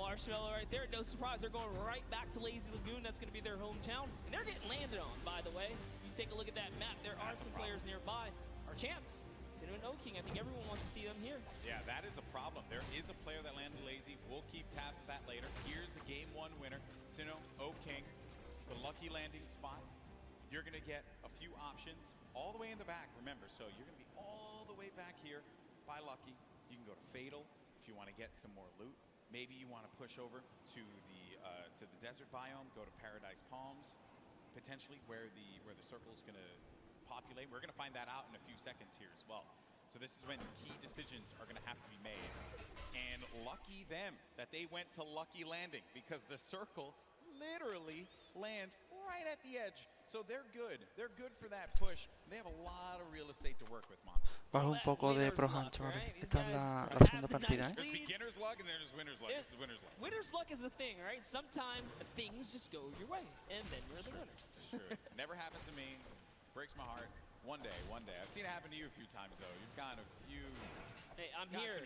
marshmallow right there. No surprise, they're going right back to Lazy Lagoon. That's going to be their hometown. And they're getting landed on, by the way. You take a look at that map. There are some players nearby. Our champs, Sino and Oking. I think everyone wants to see them here. Yeah, that is a problem. There is a player that landed Lazy. We'll keep tabs of that later. Here's the game 1 winner. Sino, Oking, the lucky landing spot. You're going to get a few options all the way in the back, remember. So you're going to be all the way back here by Lucky. You can go to Fatal if you want to get some more loot. Maybe you want to push over to the desert biome, go to Paradise Palms, potentially where the circle is going to populate. We're going to find that out in a few seconds here as well. So this is when key decisions are going to have to be made. And lucky them that they went to Lucky Landing, because the circle literally lands right at the edge. So they're good. They're good for that push. They have a lot of real estate to work with, Monster. Bajo un poco de Prohan, chavales. Esta es la segunda partida, There's beginner's luck and there's winner's luck. This is winner's luck. Winner's luck is a thing, right? Sometimes things just go your way, and then you're the winner. Sure. Never happens to me. Breaks my heart. One day. I've seen it happen to you a few times, though. You've got a few... Hey, I'm here,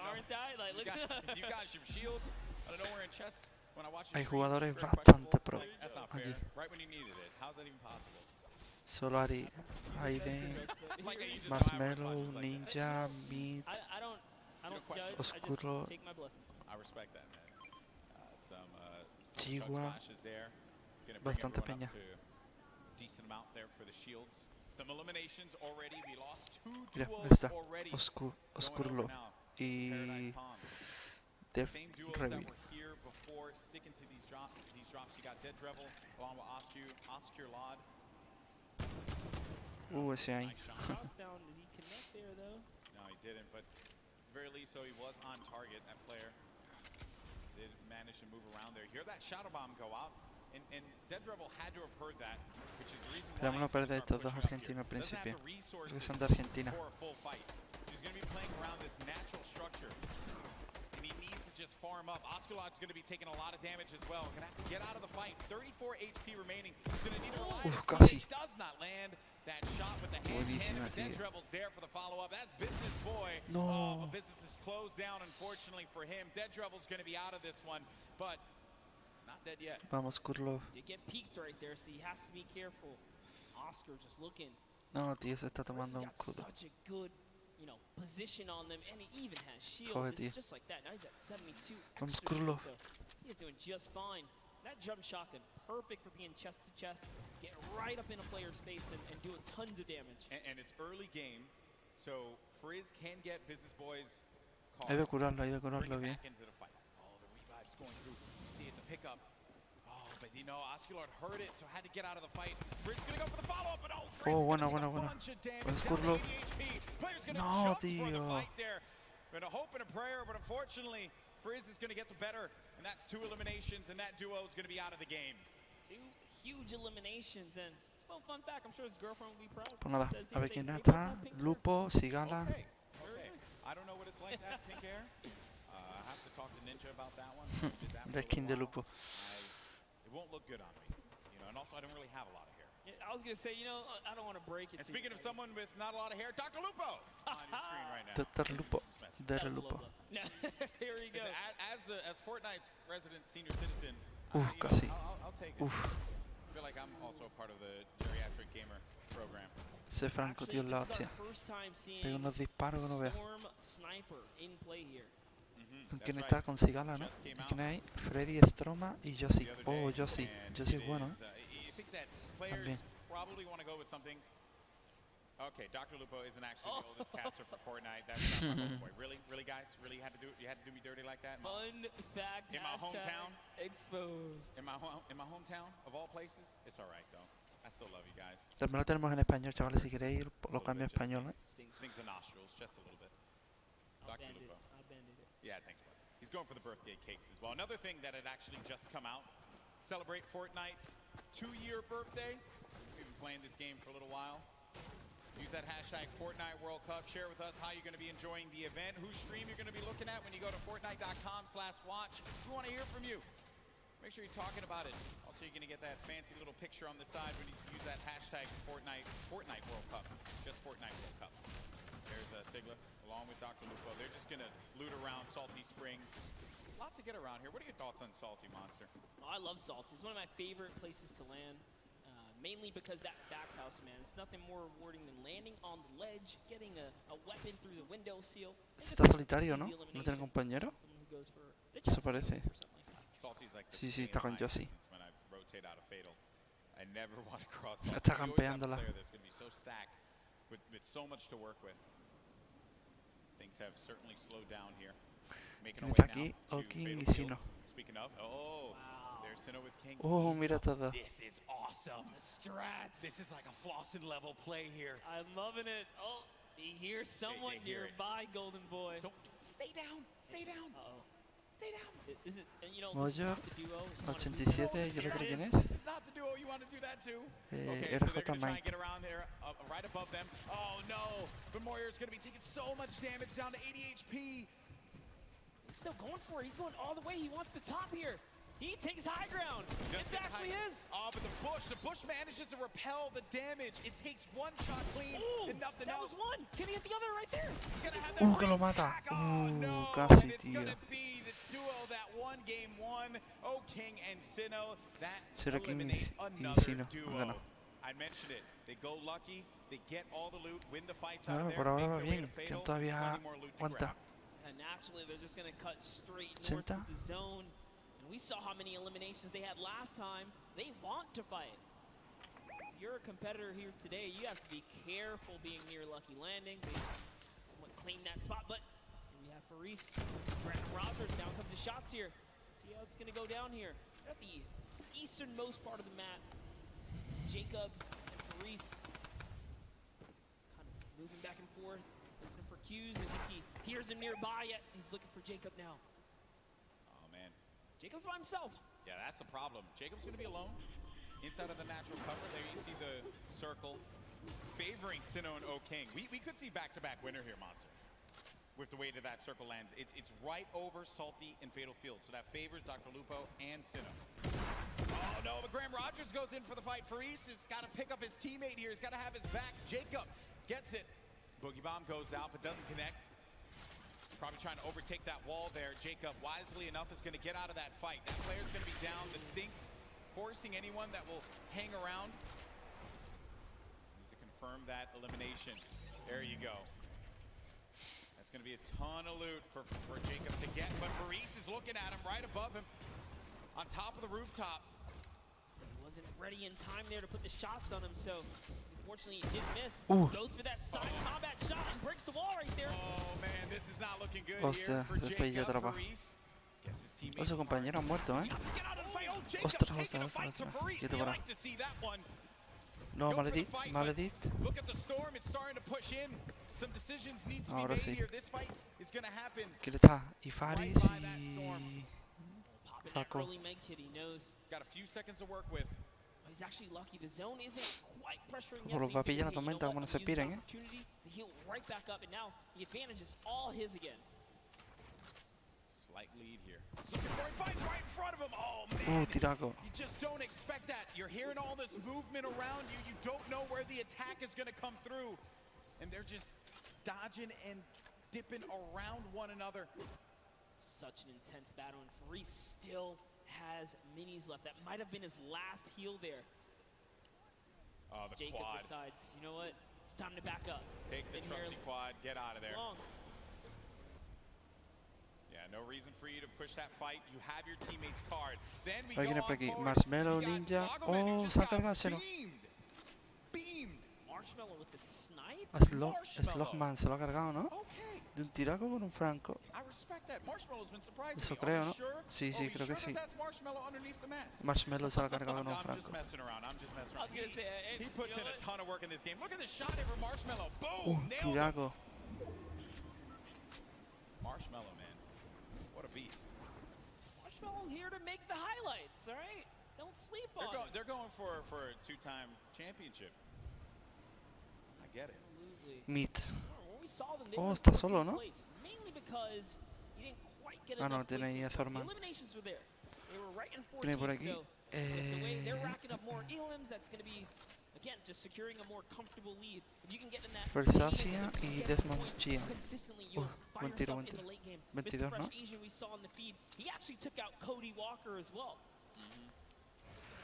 aren't I? Like, look at that. You've got some shields. I don't know where in chess. When I watch Hay jugadores bastante pro aquí. Right when you needed it. How's that even possible? Solo Aiden, Marshmallow, Ninja, Meat, I don't judge. Oscuro, I just take my blessings. I respect that, man. Chihuahua, bastante peña. Decent amount there for the shields. Some eliminations already. We lost 2 Mira, duos está already. Oscuro y Dev Reveal. Here before sticking to these drops. You got Dead Revel along with Oscar Lod. Ese ahí. Shots down. Did he connect there though? No, he didn't. But at the very least, so he was on target. That player did manage to move around there. Hear that shadow bomb go out, and Dead Revel had to have heard that, which is the reason why. Esperamos no perder estos dos argentinos al principio, porque son de Argentina. He's going to be playing around this natural structure, and he needs to just farm up. Osculot's going to be taking a lot of damage as well. Going to have to get out of the fight. 34 HP remaining. He's going to need to rely on casi. He does not land that shot with the hand. Dead Revel's there for the follow-up. That's Business Boy. No. But business is closed down, unfortunately for him. Dead Revel's going to be out of this one, but not dead yet. Vamos, Kurlov. Did get peeked right there, so he has to be careful. Oscar just looking. No, tío, se está tomando un kudo. Such a good, position on them, and he even has shield. Joder, It's tío. just like that. Now he's at 72. Vamos, extra Kurlov. shield, so he's doing just fine. That jump shotgun, perfect for being chest to chest, get right up in a player's face and doing tons of damage. And it's early game, so Frizz can get Business Boys. Hay de curarlo bien. Into the fight. Oh, the revive's going through. You see it, the pickup. Oh, but Osculot heard it, so had to get out of the fight. Frizz gonna go for the follow-up, but Oh, buena. Kurlov. No, tío. Been a hope and a prayer, but unfortunately, Frizz is gonna get the better. And that's 2 eliminations, and that duo is going to be out of the game. 2 huge eliminations, and just a little fun fact, I'm sure his girlfriend will be proud. Pues nada, a ver quién está. Lupo, Sigala. Okay. I don't know what it's like that, Pink Air. I have to talk to Ninja about that one. La skin de Lupo. It won't look good on me. And also I don't really have a lot of hair. Yeah, I was going to say, I don't want to break it. And speaking of someone with not a lot of hair, Dr. Lupo on your screen right now. Dr. Lupo. Dr. Lupo. Here we go. As Fortnite's resident senior citizen, casi. I'll take it. I feel like I'm also a part of the geriatric gamer program. Ese Franco, tío, la hostia. Pega unos disparos que no veas. ¿Con quién está? Con Sigala, ¿no? ¿Y quién hay? Freddy, Stroma y Josie. Oh, Josie. Josie es bueno, También. Okay, Dr. Lupo isn't actually the oldest caster for Fortnite. That's not my homeboy. Really, guys? Really, you had to do me dirty like that? Fun fact. In my hometown? Exposed. In my hometown, of all places? It's all right, though. I still love you guys. También lo tenemos en español, chavales. Si queréis, lo cambio a español, Stings the nostrils just a little bit. Dr. Lupo. I banded it. Yeah, thanks, bud. He's going for the birthday cakes as well. Another thing that had actually just come out. Celebrate Fortnite's 2-year birthday. We've been playing this game for a little while. Use that hashtag Fortnite World Cup. Share with us how you're going to be enjoying the event, whose stream you're going to be looking at when you go to Fortnite.com/watch. We want to hear from you. Make sure you're talking about it. Also, you're going to get that fancy little picture on the side when you use that hashtag Fortnite World Cup. Just Fortnite World Cup. There's Sigla along with Dr. Lupo. They're just going to loot around Salty Springs. A lot to get around here. What are your thoughts on Salty, Monster? Oh, I love Salty. It's one of my favorite places to land. Mainly because that back house, man, it's nothing more rewarding than landing on the ledge, getting a weapon through the window seal. Está solitario, ¿no? ¿No tiene compañero? Eso parece. Sí, sí, está con Josie. Está campeándola. Está aquí Oking y Sino. Oh, mira todo. This is awesome. Strats. This is like a Flossin level play here. I'm loving it. Oh, he hears someone nearby, Golden Boy. Don't stay down. Stay down. Uh-oh. Stay down. Is it, you know, Moyo, the duo? 87, ¿y el otro quién es? This is not the duo you want to do that to. Okay, so they're RJ going to try and Mike. get around there, right above them. Oh no, but Moyer's going to be taking so much damage, down to 80 HP. He's still going for it. He's going all the way. He wants the top here. He takes high ground. It actually is. Oh, but the bush manages to repel the damage. It takes one shot clean and nothing that else. was one. Can he hit the other right there? He's gonna have that Que lo mata. attack. Oh, no. Casi, And it's tío. gonna be the duo that won game one. Oh, King and Sinnoh. That Será King y eliminates Sinnoh. another duo. Ganó. I mentioned it. They go lucky. They get all the loot. Win the fights Bueno, out there. por ahora va make their way bien. to ¿Quién Fatal. todavía Plenty more loot to aguanta? grab. And naturally, they're just going to cut straight north of the zone. And we saw how many eliminations they had last time. They want to fight. If you're a competitor here today, you have to be careful being near Lucky Landing. They somewhat claim that spot, but we have Faris, Brandon Rogers. Down comes the shots here. Let's see how it's going to go down here. At the easternmost part of the map, Jacob and Faris kind of moving back and forth, listening for cues. I think he hears him nearby, yet he's looking for Jacob now. Oh, man. Jacob's by himself. Yeah, that's the problem. Jacob's going to be alone inside of the natural cover. There you see the circle favoring Sinnoh and O King. We could see back-to-back winner here, Monster, with the way that that circle lands. It's right over Salty and Fatal Field, so that favors Dr. Lupo and Sinnoh. Oh, no, but Graham Rogers goes in for the fight. Faris has got to pick up his teammate here. He's got to have his back. Jacob gets it. Boogie Bomb goes out, but doesn't connect. Probably trying to overtake that wall there. Jacob, wisely enough, is going to get out of that fight. That player's going to be down. The Stinks forcing anyone that will hang around. Needs to confirm that elimination. There you go. That's going to be a ton of loot for Jacob to get. But Faris is looking at him right above him on top of the rooftop. He wasn't ready in time there to put the shots on him, so unfortunately he did miss. Goes for that side combat shot and breaks the wall right there. Oh man, this is not looking good Hostia, here for se está ahí Jacob. atrapado. Faris gets his teammate. Su compañero ha muerto, ¿eh? Ostras, ostras, ostras, ostras. Quieto para. No, Maledit, Maledit. Look at the storm, it's starting to push in. Some decisions need to be Ahora made sí. here. This fight is going to happen. ¿Quién está? Y Faris y... Popping that Saco. early med kit, he knows. He's got a few seconds to work with. He's actually lucky. The zone isn't quite pressuring Como los va a pillar la tormenta, como no se piren, ¿eh? To heal right back up, and now the advantage is all his again. Slight lead here. He's looking for him, finds right in front of him. Oh man, tiraco. you just don't expect that. You're hearing all this movement around you. You don't know where the attack is going to come through. And they're just dodging and dipping around one another. Such an intense battle, and Faris still has minis left. That might have been his last heal there. Oh, the Jacob quad. decides, you know what? It's time to back up. Take the trusty quad, get out of there. Long. Yeah, no reason for you to push that fight. You have your teammate's card. Then we Alguien go por on aquí. forward. Marshmallow, We got Ninja. Sagoman, who Oh, just se ha got cargado Sinnoh. beamed. Marshmallow with the snipe. Slogman se lo ha cargado, ¿no? Okay. De un tiraco con un franco. I respect that. Marshmallow's been surprising Eso me. creo, Are ¿no? we sure? Sí, sí, Are we creo que sure sí. that that's Marshmallow underneath the mask? Marshmallow se lo ha cargado con un I'm just franco. messing around. I'm just messing I around. was gonna say, He puts in a ton of work in this game. Look at the shot there for Marshmallow. Boom! Nailed it. Tiraco. Marshmallow, man. What a beast. Marshmallow here to make the highlights, all right? Don't sleep on it. They're going for a two-time championship. I get it. Absolutely. Meat. When we saw them, they Oh, were está in solo, good ¿no? place, mainly because he didn't quite get Ah, no, enough tiene ahí a placement. The Thorman. eliminations were there. They were right in 14, Tiene por aquí. so with the way they're racking up more elims, that's going to be a again, just securing a more comfortable lead. If you can get in that Versacia y Desmond-Gian. consistently, you'll find Buen tiro, yourself buen in the tiro. late game. 22, Mr. Fresh ¿no? Asian we saw in the feed, he actually took out Cody Walker as well.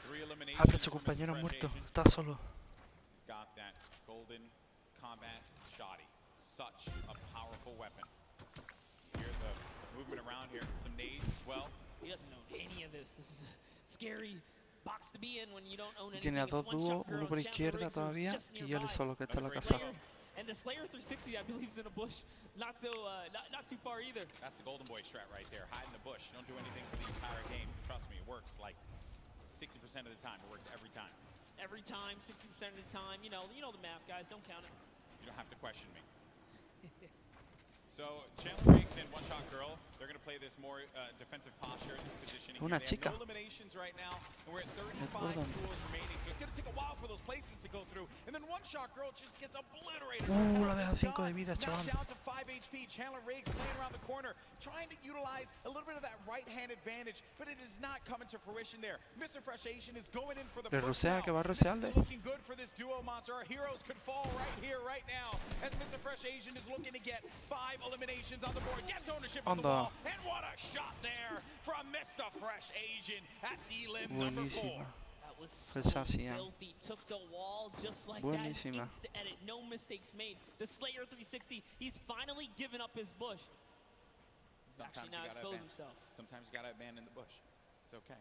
3 eliminations. Abre su for Mr. compañero Fresh muerto. Asian. Está solo. He's got that golden combat shoddy. Such a powerful weapon. Hear the movement around here. Some nades as well. He doesn't own any of this. This is a scary box to be in when you don't own anything. Tiene a It's dos one dúos, shot girl uno por and Chandler izquierda Riggs, who's todavía just y él nearby. solo que está en la That's casa. great. And the Slayer 360, I believe, is in a bush. Not so, not too far either. That's the golden boy strat right there. Hide in the bush. Don't do anything for the entire game. Trust me, it works like 60% of the time. It works every time. Every time, 60% of the time. You know the math, guys. Don't count it. You don't have to question me. So Chandler Riggs and One Shot Girl, they're going to play this more defensive posture, this positioning. Una They chica. have no eliminations right now, and we're at 35 Gordon. duels remaining. So it's going to take a while for those placements to go through. And then One Shot Girl just gets obliterated. La deja 5 de vida, Now chaval. down to 5 HP. Chandler Riggs playing around the corner, trying to utilize a little bit of that right-hand advantage, but it is not coming to fruition there. Mr. Fresh Asian is going in for the Le first rusea, round. que va a This is rusearle. looking good for this duo monster. Our heroes could fall right here, right now, as Mr. Fresh Asian is looking to get 5 eliminations on the board. Gets ownership of the Onda. ball, and what a shot there from Mr. Fresh Asian. That's elim number 4. Buenísima. That was so Versacia. filthy. Took the wall just like Buenísima. that. Insta edit, no mistakes made. The Slayer 360, he's finally given up his bush. He's actually now exposed himself. Sometimes you gotta abandon the bush. It's okay.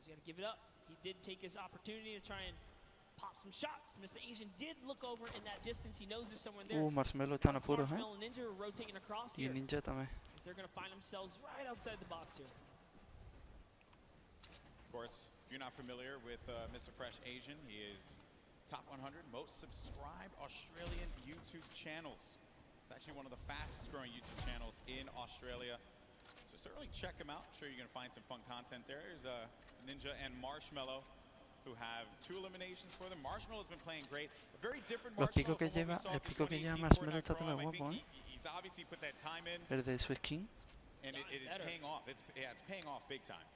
He's got to give it up. He did take his opportunity to try and pop some shots. Mr. Asian did look over in that distance. He knows there's someone there. Marshmello está en apuros, Marshmello and Ninja are rotating across Y here. Ninja también. As they're going to find themselves right outside the box here. Of course, if you're not familiar with Mr. Fresh Asian, he is top 100 most subscribed Australian YouTube channels. It's actually one of the fastest growing YouTube channels in Australia. So certainly check him out. I'm sure you're going to find some fun content there. There's Ninja and Marshmello, who have 2 eliminations for them. Marshmellow's been playing great. A very different Los picos que Marshmello lleva, from what we saw el from pico que 2018 lleva Marshmello está Fortnite tan Pro. I guapo, think he's obviously put that time in, El de su skin. and it is paying off. It's paying off big time.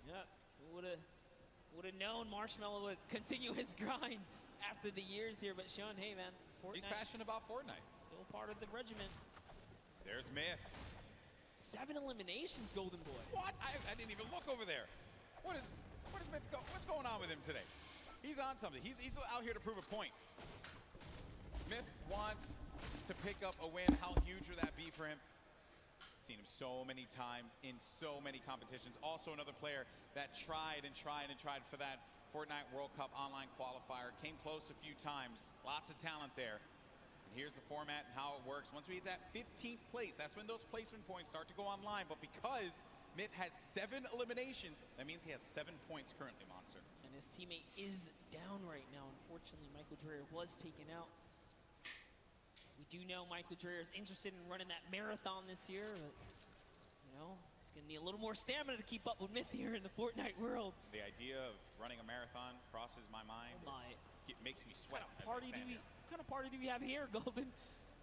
Yeah, would have known Marshmello would continue his grind after the years here, but Sean, hey man, Fortnite, He's passionate about Fortnite. still part of the regiment. There's Myth. 7 eliminations, Golden Boy. What? I didn't even look over there. What's going on with him today? He's on something. He's out here to prove a point. Myth wants to pick up a win. How huge would that be for him? Seen him so many times in so many competitions. Also another player that tried for that Fortnite World Cup online qualifier. Came close a few times. Lots of talent there. And here's the format and how it works. Once we hit that 15th place, that's when those placement points start to go online. But because Myth has 7 eliminations, that means he has 7 points currently, Monster. And his teammate is down right now. Unfortunately, Michael Dreyer was taken out. We do know Michael Dreyer is interested in running that marathon this year, but you know, he's gonna need a little more stamina to keep up with Myth here in the Fortnite world. The idea of running a marathon crosses my mind. Oh my. It makes me sweat. What kind of party do we have here, Golden?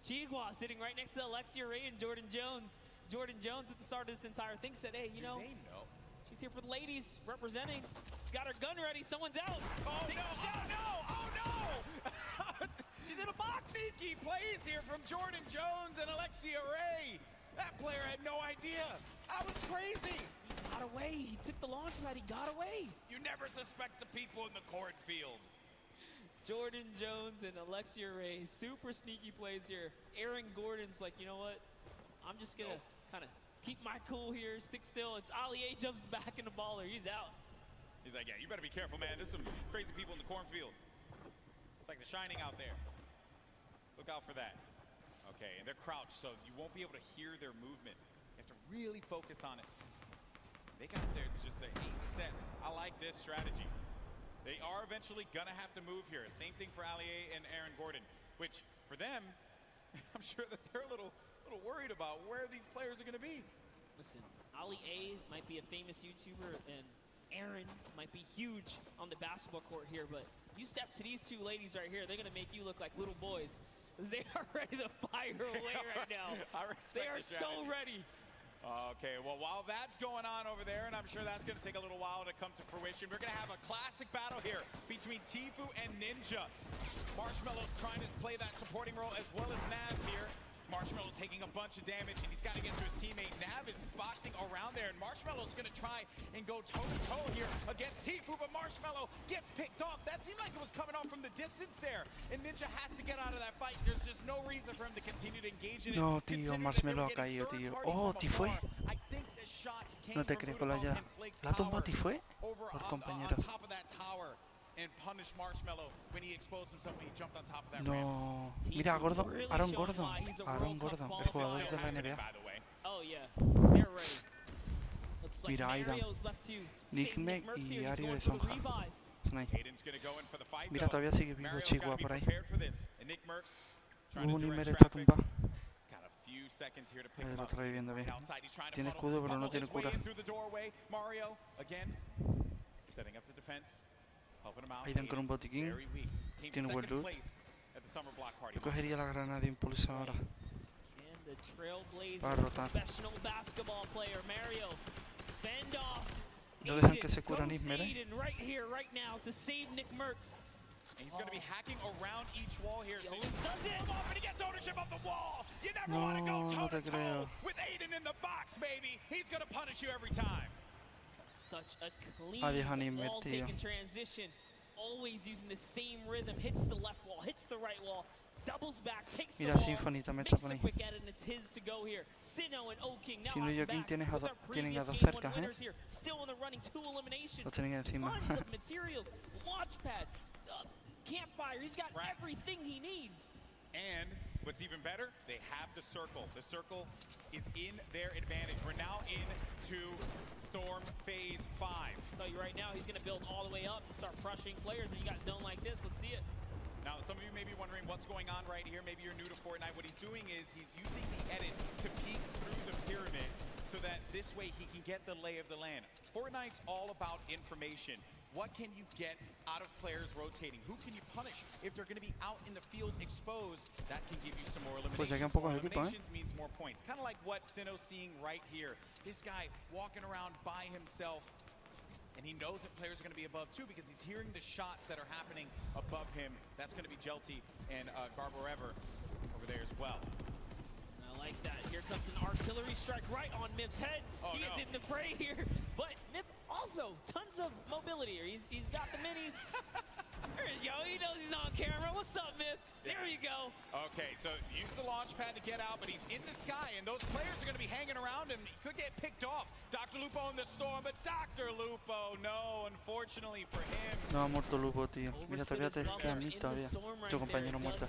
Chihua sitting right next to Alexia Ray and Jordan Jones. Jordan Jones at the start of this entire thing said, hey, you know, They know. she's here for the ladies, representing. She's got her gun ready. Someone's out. Oh Take no! a shot. Oh no! She's in a box. Sneaky plays here from Jordan Jones and Alexia Ray. That player had no idea. That was crazy. He got away. He took the launch pad. He got away. You never suspect the people in the cornfield. Jordan Jones and Alexia Ray, super sneaky plays here. Aaron Gordon's like, you know what? I'm just gonna kind of keep my cool here, stick still. It's Ali A jumps back in the baller. He's out. He's like, yeah, you better be careful, man. There's some crazy people in the cornfield. It's like The Shining out there. Look out for that. Okay, and they're crouched, so you won't be able to hear their movement. You have to really focus on it. They got just their aim set. I like this strategy. They are eventually gonna have to move here. Same thing for Ali A and Aaron Gordon, which for them, I'm sure that they're a little worried about where these players are gonna be. Listen, Ali A might be a famous YouTuber, and Aaron might be huge on the basketball court here, but you step to these 2 ladies right here, they're gonna make you look like little boys. They are ready to fire away right now. I respect They are the so strategy. ready. Okay, well, while that's going on over there, and I'm sure that's going to take a little while to come to fruition, we're going to have a classic battle here between Tfue and Ninja. Marshmallow's trying to play that supporting role as well as Nav here. Marshmallow taking a bunch of damage, and he's got to get to his teammate. Nav is boxing around there, and Marshmallow's going to try and go toe-to-toe here against Tfue, but Marshmallow gets picked off. That seemed like it was coming off from the distance there, and Ninja has to get out of that fight. There's just no reason for him to continue to engage in it. No, tío, Marshmallow ha caído, tío. Oh, Tfue. No te creo que lo haya... ¿La tumba Tfue? Por compañero. No. Mira, Aaron Gordon. Aaron Gordon, el jugador de la NBA. Mira, Aidan. Nickmek y Ario de Zonja. Mira, todavía sigue vivo Chihuahua por ahí. Unimer está tumbado. Lo está viviendo bien. Tiene escudo, pero no tiene cura. Aidan con un botiquín. Tiene buen loot. Yo cogería la granada de impulso ahora para rotar. No dejan que se cura Nickmer, ¿eh? No, no te creo. Adiós a Nickmer, tío. Mira, Symphony también está por ahí. Si no, yo, ¿quién tienen a dos cercas, eh? Los tienen encima. Campfire, he's got everything he needs. And what's even better, they have the circle. The circle is in their advantage. We're now into Storm Phase 5. So right now, he's going to build all the way up and start crushing players. When you got zone like this, let's see it. Now, some of you may be wondering what's going on right here. Maybe you're new to Fortnite. What he's doing is he's using the edit to peek through the pyramid so that this way he can get the lay of the land. Fortnite's all about information. What can you get out of players rotating? Who can you punish if they're going to be out in the field exposed? That can give you some more eliminations. Eliminations means more points. Kind of like what Sinnoh's seeing right here. This guy walking around by himself, and he knows that players are going to be above too because he's hearing the shots that are happening above him. That's going to be Jelty and Garborever over there as well. I like that. Here comes an artillery strike right on Mip's head. He is in the fray here, but Mip also tons of mobility here. He's got the minis. There you go. He knows he's on camera. What's up, Mip? There you go. Okay, so use the launch pad to get out, but he's in the sky, and those players are going to be hanging around him. He could get picked off. Dr. Lupo in the storm, but Dr. Lupo, no, unfortunately for him. No ha muerto Lupo, tío. Mira, todavía te queda mí todavía. Tu compañero muerto.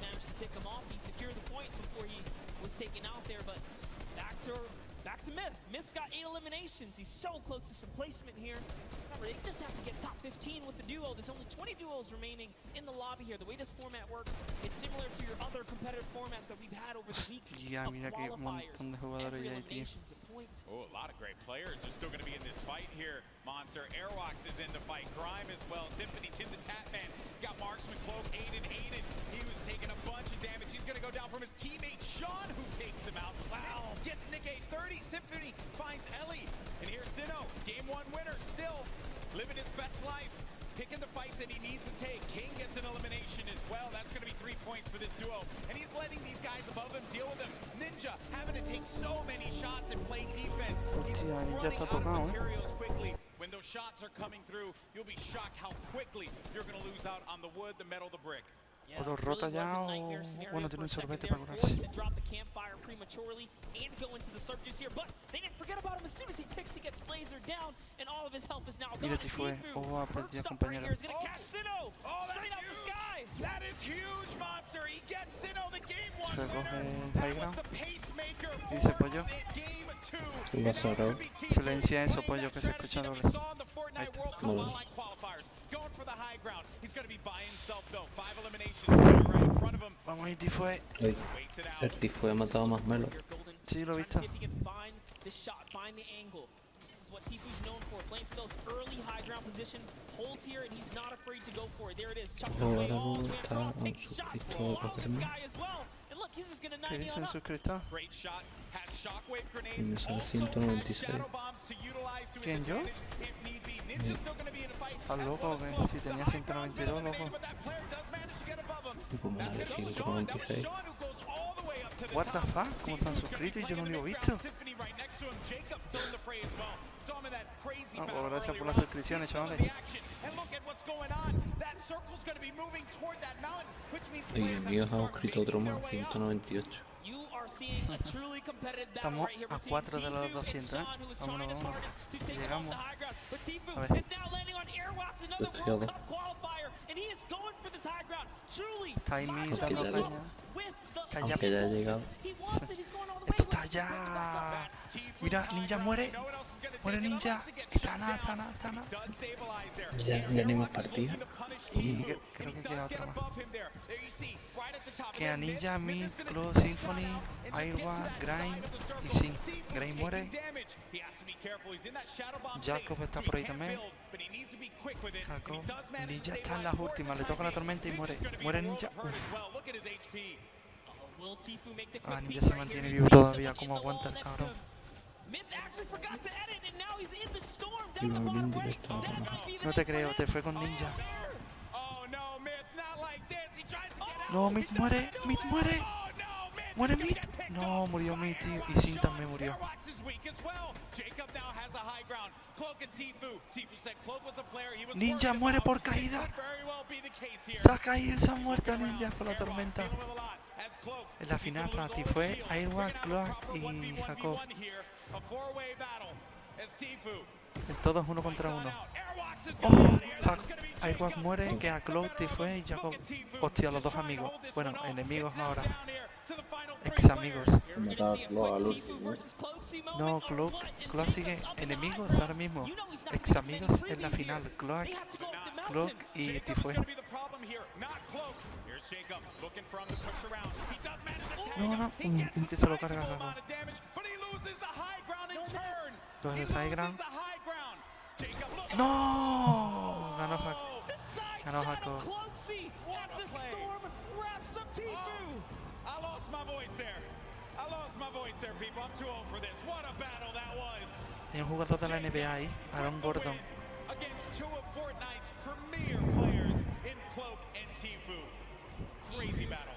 Was taken out there, but back to Myth. Myth's got 8 eliminations. He's so close to some placement here. Remember, they just have to get top 15 with the duo. There's only 20 duos remaining in the lobby here. The way this format works, it's similar to your other competitive formats that we've had over the week. Mira qué montón de jugadores hay, tío. Oh, a lot of great players are still going to be in this fight here. Monster Airwalks is in the fight. Grime as well. Symphony, Tim the Tatman. Got Marksman, Cloak, Aiden. He was taking a bunch of damage. He's going to go down from his teammate, Sean, who takes him out. Wow. Gets Nick a 30. Symphony finds Ellie. And here's Sinnoh, Game 1 winner, still living his best life. Picking the fights that he needs to take. King gets an elimination as well. That's going to be 3 points for this duo. And he's letting these guys above him deal with him. Ninja having to take so many shots and play defense. He's running out of materials quickly. When those shots are coming through, you'll be shocked how quickly you're going to lose out on the wood, the metal, the brick. O dos rota ya, o bueno, tiene un sorbete para curarse. Mira, Tfue. Oh, ha perdido compañero. Se coge el high ground. Dice Pollo. Silencia eso, Pollo, que se escucha doble. Ahí está. Vamos ahí, Tfue. El Tfue ha matado más Melo. Sí, lo he visto. What Tfue's known for, playing for those early high ground position, holds here and he's not afraid to go for it. There it is, chucks his way all the way across, takes a shot. Oh, this guy as well. And look, look, he's just gonna ¿Qué 90 dicen on up. suscriptor? Great shots, has shockwave Y grenades, me sale also 196. has shadow bombs to utilize to his ¿Quién, yo? advantage if need be. Ninja's still gonna be in the fight. ¿Estás as loco well o as qué? Cloak. Si The tenía high ground's been 192, eliminated, loco. but that player does manage to get above him. Y como me That's sale gonna be Sean. That was 196. Sean who goes all the way up to the What the top. fuck? ¿Cómo se han Tifu's gonna be suscrito y yo playing no in lo the he big visto? round. Symphony right next to him. Jacob still in the fray as well. Saw him in that crazy Ah, battle pues gracias por earlier las on. suscripciones, He's still in chavales. the action. And look at what's going on. That circle's gonna be moving toward that mountain, which means Y players have mío to ha start suscrito otro making más, their way up. 198. You are seeing a truly competitive battle Estamos right here a between 4 de los Tifu and 200, ¿eh? Sean, who is Vámonos, trying his vámonos. hardest to take him off Llegamos. the high ground. But Tifu A ver. is now landing on Airwalks, another Estoy World a Cup qualifier, and he is going for this high ground. Truly, Timing, Michael dando Jackson caña. with the Está ya. Aunque ya ha llegado. He wants it, he's going all the way Esto with está it. ya. Mira, Ninja muere. Muere Ninja. Está nada, está nada, está nada. Ya ni más partida. Y creo que queda otra más. Queda Ninja, Mid, Cloak, Symphony, Airwa, Grind y Sin. Grind muere. Jacob está por ahí también. Jacob. Ninja está en las últimas. Le toca la tormenta y muere. Muere Ninja. Uf. Will Tifu make the Ah, quick Ninja peek se right mantiene here? vivo He sees todavía. someone ¿Cómo in the wall aguanta el next to cabrón? him. Myth actually forgot to edit, and now he's in the storm Y down the me volví bottom en right. directo ahora. That might be the No te night for creo, him. te fue con Ninja. Oh no, Myth, not like this. He tries to get out. No, Mid muere, Mid muere. Oh no, Myth. Muere he's gonna Mid. get picked No, off murió by Mid, tío. Airwalks. Y Sin también murió. Airwalks is weak as well. Jacob now has a high ground. Cloak and Tifu. Tifu said Cloak was a player he was Ninja worried muere about. por It caída. could very well be the case here. Se ha caído, se ha muerto Ninja por la Airwalks tormenta. dealing with a lot as Cloak En la final está Tifue, Airwa, Cloak y Jacob. A four-way battle as Tifu. En todos uno contra uno. Airwalks is Oh, gonna get out. It's gonna be Airwa Jacob. muere, queda Cloak, Tifue y Jacob. Hostia, los dos amigos. Bueno, enemigos ahora. Ex amigos. He matado a Cloak al último. No, Cloak sigue enemigos ahora mismo. Ex amigos en la final. Cloak y Tifue. No, no, que se lo carga Jacob. Los del high ground. No, ganó Jacob. Ganó Jacob. I lost my voice there. I lost my voice there, people. I'm too old for this. What a battle that was. Hay un jugador de la NBA ahí, Aaron Gordon. Against two of Fortnite's premier players in Cloak and Tifu. Crazy battle.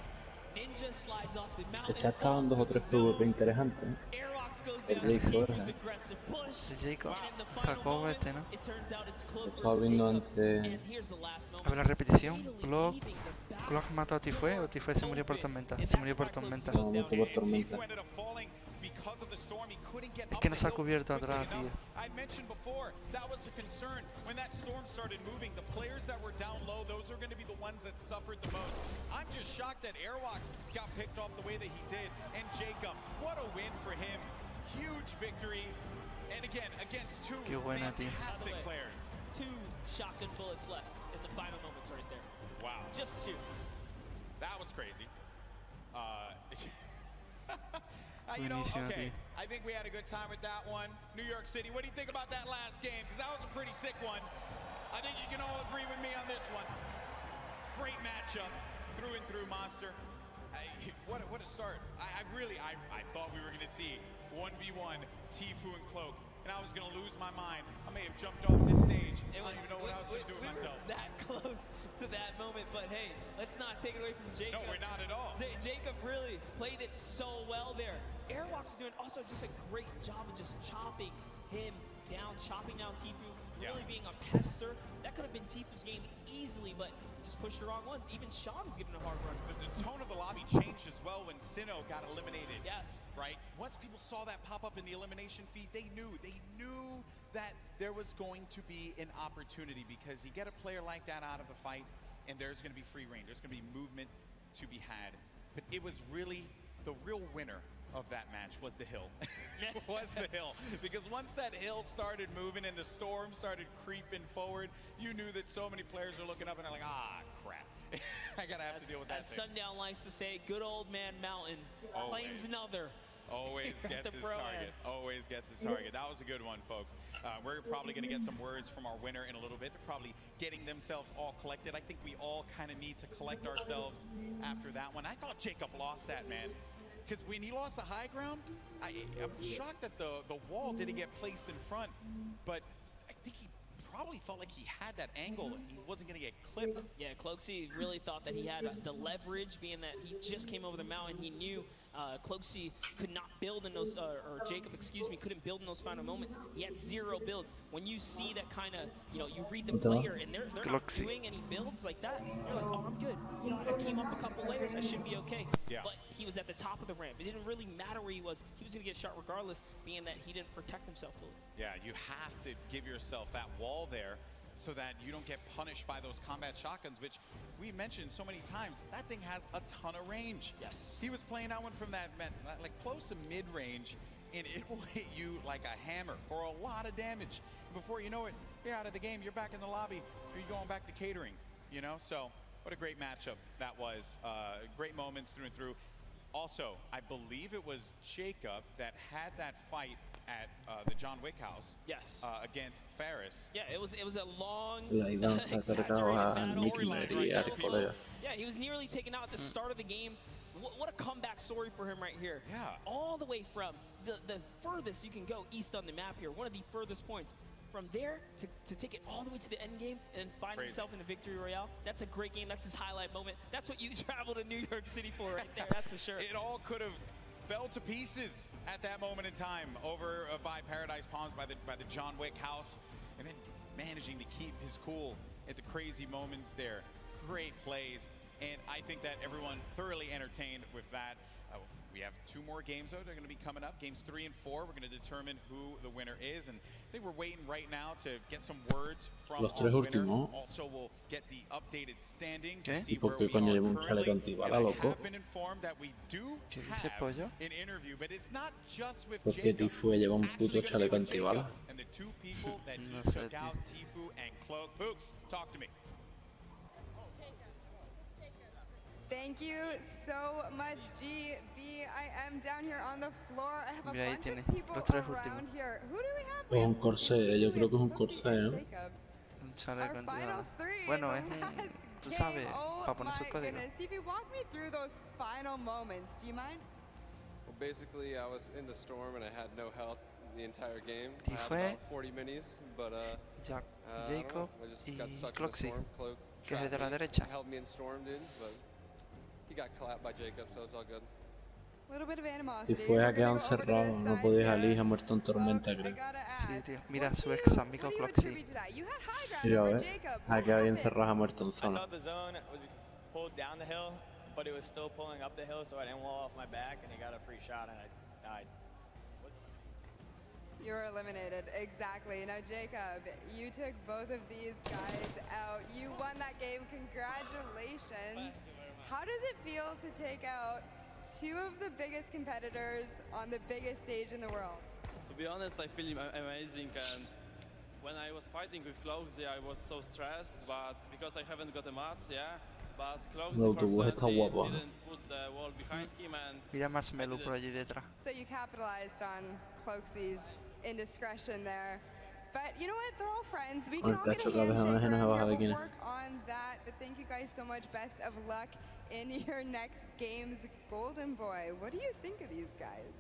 Ninja slides off the mountain. Ya estaban dos o tres PvP interesantes. ¿Eh? Airwalks goes El down to Jake Tifu's Borja. aggressive push. De Jacob. And in the final Jacob moments, este, ¿no? it turns out it's Cloak Estaba versus viendo Jacob. antes. And here's the last moment. A ver la repetición. Fatally Cloak. leaving the battle. Cloak mató a Tifue o Tifue se murió por tormenta. Se murió por tormenta. No, muerto por tormenta. Tifu ended up falling because of the storm. He couldn't get Es up que no the se ha hill cubierto quickly atrás, enough. tío. I mentioned before that was a concern when that storm started moving. The players that were down low, those are going to be the ones that suffered the most. I'm just shocked that Airwalks got picked off the way that he did. And Jacob, what a win for him. Huge victory. And again, against two Qué buena, tío. fantastic players. 2 shotgun bullets left in the final moments right there. Wow, Just 2. that was crazy. You know, Buenísimo, okay, tío. I think we had a good time with that one. New York City, what do you think about that last game? Because that was a pretty sick one. I think you can all agree with me on this one. Great matchup, through and through, Monster. What a start. I thought we were going to see 1v1 Tifu and Cloak, and I was going to lose my mind. I may have jumped off this stage. I don't even know what I was going to do with myself. We were that close to that moment, but hey, let's not take it away from Jacob. No, we're not at all. Jacob really played it so well there. Airwalks is doing also just a great job of just chopping him down, chopping down Tifu, really being a pester. That could have been Tifu's game easily, but just pushed the wrong ones. Even Sean was giving a hard run. The tone of the lobby changed as well when Sinnoh got eliminated. Yes. Right? Once people saw that pop up in the elimination feed, they knew that there was going to be an opportunity, because you get a player like that out of the fight and there's going to be free reign. There's going to be movement to be had. But it was really the real winner of that match was the hill. Was the hill. Because once that hill started moving and the storm started creeping forward, you knew that so many players are looking up and they're like, ah, crap. I gotta have to deal with that As thing. Sundown likes to say, good old man Mountain claims another. Always Here at gets the his Pro target. Am. Always always gets his target. That was a good one, folks. We're probably going to get some words from our winner in a little bit. They're probably getting themselves all collected. I think we all kind of need to collect ourselves after that one. I thought Jacob lost that, man. Because when he lost the high ground, I'm shocked that the wall didn't get placed in front. But I think he probably felt like he had that angle and he wasn't going to get clipped. Yeah, Cloaksy really thought that he had the leverage, being that he just came over the mountain. He knew Cloaksy could not build in those, or Jacob, excuse me, couldn't build in those final moments. He had 0 builds. When you see that kind of, you know, you read the player and they're not doing any builds like that, you're like, oh, I'm good. You know, I came up a couple layers, I should be okay. Yeah. But he was at the top of the ramp. It didn't really matter where he was. He was going to get shot regardless, being that he didn't protect himself fully. Yeah, you have to give yourself that wall there so that you don't get punished by those combat shotguns, which we mentioned so many times. That thing has a ton of range. Yes. He was playing that one from that, like close to mid-range, and it will hit you like a hammer for a lot of damage. Before you know it, you're out of the game, you're back in the lobby, or you're going back to catering, you know? So what a great matchup that was. Great moments through and through. Also, I believe it was Jacob that had that fight at the John Wick house. Yes. Against Ferris. Yeah, it was a long, La Idan se ha acercado a Nicky María, colega. Yeah, he was nearly taken out at the start of the game. What a comeback story for him right here. Yeah. All the way from the furthest you can go east on the map here, one of the furthest points. From there to take it all the way to the end game and find himself in the victory royale, that's a great game. That's his highlight moment. That's what you travel to New York City for right there, that's for sure. It all could have fell to pieces at that moment in time over by Paradise Palms, by the John Wick house, and then managing to keep his cool at the crazy moments there. Great plays, and I think that everyone thoroughly entertained with that. We have 2 more games, though. They're going to be coming up. Games 3 and 4. We're going to determine who the winner is. And I think we're waiting right now to get some words from Los our tres winner. últimos. Also, we'll get the updated standings. ¿Qué? To see ¿Y por where qué we coño are lleva un chaleco currently. antibala, And I loco? have been informed that we do ¿Qué dice have Pollo? an interview, but it's not just with Porque Jacob. Tifu lleva un It's actually puto gonna be chaleco with Jacob antibala. and the 2 people that he No sé, took tío. out, Tifu and Cloak. Pooks, talk to me. Thank you so much, GB. I am down here on the floor. I have a Mira, ahí bunch tiene of people los tres around últimos. here. Who do we have? Es un corsé, yo creo que es un corsé, ¿no? Un chaleco Our final antibala. three. Bueno, the es un, last tú game. sabes, Oh para poner su my código. goodness. TV, walk me through those final moments. Do you mind? Well, basically, I was in the storm and I had no health the entire game. Y I had fue about 40 minis, but I don't Jacob know, I just y got stuck in the Cloaksy, storm. Cloak que es el de la trapped me, derecha. held me in storm, dude, but he got clapped by Jacob, so it's all good. A little bit of animosity. Y fue We're a quedar gonna go over to encerrado, this no side podía here. salir, ha muerto en tormenta, Cloak, I creo. gotta Sí, ask, tío. Mira what su do ex you- amigo what do you Cloaksy. attribute to that? You had high ground Mira, over ¿ves? Jacob. Ha What quedado ahí happened? encerrado, ha muerto en I zona. thought the zone was pulled down the hill, but it was still pulling up the hill, so I didn't wall off my back, and he got a free shot, and I died. You were eliminated, exactly. Now, Jacob, you took both of these guys out. You won that game. Congratulations. How does it feel to take out 2 of the biggest competitors on the biggest stage in the world? To be honest, I feel amazing. And when I was fighting with Cloaksy, I was so stressed, but because I haven't got a match, yeah. But Cloaksy No, tu voz está fortunately guapa. didn't put the wall behind him, and Mira Marshmello por allí detrás. So you capitalized on Cloaksy's indiscretion there. But you know what? They're all friends. We can all get a Cacho, cada vez handshake menos around baja de here. quién We'll es. work on that. But thank you guys so much. Best of luck in your next games, Golden Boy. What do you think of these guys?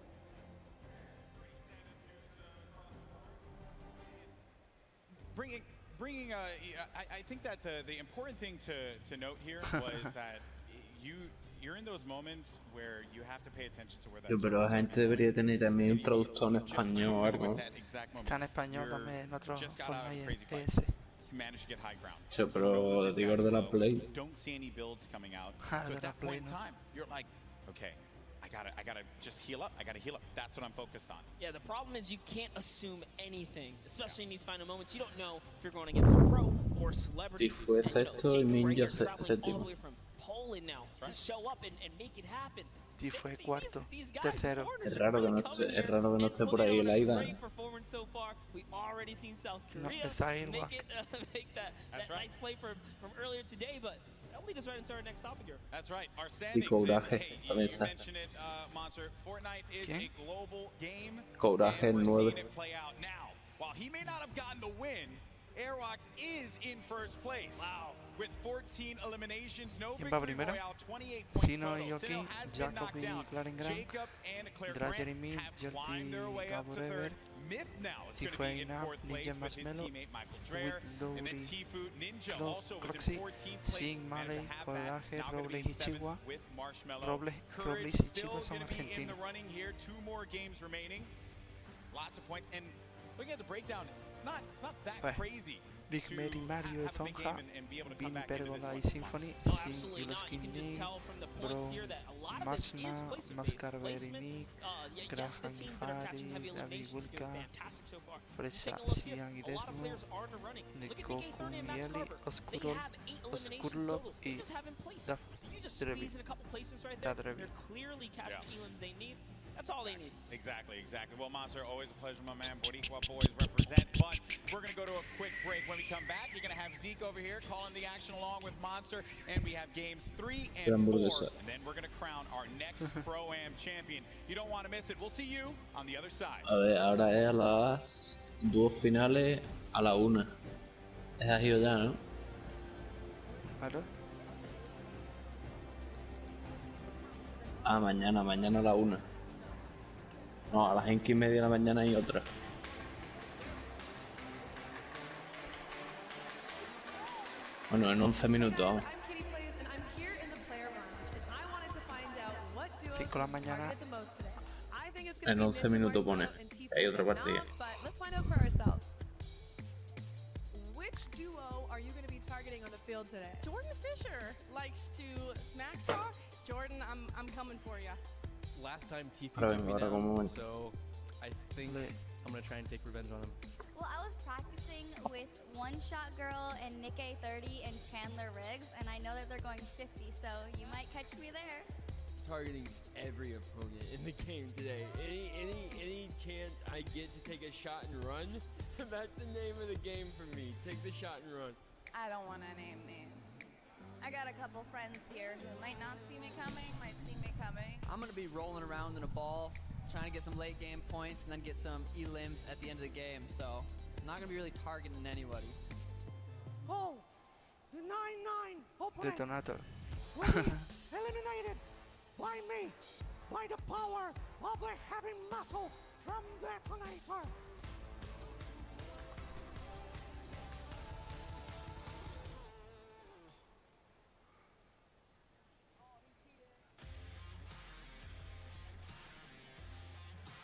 Bringing I think that the important thing to note here was that you're in those moments where you have to pay attention to where that Yo, pero la gente debería tener también un traductor en español o algo. Está en español también en otro Fortnite ES. You managed to get high ground. Yo, pero digo el de la Play. Don't see any builds coming out. Ah, So de at la that Play, point in no. time, you're like, okay, I gotta just heal up. I gotta heal up. That's what I'm focused on. Yeah, the problem is you can't assume anything, especially in these final moments. You don't know if you're going against a pro or a celebrity. Si fue sexto y Jacob right Ninja here traveling all the séptimo. way from Poland now to show up and make it happen. Y fue These cuarto, guys, tercero. foreigners Es raro really que no coming esté- here es raro que no and esté por putting ahí on el a Aidan. great performance so far. We've already seen South No, Korea está ahí el make Wack. it make that That's right. nice play from earlier today, but that'll lead us right into our next topic here. That's right. Our standings. Coraje, Hey, you también está. mentioned it, Monster. Fortnite is ¿Quién? a global game. Coraje and we're 9. seeing it play out now. While he may not have gotten the win, Airwalks is in first place. Wow. With 14 eliminations, no ¿Quién va victory primero? royale, 28 points Sino y total. Yoki, Sino has been Jacob knocked y down. Clarengram, Jacob and Claire Drager y Grant Mid, have climbed their Jerty way up to Gaborever, third. Myth now is Tifu going to be in Einab, fourth place Ninja with his Marshmello, teammate Michael Dreher. And then Lowry, Tifu Ninja Clo- also was Proxy, in 14th place. Sin, managed to Maley, have that. Coraje, Now gonna be Robles in y seventh Chihuahua. with Marshmello. Robles Courage y still Chihuahua son gonna be in the argentinos. running here. 2 more games remaining. Lots of points. And looking at the breakdown, it's not that Beh, crazy. Rick Mary Mario de have a big Zonja, game and be able to come Vini back into this Pergola y one. Symphony, No, Sin absolutely y los not. You can just Kinni, tell from the Bro, points here that a lot of this is Machna, placement-based. Mascarverini, Yes, the teams that are catching heavy Graham eliminations are Vulca, doing fantastic so far. Fresa, Take a look here. Sian y A lot of Desmo, players are in the running. Look at Nico Nick A30 and Max Kumieli, Carver. They Oscurol, have 8 eliminations Oscurlov solo. y They just haven't placed. Da You just Drevi. squeeze in a couple placements right Da there. Drevi. They're clearly catching the elims they need. That's all they need. Exactly. Well, Monster, always a pleasure, my man. Boricua boys represent. But we're going to go to a quick break. When we come back, you're going to have Zeke over here calling the action along with Monster. And we have games 3 and 4. And then we're going to crown our next Pro-Am champion. You don't want to miss it. We'll see you on the other side. A ver, ahora es a las dúos finales a la 1. Es así ya, ¿no? Claro. Ah, mañana a la 1. No, a las 5:30 de la mañana hay otra. Bueno, en 11 minutos, vamos. 5 de la mañana. En 11 minutos pone. Hay otra partida. Which duo are you going to be targeting on the field today? Jordan Fisher likes to smack talk. Jordan, I'm coming for you. Last time Tifu Ahora took vengo, me ahora como un down, momento. so I think I'm gonna try and take revenge on him. Well, I was practicing with One Shot Girl and Nick A30 and Chandler Riggs, and I know that they're going shifty, so you might catch me there. Targeting every opponent in the game today. Any chance I get to take a shot and run, that's the name of the game for me. Take the shot and run. I don't want to name names. I got a couple friends here who might not see me coming, might see me coming. I'm going to be rolling around in a ball, trying to get some late game points and then get some elims at the end of the game. So I'm not going to be really targeting anybody. Oh, the 9-9 opponents Detonator. will be eliminated by me, by the power of the heavy metal from Detonator.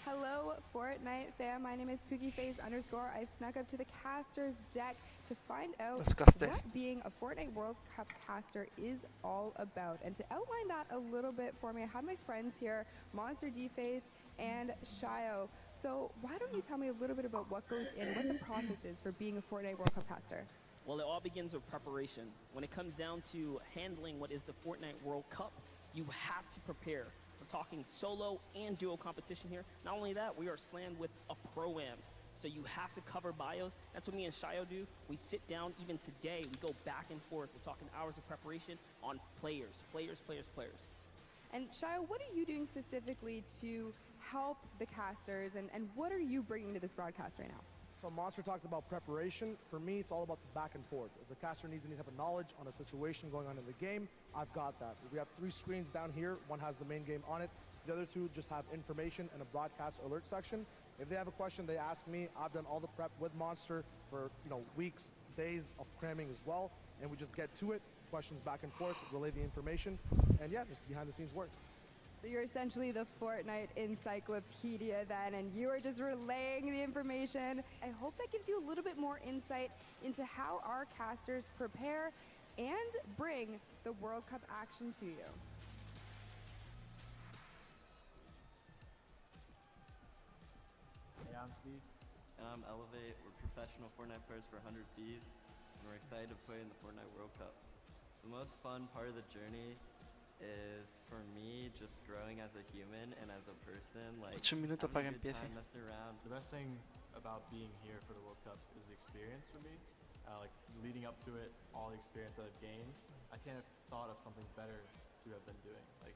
Hello, Fortnite fam. My name is PookieFace_. I've snuck up to the caster's deck to find out Disgusting. what being a Fortnite World Cup caster is all about. And to outline that a little bit for me, I have my friends here, Monster D-Face and Shio. So why don't you tell me a little bit about what goes in, what the process is for being a Fortnite World Cup caster? Well, it all begins with preparation. When it comes down to handling what is the Fortnite World Cup, you have to prepare. We're talking solo and duo competition here. Not only that, we are slammed with a Pro-Am. So you have to cover bios. That's what me and Shio do. We sit down, even today, we go back and forth. We're talking hours of preparation on players. And Shio, what are you doing specifically to help the casters, and what are you bringing to this broadcast right now? So Monster talked about preparation. For me, it's all about the back and forth. If the caster needs any type of knowledge on a situation going on in the game, I've got that. We have 3 screens down here. One has the main game on it. The other 2 just have information and a broadcast alert section. If they have a question, they ask me. I've done all the prep with Monster for weeks, days of cramming as well, and we just get to it. Questions back and forth, relay the information, and yeah, just behind the scenes work. So you're essentially the Fortnite encyclopedia then, and you are just relaying the information. I hope that gives you a little bit more insight into how our casters prepare and bring the World Cup action to you. Hey, I'm Steves. And I'm Elevate. We're professional Fortnite players for 100 Thieves, and we're excited to play in the Fortnite World Cup. The most fun part of the journey is for me just growing as a human and as a person, like 8 minutos para que empiece. messing around. The best thing about being here for the World Cup is the experience for me. Like leading up to it, all the experience that I've gained. I can't thought of something better to have been doing. Like,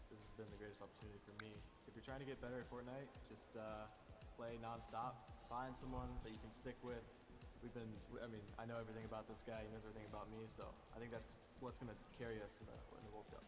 this has been the greatest opportunity for me. If you're trying to get better at Fortnite, just play non-stop. Find someone that you can stick with. I mean, I know everything about this guy, he knows everything about me, so I think that's what's going to carry us in the World Cup.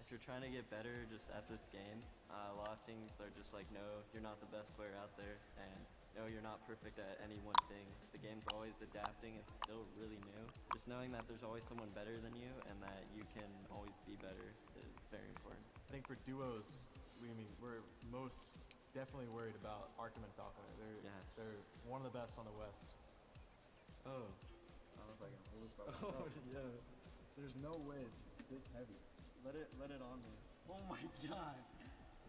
If you're trying to get better just at this game, a lot of things are just like, no, you're not the best player out there, and no, you're not perfect at any one thing. The game's always adapting, it's still really new. Just knowing that there's always someone better than you and that you can always be better is very important. I think for duos, we're most definitely worried about Arkham and Falcon. They're one of the best on the West. Oh. I don't know if I can hold this by myself. Yeah. There's no way it's this heavy. Let it on me. Oh my god.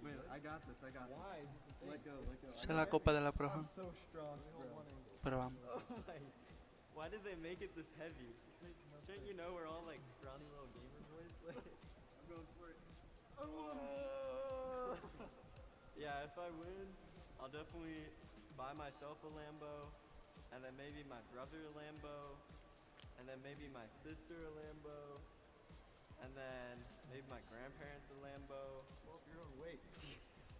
Wait, I got this. Why is this a thing? Let go. Esa es la copa de la Pro. I'm so strong, bro. Pero vamos. Oh my. Why did they make it this heavy? Shouldn't you know we're all like scrawny little gamer boys? Like, I'm going for it. Oh. Yeah, if I win, I'll definitely buy myself a Lambo, and then maybe my brother a Lambo, and then maybe my sister a Lambo, and then maybe my grandparents a Lambo. Well, your own weight.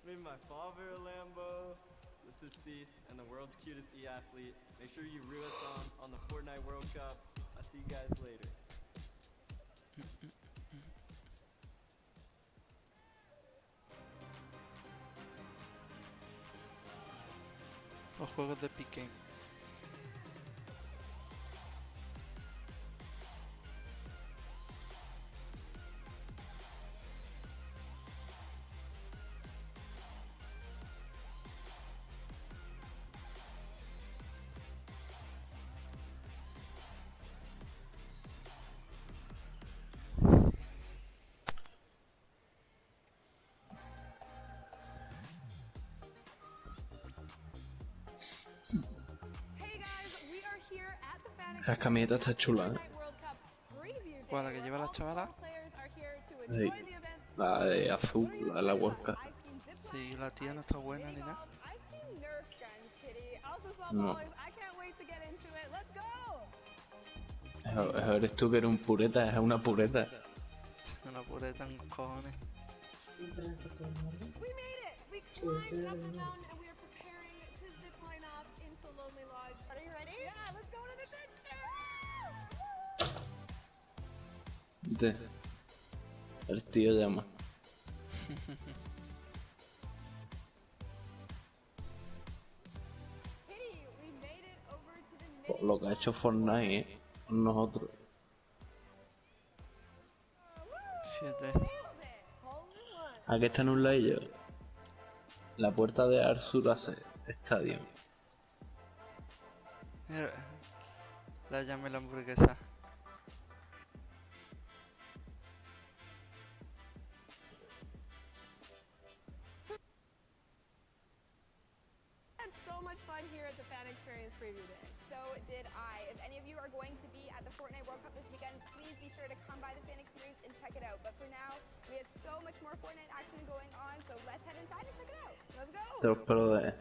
Maybe my father a Lambo, the deceased, and the world's cutest e-athlete. Make sure you root us on the Fortnite World Cup. I'll see you guys later. Los juegos de Piqué. La camiseta está chula, ¿eh? ¿Cuál, la que lleva la chavala? Sí. La de azul, la de la World Cup. Sí, la tía no está buena ni nada. No. Eso eres tú que eres un pureta, es una pureta. Una pureta en cojones. El tío llama. Lo que ha hecho Fortnite, con nosotros. 7. Aquí está en un layo. La puerta de Arthurase Stadium. La llamé la hamburguesa. So much fun here at the Fan Experience Preview Day. So did I. If any of you are going to be at the Fortnite World Cup this weekend, please be sure to come by the Fan Experience and check it out. But for now, we have so much more Fortnite action going on, so let's head inside and check it out. Let's go! Te los pelos de...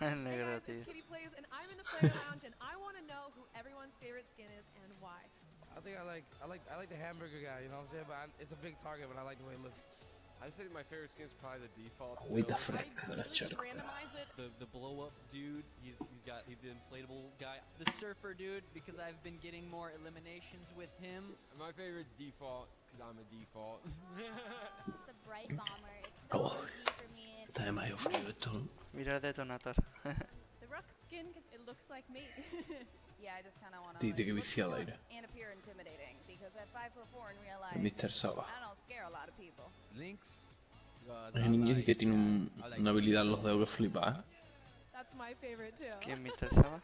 El negro, tío. Kitty plays, and I'm in the player lounge, and I want to know who everyone's favorite skin is and why. I think I like the hamburger guy, you know what I'm saying? But it's a big target, but I like the way it looks. I'd say my favorite skin is probably the default. Agüita fresca de la Just charca. randomize it. The blow up dude. He's got the inflatable guy. The surfer dude, because I've been getting more eliminations with him. My favorite's default, because I'm a default. The bright bomber. It's so OG for me. Está demasiado frío esto. Mira el detonator. The rough skin because it looks like me. Yeah, I just kind of want to Tite, que viciado aire. and appear intimidating because at 5'4" in real life, Mr. Saba. I don't scare a lot of people. Links. Es el niño que tiene una habilidad en los dedos que flipa, ¿eh? That's my favorite too. ¿Quién, Mr. Saba?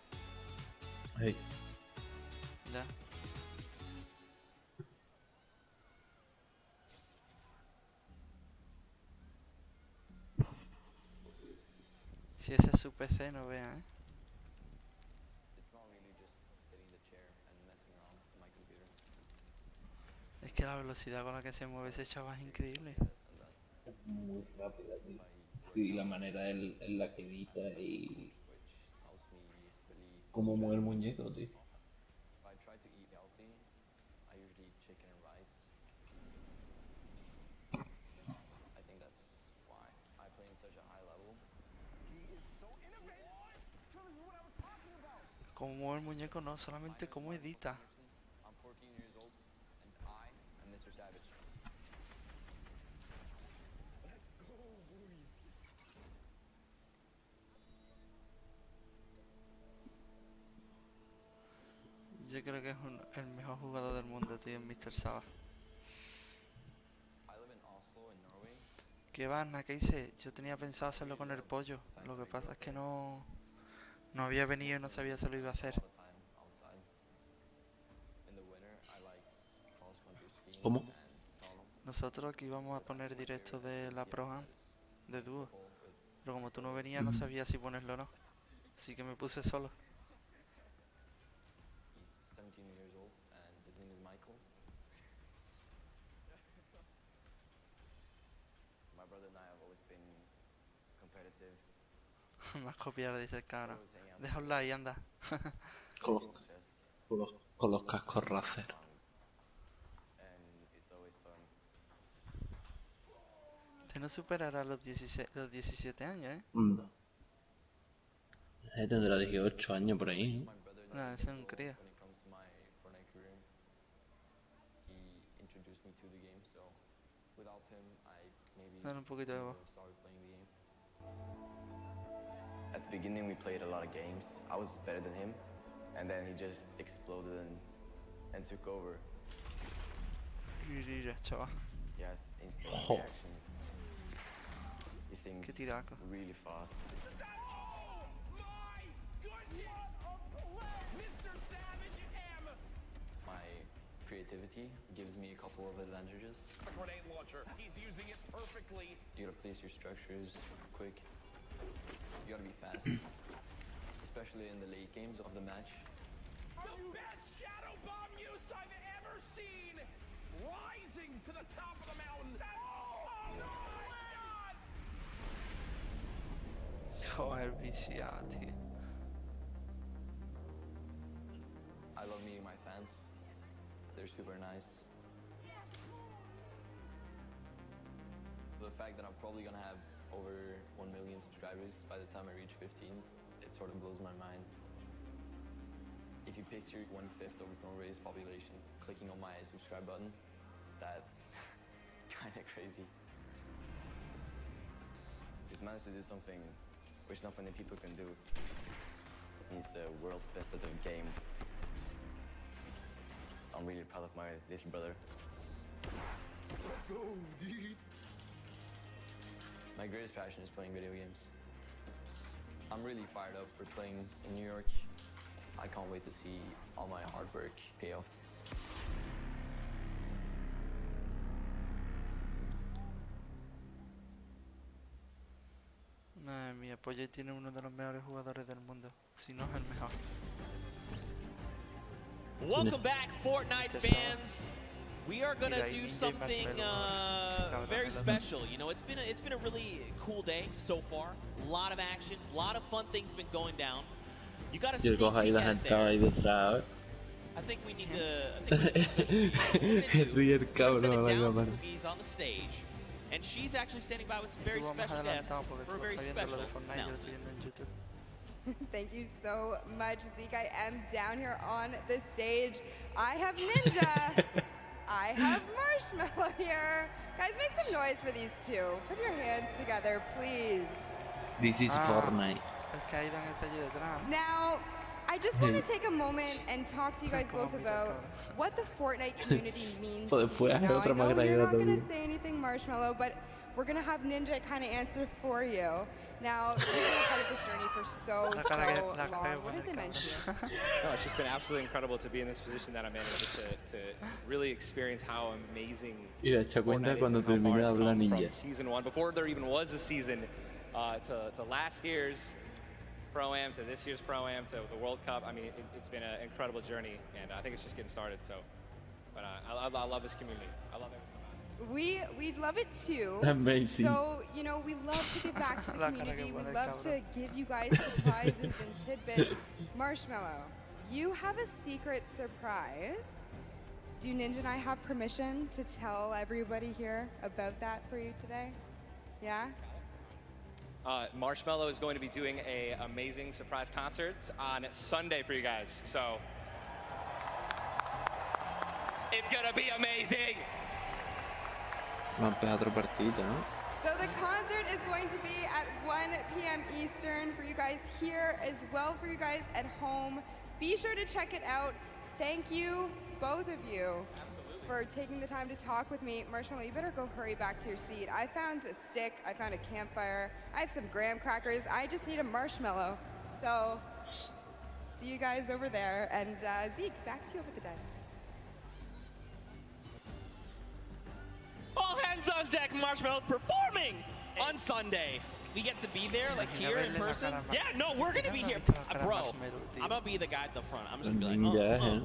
Hey. Ya. Si ese es su PC, no vea, ¿eh? Es que la velocidad con la que se mueve ese chaval es increíble. Muy rápida, tío. y la manera en la que edita y cómo mueve el muñeco, tío. Cómo mueve el muñeco, no, solamente cómo edita. Yo creo que es el mejor jugador del mundo, tío, en Mr. Saba. ¿Qué va, ¿qué hice? Yo tenía pensado hacerlo con el pollo. Lo que pasa es que no había venido y no sabía si lo iba a hacer. ¿Cómo? Nosotros aquí íbamos a poner directo de la Pro Am, de dúo. Pero como tú no venías, no sabía si ponerlo o no. Así que me puse solo. Me has copiado, dice el cabrón. Deja un like, anda. Con los cascos Razer. Usted no superará los 17 años, ¿eh? Tendrá 18 años por ahí, ¿eh? No, ese es un crío. Dale un poquito de voz. At the beginning, we played a lot of games. I was better than him, and then he just exploded and took over. Mira, chaval. Yes, instant reactions. He thinks Qué tiraco. really fast. My creativity gives me a couple of advantages. A grenade launcher. He's using it perfectly. You gotta place your structures quick. You gotta be fast, especially in the late games of the match. The best shadow bomb use I've ever seen! Rising to the top of the mountain. Oh my God! Joder, viciado, tío. I love meeting my fans. They're super nice. The fact that I'm probably gonna have over 1 million subscribers by the time I reach 15, it sort of blows my mind. If you picture 1/5 of Norway's population clicking on my subscribe button, that's kind of crazy. He's managed to do something which not many people can do. He's the world's best at the game. I'm really proud of my little brother. Let's go, dude! My greatest passion is playing video games. I'm really fired up for playing in New York. I can't wait to see all my hard work pay off. Madre mía, Pollo tiene uno de los mejores jugadores del mundo. Si no es el mejor. Welcome back, Fortnite fans. We are gonna do something very special. You know, it's been a really cool day so far. A lot of action, a lot of fun things have been going down. You got to sneak peek at there. I think we need to. Ríe el cabrón a la cámara. He's on the stage, and she's actually standing by with some very special guests for a very special announcement. Thank you so much, Zeke. I am down here on the stage. I have Ninja. I have Marshmallow here. Guys, make some noise for these two. Put your hands together, please. This is Fortnite. Now, I just want to take a moment and talk to you guys both about what the Fortnite community means to you. Now, I know you're not going to say anything, Marshmallow, but we're going to have Ninja kind of answer for you. Now, you've been a part of this journey for so long. What does it mean to you? No, it's just been absolutely incredible to be in this position that I'm in, and just to really experience how amazing Fortnite is and how far it's come from Season 1, before there even was a season, to last year's Pro-Am, to this year's Pro-Am, to the World Cup. I mean, it's been an incredible journey, and I think it's just getting started. So, but I love this community. I love everything about it. We'd love it too. Amazing. So, you know, we love to give back to the community. We love to give you guys surprises and tidbits. Marshmallow, you have a secret surprise. Do Ninja and I have permission to tell everybody here about that for you today? Yeah? Marshmallow is going to be doing a amazing surprise concerts on Sunday for you guys. So it's gonna be amazing. Va a empezar otro partidito, ¿no? So the concert is going to be at 1 p.m. Eastern for you guys here as well for you guys at home. Be sure to check it out. Thank you, both of you, for taking the time to talk with me. Marshmallow, you better go hurry back to your seat. I found a stick, I found a campfire, I have some graham crackers, I just need a marshmallow. So, see you guys over there. And Zeke, back to you over the desk. All hands on deck, Marshmallow performing on Sunday. We get to be there, like here in person. Yeah, no, we're gonna be here, bro. I'm gonna be the guy at the front. I'm just gonna be like,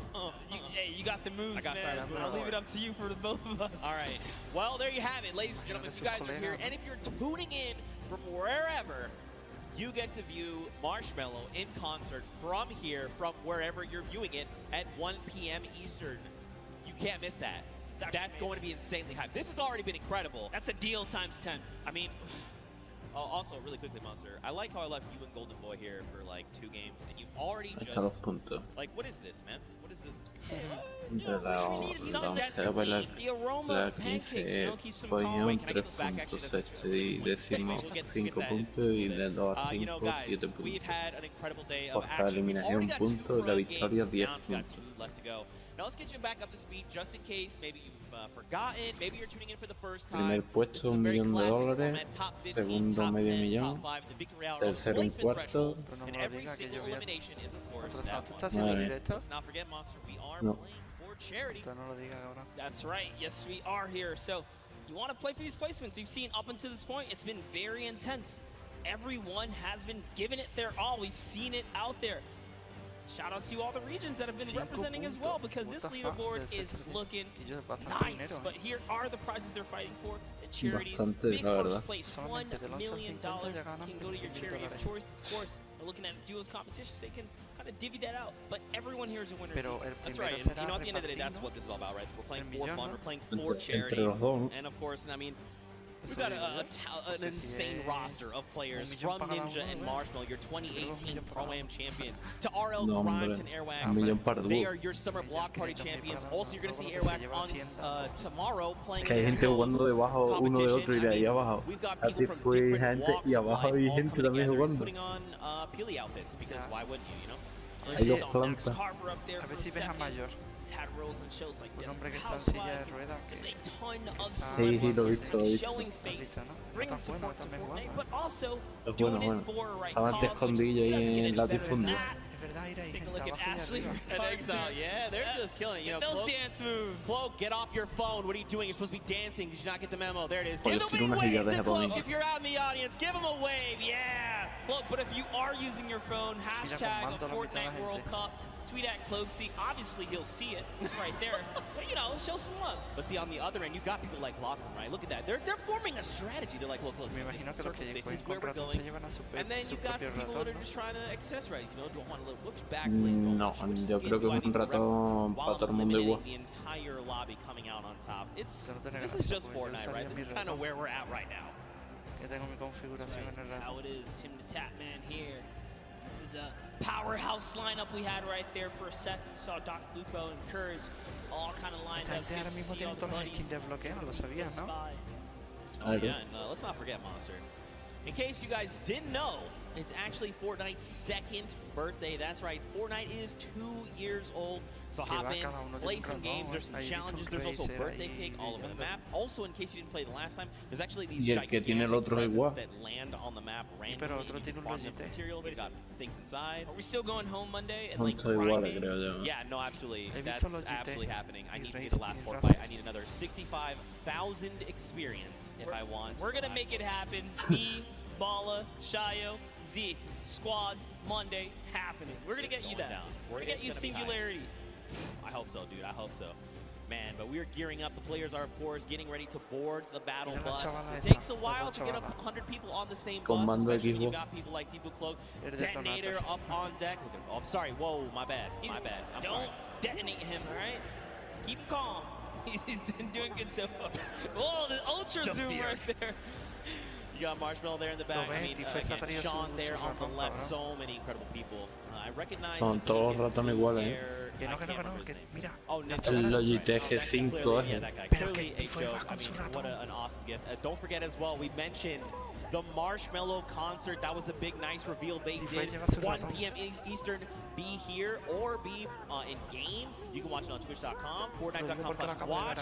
Hey, you got the moves, man. I'll leave it up to you for the both of us. All right. Well, there you have it, ladies and gentlemen. You guys are here, and if you're tuning in from wherever, you get to view Marshmallow in concert from here, from wherever you're viewing it at 1 p.m. Eastern. You can't miss that. That's going to be insanely hype. This has already been incredible. That's a deal times 10. I mean, also, really quickly, Monster, I like how I left you and Golden Boy here for like 2 games, and you've already just... Like, what is this, man? What is this? Entre la 11ª y la 15 pollo, 3 puntos, 7 y décimo, 5 puntos y de 2 a 5, 7 puntos. Por cada eliminación, 1 punto y la victoria, 10 puntos. Now let's get you back up to speed just in case maybe you've forgotten, maybe you're tuning in for the first time. Primer puesto, $1 millón. Segundo, medio millón. Tercero, un cuarto. And every single elimination is, of course, ¿Tú estás haciendo directo? Let's not forget, Monster, we are No. playing for charity. No lo digas ahora. That's right. Yes, we are here. So you want to play for these placements. You've seen up until this point, it's been very intense. Everyone has been giving it their all. We've seen it out there. Shout out to all the regions that have been representing as well, because this leaderboard is looking nice. But here are the prizes they're fighting for. The charity, big first place, $1 million can go to your charity of choice. Of course, they're looking at duos competitions, they can kind of divvy that out. But everyone here is a winner. That's right. And, you know, at the end of the day, that's what this is all about, right? We're playing for fun. We're playing for charity. And of course, I mean, we've got an insane roster of players from Ninja and Marshmallow, your 2018 Pro-Am champions, to RL Grimes and Airwax. They are your summer block party champions. Also, you're going to see Airwax on tomorrow playing que hay gente jugando debajo uno de otro y de ahí abajo. Aquí fue gente y abajo hay gente también jugando. Putting on Pili outfits, because why wouldn't you, you know? Hay dos plantas. A ver si ves a Mayor. Un hombre que está en silla de ruedas. Sí, lo he visto, lo he visto. Bringing support to Fortnite, but also Es doing bueno, it for right Estaba antes escondido ahí en el latifundio. Take a look at Ashley and Exile. Yeah, they're just killing it. You know, those dance moves. Cloak, get off your phone. What are you doing? You're supposed to be dancing. Did you not get the memo? There it is. Give them a wave to Cloak. If you're out in the audience, give them a wave. Yeah. Cloak, but if you are using your phone, hashtag Fortnite World Cup. Tweet at Cloaksy. Obviously, he'll see it. It's right there. But, you know, show some love. But see, on the other end, you got people like Lachlan, right? Look at that. They're forming a strategy. They're like, look, this is where we're going. And then you've got some people that are just trying to accessorize, you know, don't want to look back. No, yo creo que es un ratón para todo el mundo igual. The entire lobby coming out on top. This is just Fortnite, right? This is kind of where we're at right now. That's how it is. Tim the Tapman here. This is a powerhouse lineup we had right there for a second. Saw Doc Lupo and Courage all kind of lined up. Ahora mismo tienen todos los skins de bloqueo, lo sabías, ¿no? Oh yeah, and let's not forget Monster. In case you guys didn't know, it's actually Fortnite's 2nd birthday. That's right, Fortnite is 2 years old. So hop in, play some games, there's some challenges, there's also birthday cake all over the map. Also, in case you didn't play the last time, there's actually these gigantic presents that land on the map randomly. Materials, they got things inside. Are we still going home Monday and like grinding? Yeah, no, absolutely. That's absolutely happening. I need to get the last 4 fight. I need another 65,000 experience if I want. We're gonna make it happen. Me, Bala, Shayo, Zeke, squads, Monday, happening. We're gonna get you that. We're gonna get you Singularity. I hope so, dude. I hope so. Man, but we're gearing up. The players are, of course, getting ready to board the battle bus. It takes a while to get 100 people on the same bus, especially when you got people like Tifu Cloak. Detonator up on deck. Oh, I'm sorry. Whoa, my bad. My bad. I'm sorry. Don't detonate him, all right? Keep calm. He's been doing good so far. Whoa, the ultra zoom right there. You got Marshmallow there in the back. I mean, again, Sean there on the left. So many incredible people. I recognize Son todos ratones iguales. Que no, que mira. El Logitech G5 Yeah, that guy. Clearly a joke. I mean, what an awesome gift. Don't forget as well, we mentioned the Marshmallow concert. That was a big, nice reveal they did. 1 p.m. Eastern. Be here or be in game. You can watch it on twitch.com, fortnite.com/watch.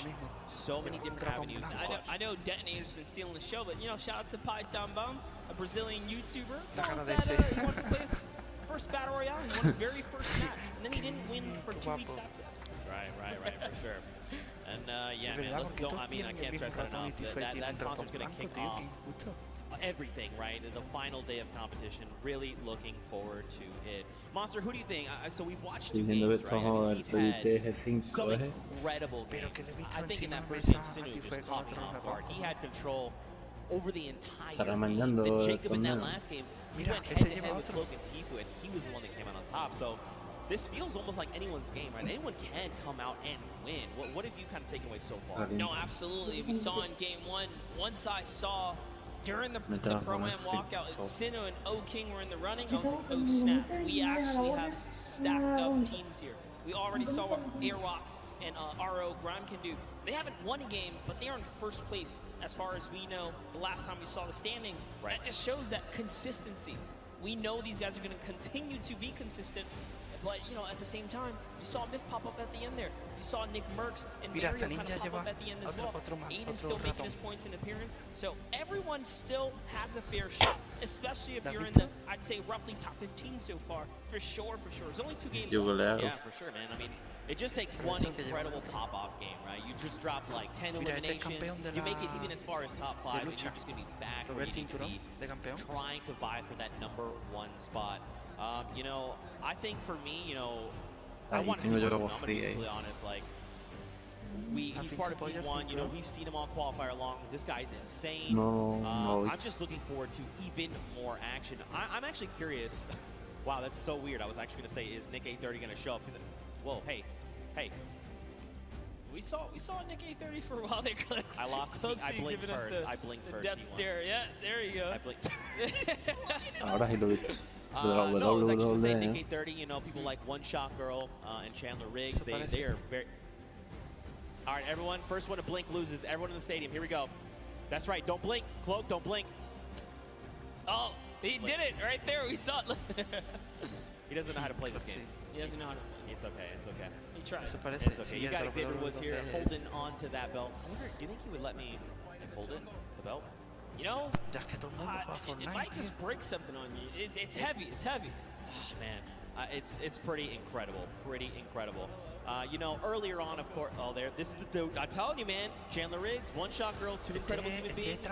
So many different avenues to watch. I know Detonator's been stealing the show, but you know, shout out to Python Bum, a Brazilian YouTuber. Tell us that he wanted to play his first Battle Royale. He won his very first match, and then he didn't win for 2 weeks after. Right, for sure. And yeah, man, let's go. I mean, I can't stress that enough. That concert's going to kick off everything, right? The final day of competition. Really looking forward to it. Monster, who do you think? So we've watched 2 games, right? We've had some incredible games. I think in that first game, Sinu just caught me off guard. He had control over the entire game. Then Jacob in that last game, he went head-to-head with Cloak and Tifu, and he was the one that came out on top. So this feels almost like anyone's game, right? Anyone can come out and win. What have you kind of taken away so far? No, absolutely. We saw in game one, once I saw during the Pro-Am walkout, Sinu and O-King were in the running. I was like, oh snap, we actually have some stacked up teams here. We already saw what Airwalks and RO Grime can do. They haven't won a game, but they are in first place as far as we know the last time we saw the standings. Right. That just shows that consistency. We know these guys are going to continue to be consistent, but you know, at the same time, you saw Myth pop up at the end there. You saw Nick Merckx and Mario kind of pop up at the end as well. Aiden still making his points in appearance. So everyone still has a fair shot, especially if you're in the, I'd say, roughly top 15 so far. For sure. It's only 2 games. Yeah, for sure, man. I mean, it just takes one incredible pop-off game, right? You just drop like 10 eliminations. You make it even as far as top 5, and you're just going to be back where you need to be, trying to vie for that #1 spot. You know, I think for me, you know, I want to see Marshmallow. I'm going to be completely honest. Like, he's part of Team 1. You know, we've seen him on qualifier long. This guy's insane. I'm just looking forward to even more action. I'm actually curious. Wow, that's so weird. I was actually going to say, is Nick A30 going to show up? Because, whoa, hey. We saw Nick A30 for a while there. I lost. I blinked first. I blinked first. Death stare. Yeah, there you go. I blinked. Ahora sí lo he visto. No, I was actually going to say Nick A30, you know, people like One Shot Girl and Chandler Riggs, they are very... All right, everyone, first one to blink loses. Everyone in the stadium, here we go. That's right, don't blink. Cloak, don't blink. Oh, he did it right there. We saw it. He doesn't know how to play this game. He doesn't know how to play. It's okay, it's okay. He tried. It's okay. You got Xavier Woods here holding on to that belt. I wonder, do you think he would let me hold it, the belt? You know, it might just break something on you. It's heavy. It's heavy. Oh, man, it's pretty incredible. You know, earlier on, of course, this is the dude. I'm telling you, man. Chandler Riggs, One Shot Girl, 2 incredible human beings.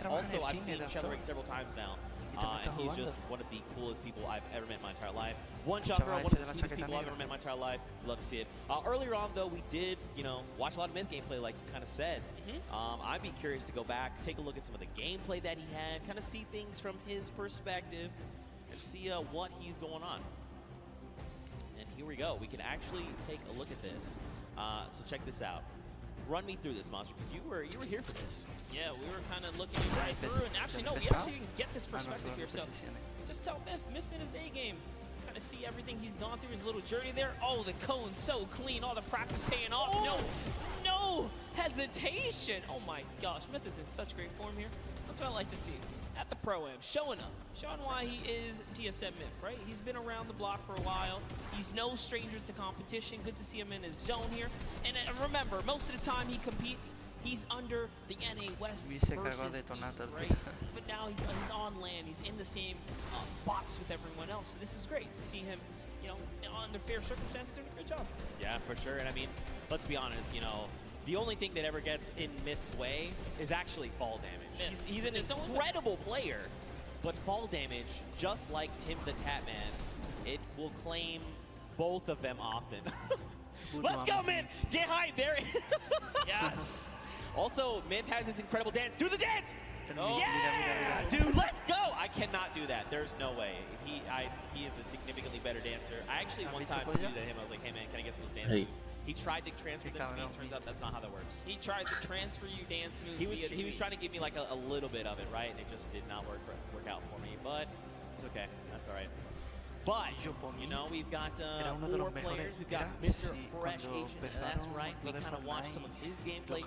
Also, I've seen Chandler Riggs several times now. And he's just one of the coolest people I've ever met in my entire life. One Shot Girl, one of the sweetest people I've ever met in my entire life. Love to see it. Earlier on, though, we did, you know, watch a lot of Myth gameplay, like you kind of said. I'd be curious to go back, take a look at some of the gameplay that he had, kind of see things from his perspective, and see what he's going on. And here we go. We can actually take a look at this. So check this out. Run me through this, Monster, because you were here for this. Yeah, we were kind of looking right through, and actually, no, we actually didn't get this perspective here. So just tell Myth in his A game. Kind of see everything he's gone through, his little journey there. Oh, the cone's so clean. All the practice paying off. No hesitation. Oh my gosh, Myth is in such great form here. That's what I like to see. At the Pro-Am, showing why he is TSM Myth, right? He's been around the block for a while. He's no stranger to competition. Good to see him in his zone here. And remember, most of the time he competes, he's under the NA West versus East, right? But now he's on land. He's in the same box with everyone else. So this is great to see him, you know, under fair circumstances doing a good job. Yeah, for sure. And I mean, let's be honest, you know, the only thing that ever gets in Myth's way is actually fall damage. He's an incredible player, but fall damage, just like Tim the Tatman, it will claim both of them often. Let's go, Myth! Get hype there! Yes! Also, Myth has this incredible dance. Do the dance! Oh, Yeah! Dude, let's go! I cannot do that. There's no way. He is a significantly better dancer. I actually one time tweeted at him, I was like, hey man, can I get some of those dance moves? He tried to transfer them to me, turns out that's not how that works. He tried to transfer you dance moves. He was trying to give me like a little bit of it, right? And it just did not work out for me, but it's okay. That's all right. But, you know, we've got 4 players. We've got Mr. Fresh Asian, that's right. We kind of watched some of his gameplay,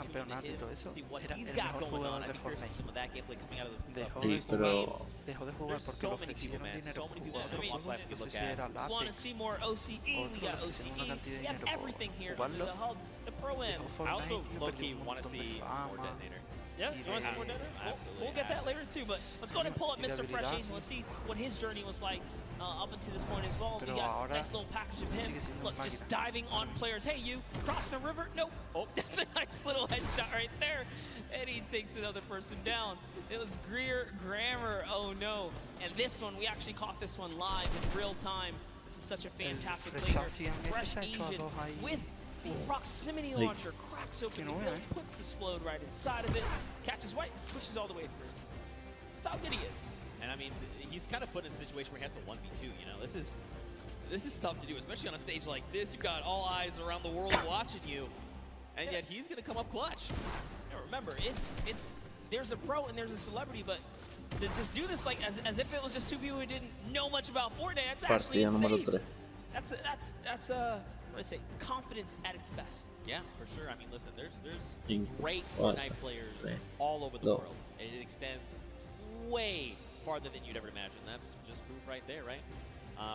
see what he's got going on. I think there's some of that gameplay coming out of those games. There's so many people, man. So many people. Other walks life we look at. We want to see more OCE. We got OCE. We have everything here. The hub, the Pro-Am. I also, low-key, want to see more Detonator. Yeah, you want to see more Detonator? Absolutely. We'll get that later, too. But let's go ahead and pull up Mr. Fresh Asian. Let's see what his journey was like. Up until this point as well. We got a nice little package of him. Look, just diving on players. Hey, you, crossing the river? Nope. Oh, that's a nice little headshot right there. And he takes another person down. It was Grammar. Oh, no. And this one, we actually caught this one live in real time. This is such a fantastic player. Fresh Asian with the proximity launcher. Cracks open the grill, puts the Splode right inside of it, catches White, pushes all the way through. That's how good he is. And I mean, he's kind of put in a situation where he has to 1v2, you know? This is tough to do, especially on a stage like this. You've got all eyes around the world watching you, and yet he's gonna come up clutch. Yeah, remember, there's a pro and there's a celebrity, but to just do this like as if it was just 2 people who didn't know much about Fortnite, that's actually insane. That's what do I say, confidence at its best. Yeah, for sure. I mean, listen, there's great Fortnite players all over the world. It extends way farther than you'd ever imagine. That's just proof right there, right?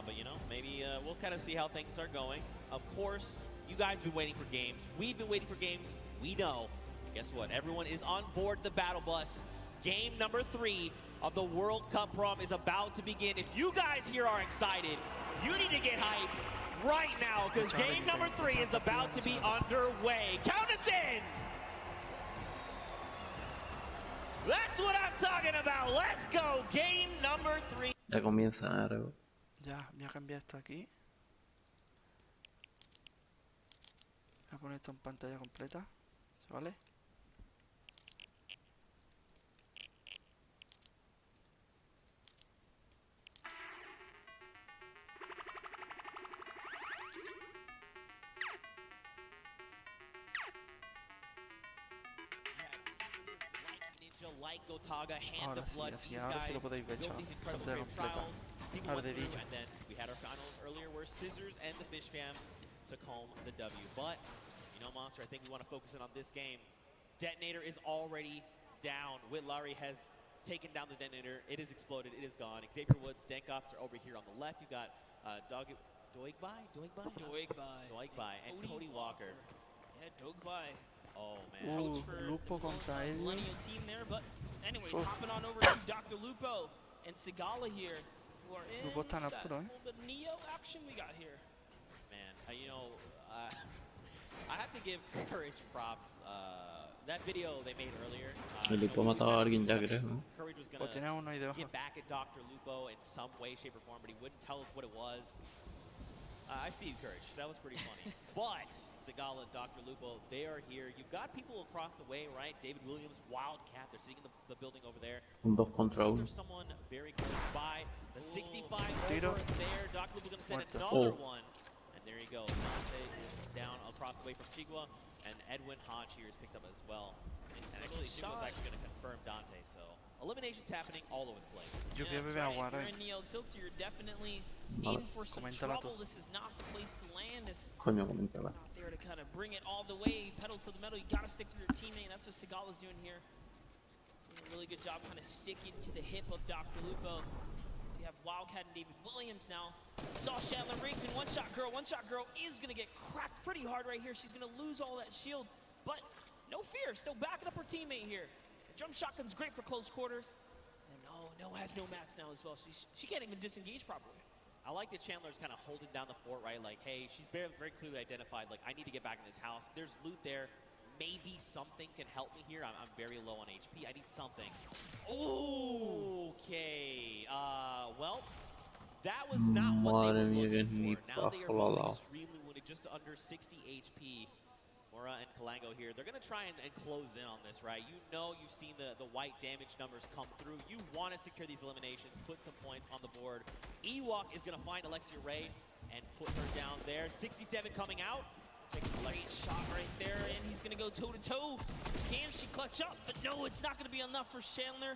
But you know, maybe we'll kind of see how things are going. Of course, you guys have been waiting for games. We've been waiting for games. We know. And guess what? Everyone is on board the battle bus. Game number 3 of the World Cup prom is about to begin. If you guys here are excited, you need to get hyped right now, because game number 3 is about to be underway. Count us in! That's what I'm talking about. Let's go. Game number 3. Ya comienza algo. Ya, voy a cambiar esto aquí. Voy a poner esto en pantalla completa. ¿Vale? Like Gotaga, Hand of Blood, these ahora guys sí lo podéis ver, built chaval. these incredible Pantalla great completa. trials. People Ahora went dedillo. through, and then we had our finals earlier where Scissors and the Fish Fam took home the W. But, you know, Monster, I think we want to focus in on this game. Detonator is already down. Whitlari has taken down the Detonator. It is exploded. It is gone. Xavier Woods, Dankops are over here on the left. You got Doigbai, and Cody Walker. Yeah, Doigbai. Oh man. Lupo contra él. Millennial team there, but anyways, hopping on over to Dr. Lupo and Sigala here, who are in Lupo está en that apuro, little bit Neo action we got here. Man, you know, I have to give Courage props. That video they made earlier. El Lupo mataba a alguien ya, creo, ¿no? Courage was gonna get back at Dr. Lupo in some way, shape, or form, but he wouldn't tell us what it was. I see you, Courage. That was pretty funny. But Sigala, Dr. Lupo, they are here. You've got people across the way, right? David Williams, Wildcat. They're sitting in the building over there. Un 2 contra 1. There's someone very close by. The 65 Tiro. over there. Dr. Lupo's going to send Muerto. another one. And there you go. Dante is down across the way from Chigua. And Edwin Hodge here is picked up as well. And actually, Chigua's actually going to confirm Dante. So eliminations happening all over the place. Yo voy a beber agua, If you're in Neo Tilts, you're definitely in for some trouble. This is not the place to land. If Coño, coméntala. not there to kind of bring it all the way, pedal to the metal, you got to stick with your teammate. That's what Sigala's doing here. Doing a really good job kind of sticking to the hip of Dr. Lupo. So you have Wildcat and David Williams now. Saw Shanlin Riggs and One Shot Girl. One Shot Girl is going to get cracked pretty hard right here. She's going to lose all that shield, but no fear. Still backing up her teammate here. The jump shotgun's great for close quarters. And no has no mats now as well. She can't even disengage properly. I like that Chandler's kind of holding down the fort, right? Like, hey, she's very, very clearly identified, like, I need to get back in this house. There's loot there. Maybe something can help me here. I'm very low on HP. I need something. Okay. Well, that was not what they were looking for. Now they are extremely wounded. just under 60 HP. Mora and Kalango here. They're going to try and close in on this, right? You know you've seen the white damage numbers come through. You want to secure these eliminations, put some points on the board. Ewok is going to find Alexia Ray and put her down there. 67 coming out. Take a great shot right there, and he's going to go toe-to-toe. Can she clutch up? But no, it's not going to be enough for Chandler.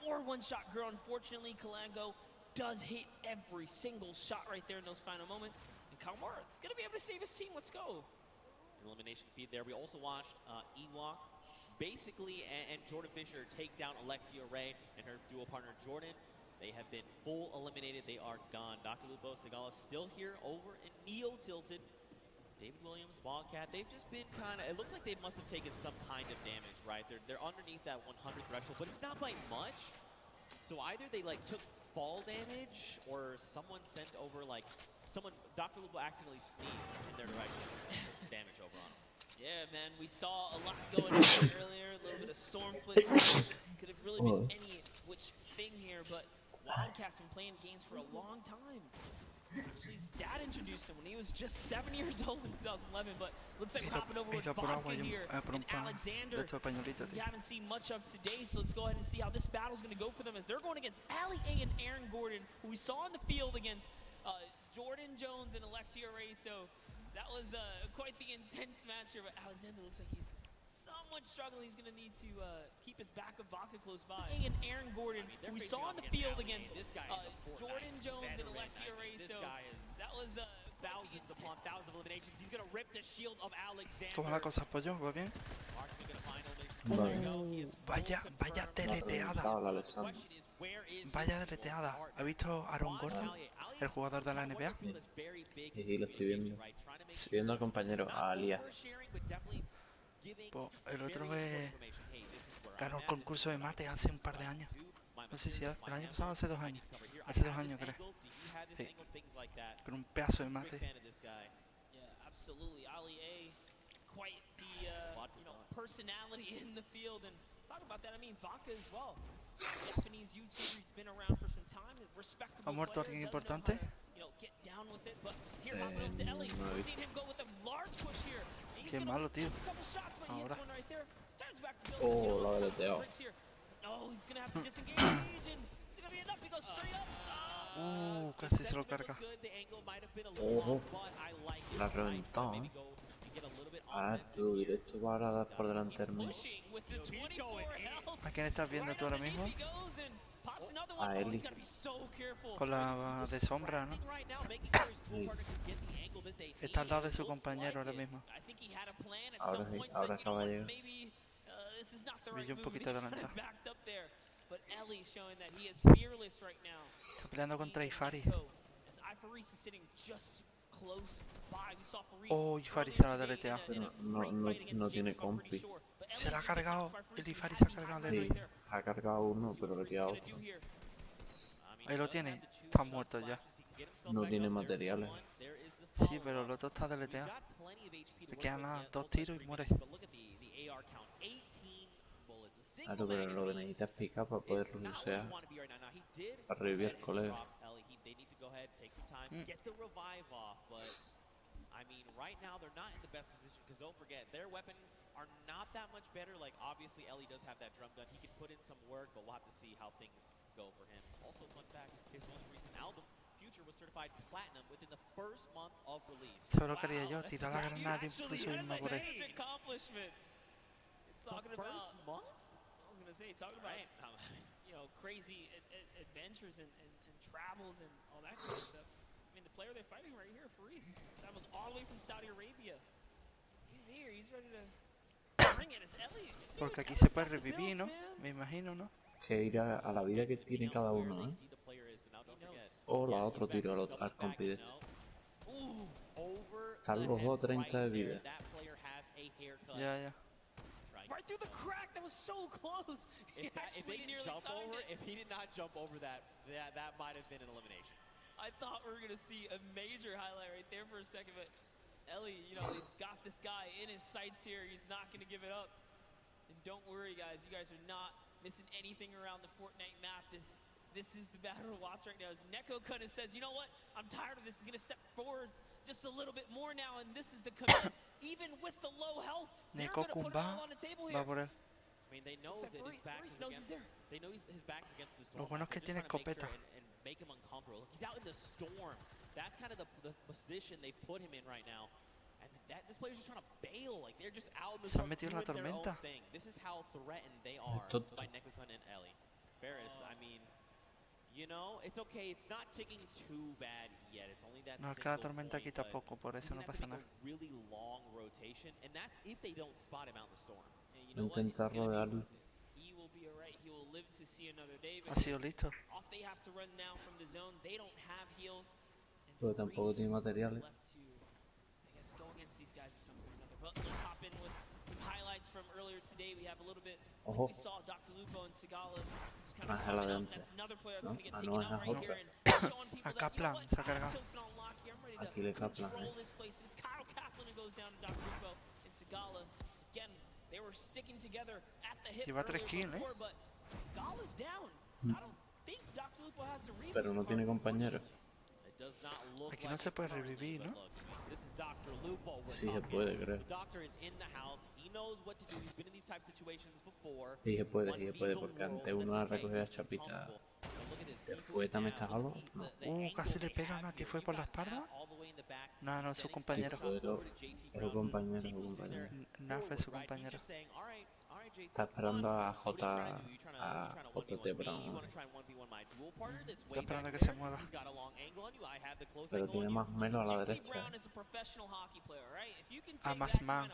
Or one-shot girl. Unfortunately, Kalango does hit every single shot right there in those final moments. And Kalmar is going to be able to save his team. Let's go. Elimination feed there. We also watched Ewok basically and Jordan Fisher take down Alexia Ray and her duo partner Jordan. They have been full eliminated. They are gone. Dr. Lupo Segala still here over in Neo Tilted. David Williams, Wildcat, they've just been kind of, it looks like they must have taken some kind of damage, right? They're underneath that 100 threshold, but it's not by much. So either they like took fall damage or someone sent over like, Dr. Lupo accidentally sneezed in their direction. Damage over on him. Yeah, man, we saw a lot going on earlier. A little bit of storm flip. Could have really been any which thing here, but Wildcat's been playing games for a long time. Actually, his dad introduced him when he was just 7 years old in 2011, but looks like we're hopping over with Vodka here and Alexander. We haven't seen much of today, so let's go ahead and see how this battle's going to go for them as they're going against Ali A and Aaron Gordon, who we saw in the field against Jordan Jones and Alexia Ray, so that was quite the intense match here, but Alexander looks like he's somewhat struggling. He's going to need to keep his back of Vodka close by. And Aaron Gordon, who we saw in the field against Jordan Jones and Alexia Ray, so that was thousands upon thousands of eliminations. He's going to rip the shield of Alexander. ¿Cómo la cosa, pollo? ¿Va bien? Vaya deleteada. Vaya deleteada. ¿Ha visto a Aaron Gordon, el jugador de la NBA? Sí, lo estoy viendo. Estoy viendo al compañero, a Alia. Pues el otro ganó el concurso de mate hace un par de años. No sé si el año pasado, hace 2 años. Hace 2 años, creo. Sí. Con un pedazo de mate. Absolutely, Ali A, quite the personality in the field, and talk about that. I mean, Vodka as well. Japanese YouTuber, he's been around for some time. Respectable. ¿Ha muerto alguien importante? Get down with it, but here hopping up to Ellie. We're seeing him go with a large push here. Qué malo, tío. Ahora. Oh, lo deleteo. No, he's gonna have to disengage and it's gonna be enough. He goes straight up. Casi se lo carga. Ojo, la reventó, ¿eh? Ah, tú directo para dar por delante del mío. ¿A quién estás viendo tú ahora mismo? A Eli. Con la de sombra, ¿no? Sí. Está al lado de su compañero ahora mismo. Ahora sí, ahora acaba de llegar. Brilló un poquito adelantado. Está peleando contra Ifari. Oh, Ifari se la ha deleteado. Pero no tiene compi. Se la ha cargado. El Ifari se ha cargado a Eli. Sí, ha cargado uno, pero le queda otro. Ahí lo tiene. Está muerto ya. No tiene materiales. Sí, pero el otro está deleteado. Le quedan 2 tiros y muere. Claro, pero lo que necesita es picar para poder rushear. Para revivir colegas. I mean, right now they're not in the best position because don't forget, their weapons are not that much better. Like, obviously, Ellie does have that drum gun. He can put in some work, but we'll have to see how things go for him. Also, fun fact, his most recent album, Future, was certified platinum within the first month of release. Eso lo quería yo, tirar la granada incluso irme por ahí. Talking about, I was going to say, talking about, crazy adventures and travels and all that kind of stuff. I mean, the player they're fighting right here, Faris, travels all the way from Saudi Arabia. He's here, he's ready to bring it. It's Ellie. Porque aquí se puede revivir, ¿no? Me imagino, ¿no? Que ir a la vida que tiene cada uno, ¿eh? O la otro tiro al compi de este. Están los dos 30 de vida. Ya. Right through the crack, that was so close. If they didn't jump over, if he did not jump over that might have been an elimination. I thought we were going to see a major highlight right there for a second, but Ellie, he's got this guy in his sights here. He's not going to give it up. And don't worry, guys. You guys are not missing anything around the Fortnite map. This this is the battle to watch right now. As Neko kind of says, you know what? I'm tired of this. He's going to step forward just a little bit more now, and this is the command. Even with the low health, they're going to put it all on the table here. Va por él. I mean, they know that his back is against. They know his back's against the storm. Lo bueno es que tiene escopeta. And make him uncomfortable. He's out in the storm. That's kind of the position they put him in right now. And this player's just trying to bail. Like they're just out in the storm doing their own thing. This is how threatened they are by Nekokun and Ellie. Ferris, I mean, you know, it's okay. It's not ticking too bad yet. It's only that. No, acá la tormenta quita poco, por eso no pasa nada. Really long rotation, and that's if they don't spot him out in the storm. Intentar rodearlo. He will be alright. He will live to see another day. Ha sido listo. Off they have to run now from the zone. They don't have heals. Pero tampoco tiene materiales. I guess go against these guys at some point or another. But let's hop in with some highlights from earlier today. We have a little bit. We saw Dr. Lupo and Sigala. That's another player that's going to get taken out right here and showing people that, you know what, tilts on lock here. I'm ready to control this place. It's Kyle Kaplan who goes down to Dr. Lupo and Sigala. Again, they were sticking together at the hip earlier before, but Sigala's down. I don't think Dr. Lupo has the reboot. Pero no tiene compañero. Aquí no se puede revivir, ¿no? Sí se puede, creo. Sí se puede, porque antes uno la recogía chapita. ¿Te fue también está algo? No. Casi le pegan a ti, ¿fue por la espalda? No, no, su compañero. Es su compañero, No, fue su compañero. Está esperando a JT Brown. Está esperando que se mueva. Pero tiene más o menos a la derecha. A Marsman.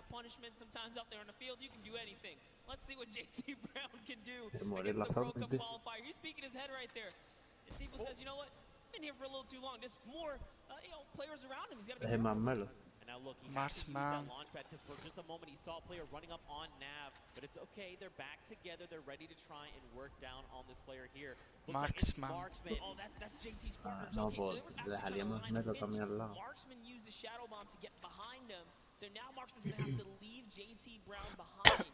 Let's see what JT Brown can do. Morir la zona. He's peeking his head right there. And Steeple says, you know what? I've been here for a little too long. There's more, players around him. He's got to be Es más melo. And now look, he Marsman. has to use that launch pad because for just a moment he saw a player running up on Nav, but it's okay. They're back together. They're ready to try and work down on this player here. Marksman. Oh, that's JT's partner. No, pues dejaríamos melo también al lado. Marksman used the shadow bomb to get behind him, so now Marksman's gonna have to leave JT Brown behind.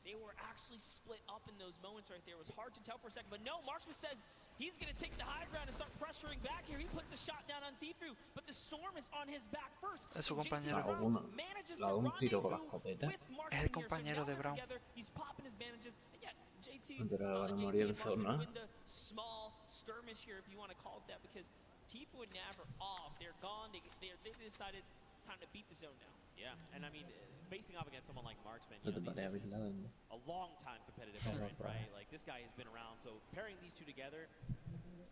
They were actually split up in those moments right there. It was hard to tell for a second, but no, Marksman says he's going to take the high ground and start pressuring back here. He puts a shot down on Tifu, but the storm is on his back first. Es su compañero. La un tiro con la escopeta. Es el compañero de Brown. He's popping his bandages, and yet JT van a morir en zona. win the small skirmish here, if you want to call it that, because Tifu and Nav are off. They're gone. They decided it's time to beat the zone now. Yeah, and I mean, facing off against someone like Marksman, you know, this is a long-time competitive veteran, right? Like, this guy has been around, so pairing these two together,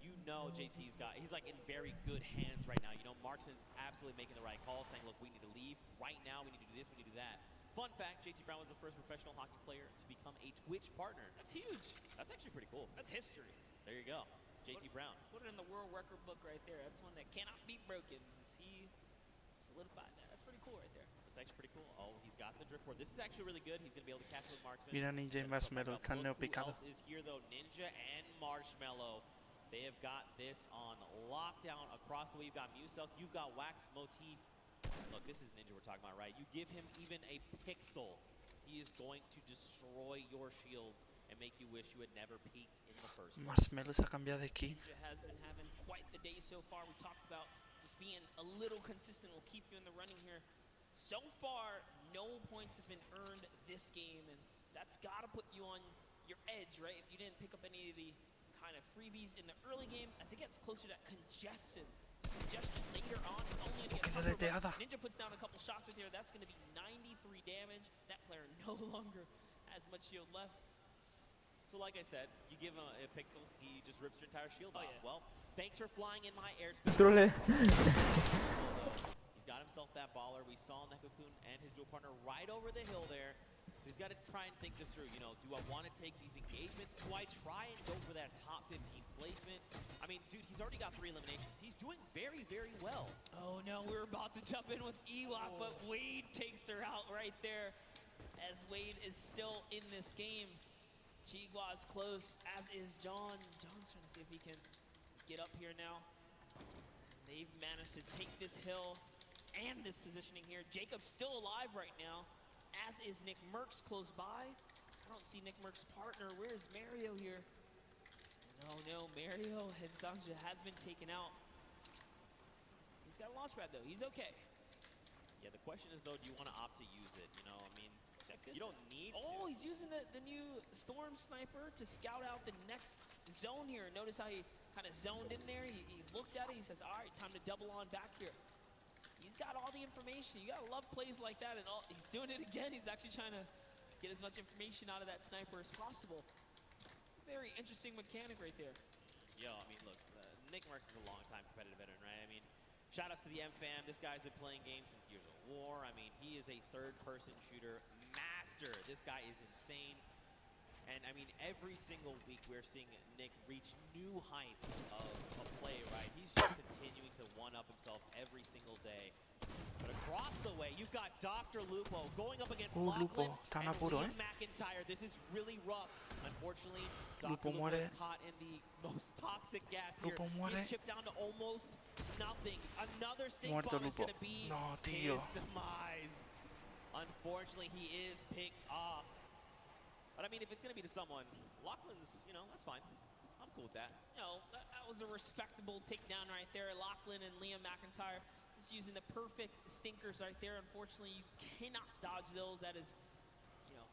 you know JT's he's like in very good hands right now. You know, Marksman's absolutely making the right call, saying, look, we need to leave right now, we need to do this, we need to do that. Fun fact, JT Brown was the first professional hockey player to become a Twitch partner. That's huge. That's actually pretty cool. That's history. There you go. JT Brown. Put it in the world record book right there. That's one that cannot be broken. He solidified that. That's pretty cool right there. That's actually pretty cool. Oh, he's got the driftboard. This is actually really good. He's going to be able to catch with Marksman. Mira Ninja y Marshmallow, están neopicados. Who else is here though? Ninja and Marshmallow. They have got this on lockdown across the way. You've got Musel. You've got Wax Motif. Look, this is Ninja we're talking about, right? You give him even a pixel, he is going to destroy your shields and make you wish you had never peeked in the first place. Marshmallow se ha cambiado de key. Ninja has been having quite the day so far. We talked about just being a little consistent will keep you in the running here. So far, no points have been earned this game, and that's got to put you on your edge, right? If you didn't pick up any of the kind of freebies in the early game, as it gets closer to that congestion later on, it's only going to get tougher. Ninja puts down a couple shots right there. That's going to be 93 damage. That player no longer has much shield left. So like I said, you give him a pixel, he just rips your entire shield off. Yeah. Well, thanks for flying in my airspace. He's got himself that baller. We saw Nekokun and his dual partner right over the hill there. So he's got to try and think this through. You know, do I want to take these engagements? Do I try and go for that top 15 placement? I mean, dude, he's already got 3 eliminations. He's doing very, very well. Oh no, we're about to jump in with Ewok, but Wade takes her out right there as Wade is still in this game. Chigua is close, as is John. John's trying to see if he can get up here now. They've managed to take this hill and this positioning here. Jacob's still alive right now, as is Nick Merckx close by. I don't see Nick Merckx's partner. Where's Mario here? No, Oh no, Mario and Sanja has been taken out. He's got a launch pad though, he's okay. Yeah, the question is though, do you want to opt to use it? You know, I mean, check this. You don't need to. Oh, he's using the new Storm Sniper to scout out the next zone here. Notice how he kind of zoned in there. He looked at it, he says, all right, time to double on back here. He's got all the information. You gotta love plays like that, and he's doing it again. He's actually trying to get as much information out of that sniper as possible. Very interesting mechanic right there. Yo, I mean, look, Nick Merckx is a long-time competitive veteran, right? I mean, shout outs to the M-Fam. This guy's been playing games since Gears of War. I mean, he is a third-person shooter master. This guy is insane. And, I mean, every single week we're seeing Nick reach new heights of play, right? He's just continuing to one-up himself every single day. But across the way, you've got Dr. Lupo going up against Lachlan and Liam McIntyre. This is really rough. Unfortunately, Dr. Lupo is caught in the most toxic gas here. He's chipped down to almost nothing. Another stink bomb is going to be his demise. Unfortunately, he is picked off. But I mean, if it's going to be to someone, Lachlan's, you know, that's fine. I'm cool with that. You know, that was a respectable takedown right there. Lachlan and Liam McIntyre just using the perfect stinkers right there. Unfortunately, you cannot dodge those. That is, you know,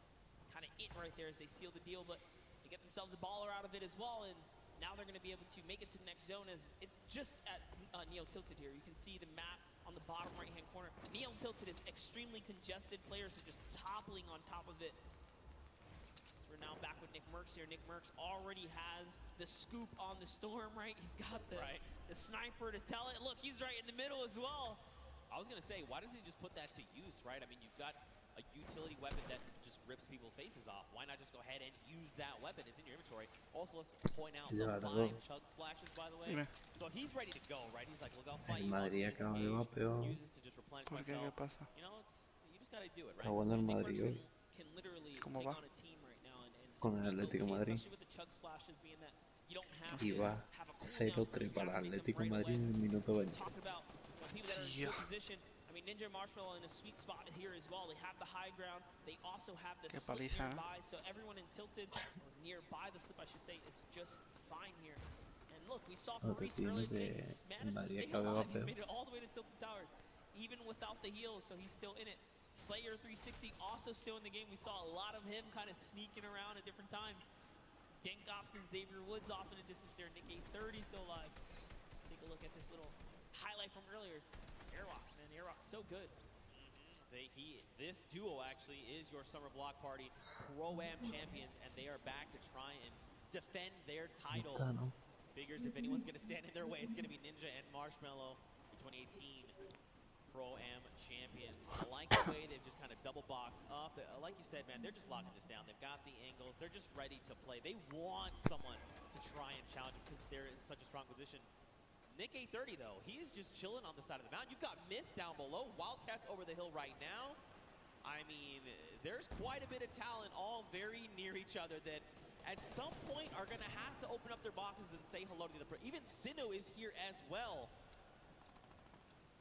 kind of it right there as they seal the deal. But they get themselves a baller out of it as well. And now they're going to be able to make it to the next zone as it's just at Neo Tilted here. You can see the map on the bottom right-hand corner. Neo Tilted is extremely congested. Players are just toppling on top of it. We're now back with Nick Merckx here. Nick Merckx already has the scoop on the Storm, right? He's got the sniper to tell it. Look, he's right in the middle as well. I was going to say, why doesn't he just put that to use, right? I mean, you've got a utility weapon that just rips people's faces off. Why not just go ahead and use that weapon? It's in your inventory. Also, let's point out the 5 chug splashes, by the way. So he's ready to go, right? He's like, look, I'll fight you. Uses to just replenish myself. You know, you just got to do it, right? Está bueno el Madrid hoy. Can literally ¿Cómo take va? on a team right now and Con el Atlético de Madrid. especially with the chug splashes being that you don't have Y va 0-3 para Atlético de Madrid en el minuto 20. talk about people that are in good position. I mean, Ninja and Marshmallow in a sweet spot here as well. They have the high ground. They also have the slip nearby. So everyone in Tilted, or nearby the slip, I should say, is just fine here. And look, we saw Paris earlier today. He's managed to stay alive. He's made it all the way to Tilted Towers, even without the heals. So he's still in it. Slayer 360 also still in the game. We saw a lot of him kind of sneaking around at different times. Dank Ops and Xavier Woods off in the distance there. Nick 830 still alive. Let's take a look at this little highlight from earlier. It's Airwalks, man. Airwalks so good. This duo actually is your Summer Block Party Pro-Am champions, and they are back to try and defend their title. Figures if anyone's going to stand in their way, it's going to be Ninja and Marshmallow, the 2018 Pro-Am champions. I like the way they've just kind of double boxed up. Like you said, man, they're just locking this down. They've got the angles. They're just ready to play. They want someone to try and challenge them because they're in such a strong position. Nick 830, though, he is just chilling on the side of the mountain. You've got Myth down below. Wildcats over the hill right now. I mean, there's quite a bit of talent all very near each other that at some point are going to have to open up their boxes and say hello to the pro. Even Sinnoh is here as well.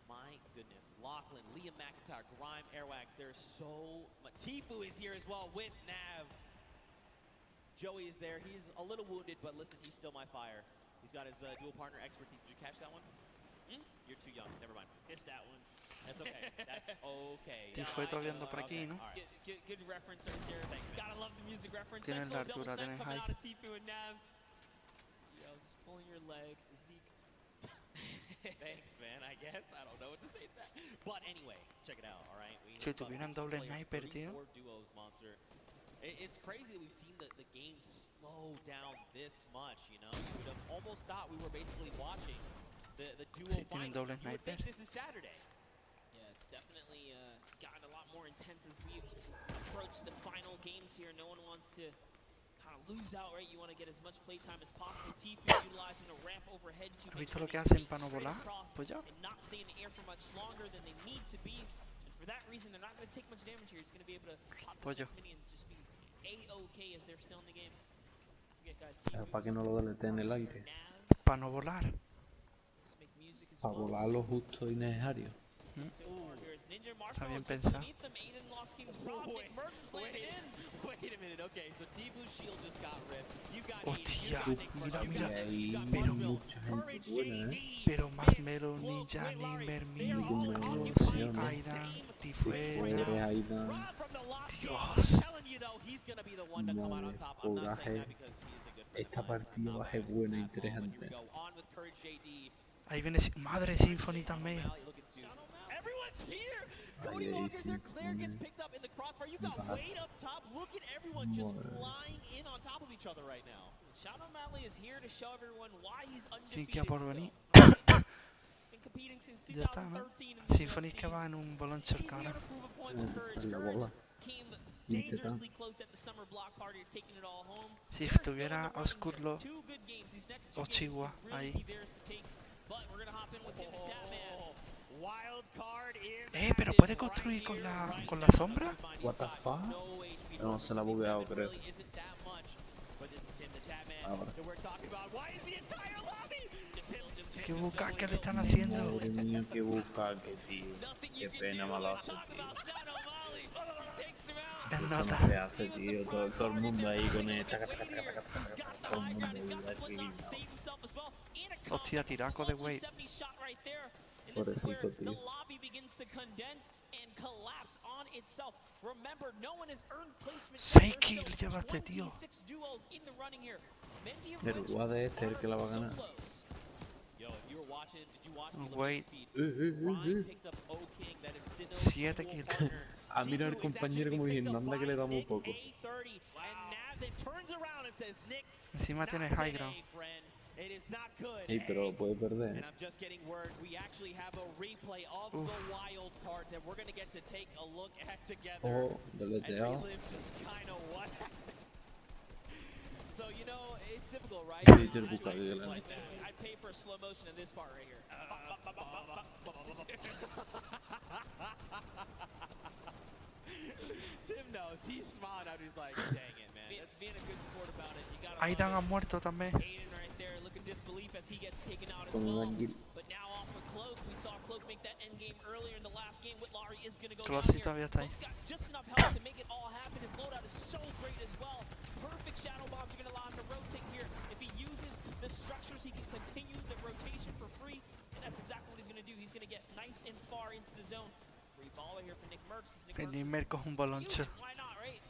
My goodness, Lachlan, Liam McIntyre, Grime, Airwax, there's so much. Tifu is here as well with Nav. Joey is there. He's a little wounded, but listen, he's still my fire. He's got his dual partner expert. Did you catch that one? You're too young. Never mind. Missed that one. That's okay. That's okay. Tifu está viendo por aquí, ¿no? Good reference right there. Gotta love the music reference. Tienen la altura, tienen coming high. out of Tifu and Nav. Yo, just pulling your leg. Zeke. Thanks, man, I guess. I don't know what to say to that. But anyway, check it out, all right? Que tuvieran doble sniper, tío. Duos, Monster. It's crazy that we've seen the game slow down this much, you know? You would have almost thought we were basically watching the duo final. You would think this is Saturday. Yeah, it's definitely gotten a lot more intense as we approach the final games here. No one wants to kind of lose out, right? You want to get as much playtime as possible. Tifu utilizing the ramp overhead to ¿Has visto lo que hacen para no volar? Pues ya. And not stay in the air for much longer than they need to be. And for that reason, they're not going to take much damage here. It's going to be able to pop this mini and just be A-OK as they're still in the game. Okay, guys, Para que no lo deleteen en el aire. Para no volar. Para volar lo justo y necesario. Está bien pensado. Hostia, mira. Pero, mucha gente buena, pero más Melo, ni Gianni, Mermi, Rossi, Aidan, Tifuera. Aidan. Dios. Madre, coraje. Esta partida va a ser buena e interesante. Ahí viene Madre Symphony también. Ahí Symphony. ¿Quién queda por venir? Ya está, ¿no? Symphony que va en un balón cercano. En la bola. Si estuviera Oscurlo o Chihuahua ahí. Pero puede construir con la sombra. What the fuck? No, se la ha bugueado, creo. Ahora. ¿Qué bucaque le están haciendo? Madre mía, qué bucaque, tío. Qué pena malazo, tío. Eso no se hace, tío. Todo el mundo ahí con el taca. Todo el mundo ahí. Hostia, tiraco de Wade. Pobrecito, tío. Seis kills llevaste, tío. El UAD este es el que la va a ganar. Wade. 7 kills. A mirar al compañero como diciendo, anda que le damos un poco. Encima tiene high ground. Sí, pero puede perder. Oh, deleteado. So, you know, it's difficult, right? Sí, yo el bucaque que le Like I'd pay for a slow motion in this part right here. Tim knows. He's smiling out. He's like, dang it, man. Being a good sport about it. You gotta Aidan ha muerto también. Aiden right there, looking disbelief as he gets taken out as well. But now off of Cloak, we saw Cloak make that end game earlier in the last game. Whitlaurie is going to go down here. Todavía está ahí. Cloak's got just enough health to make it all happen. His loadout is so great as well. Perfect shadow bombs are going to allow him to rotate here. If he uses the structures, he can continue the rotation for free, and that's exactly what he's going to do. He's going to get nice and far into the zone. Free baller here for Nick Merckx. Nick Merckx es un baloncho. Why not, right?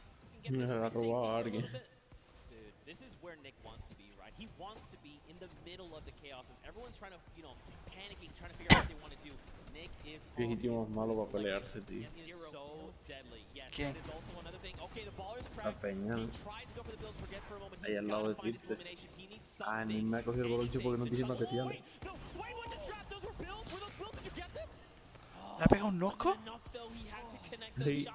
Me ha robado a alguien. Dude, this is where Nick wants to be, right? He wants to be in the middle of the chaos, and everyone's trying to, you know, panicking, trying to figure out what they want to do. Nick is Legítimo malo para pelearse, tío. so deadly. Yes, ¿Quién? that is also another thing. Okay, the baller's La cracked. peña. He tries to go for the builds, forgets for a moment. Ahí al lado de Twitter. Ah, ni me ha cogido el boloncho porque no tiene materiales. ¿Le ha pegado un nosco? Sí.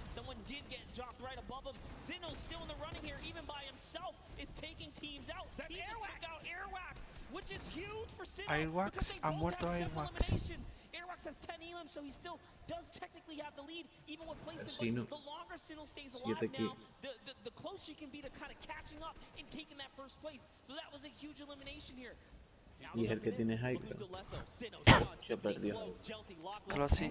Someone did get dropped right above him. Sinnoh's still in the running here, even by himself, is taking teams out. He just took out Airwax, which is huge for Sinnoh. Airwax, ha muerto Airwax. Airwax has 10 elims, so he still does technically have the lead, even with placement. Sinnoh. The longer Sinnoh stays alive 7 now, the closer he can be to kind of catching up and taking that first place. So that was a huge elimination here. Y es el que tiene high ground. Se perdió. Cloxy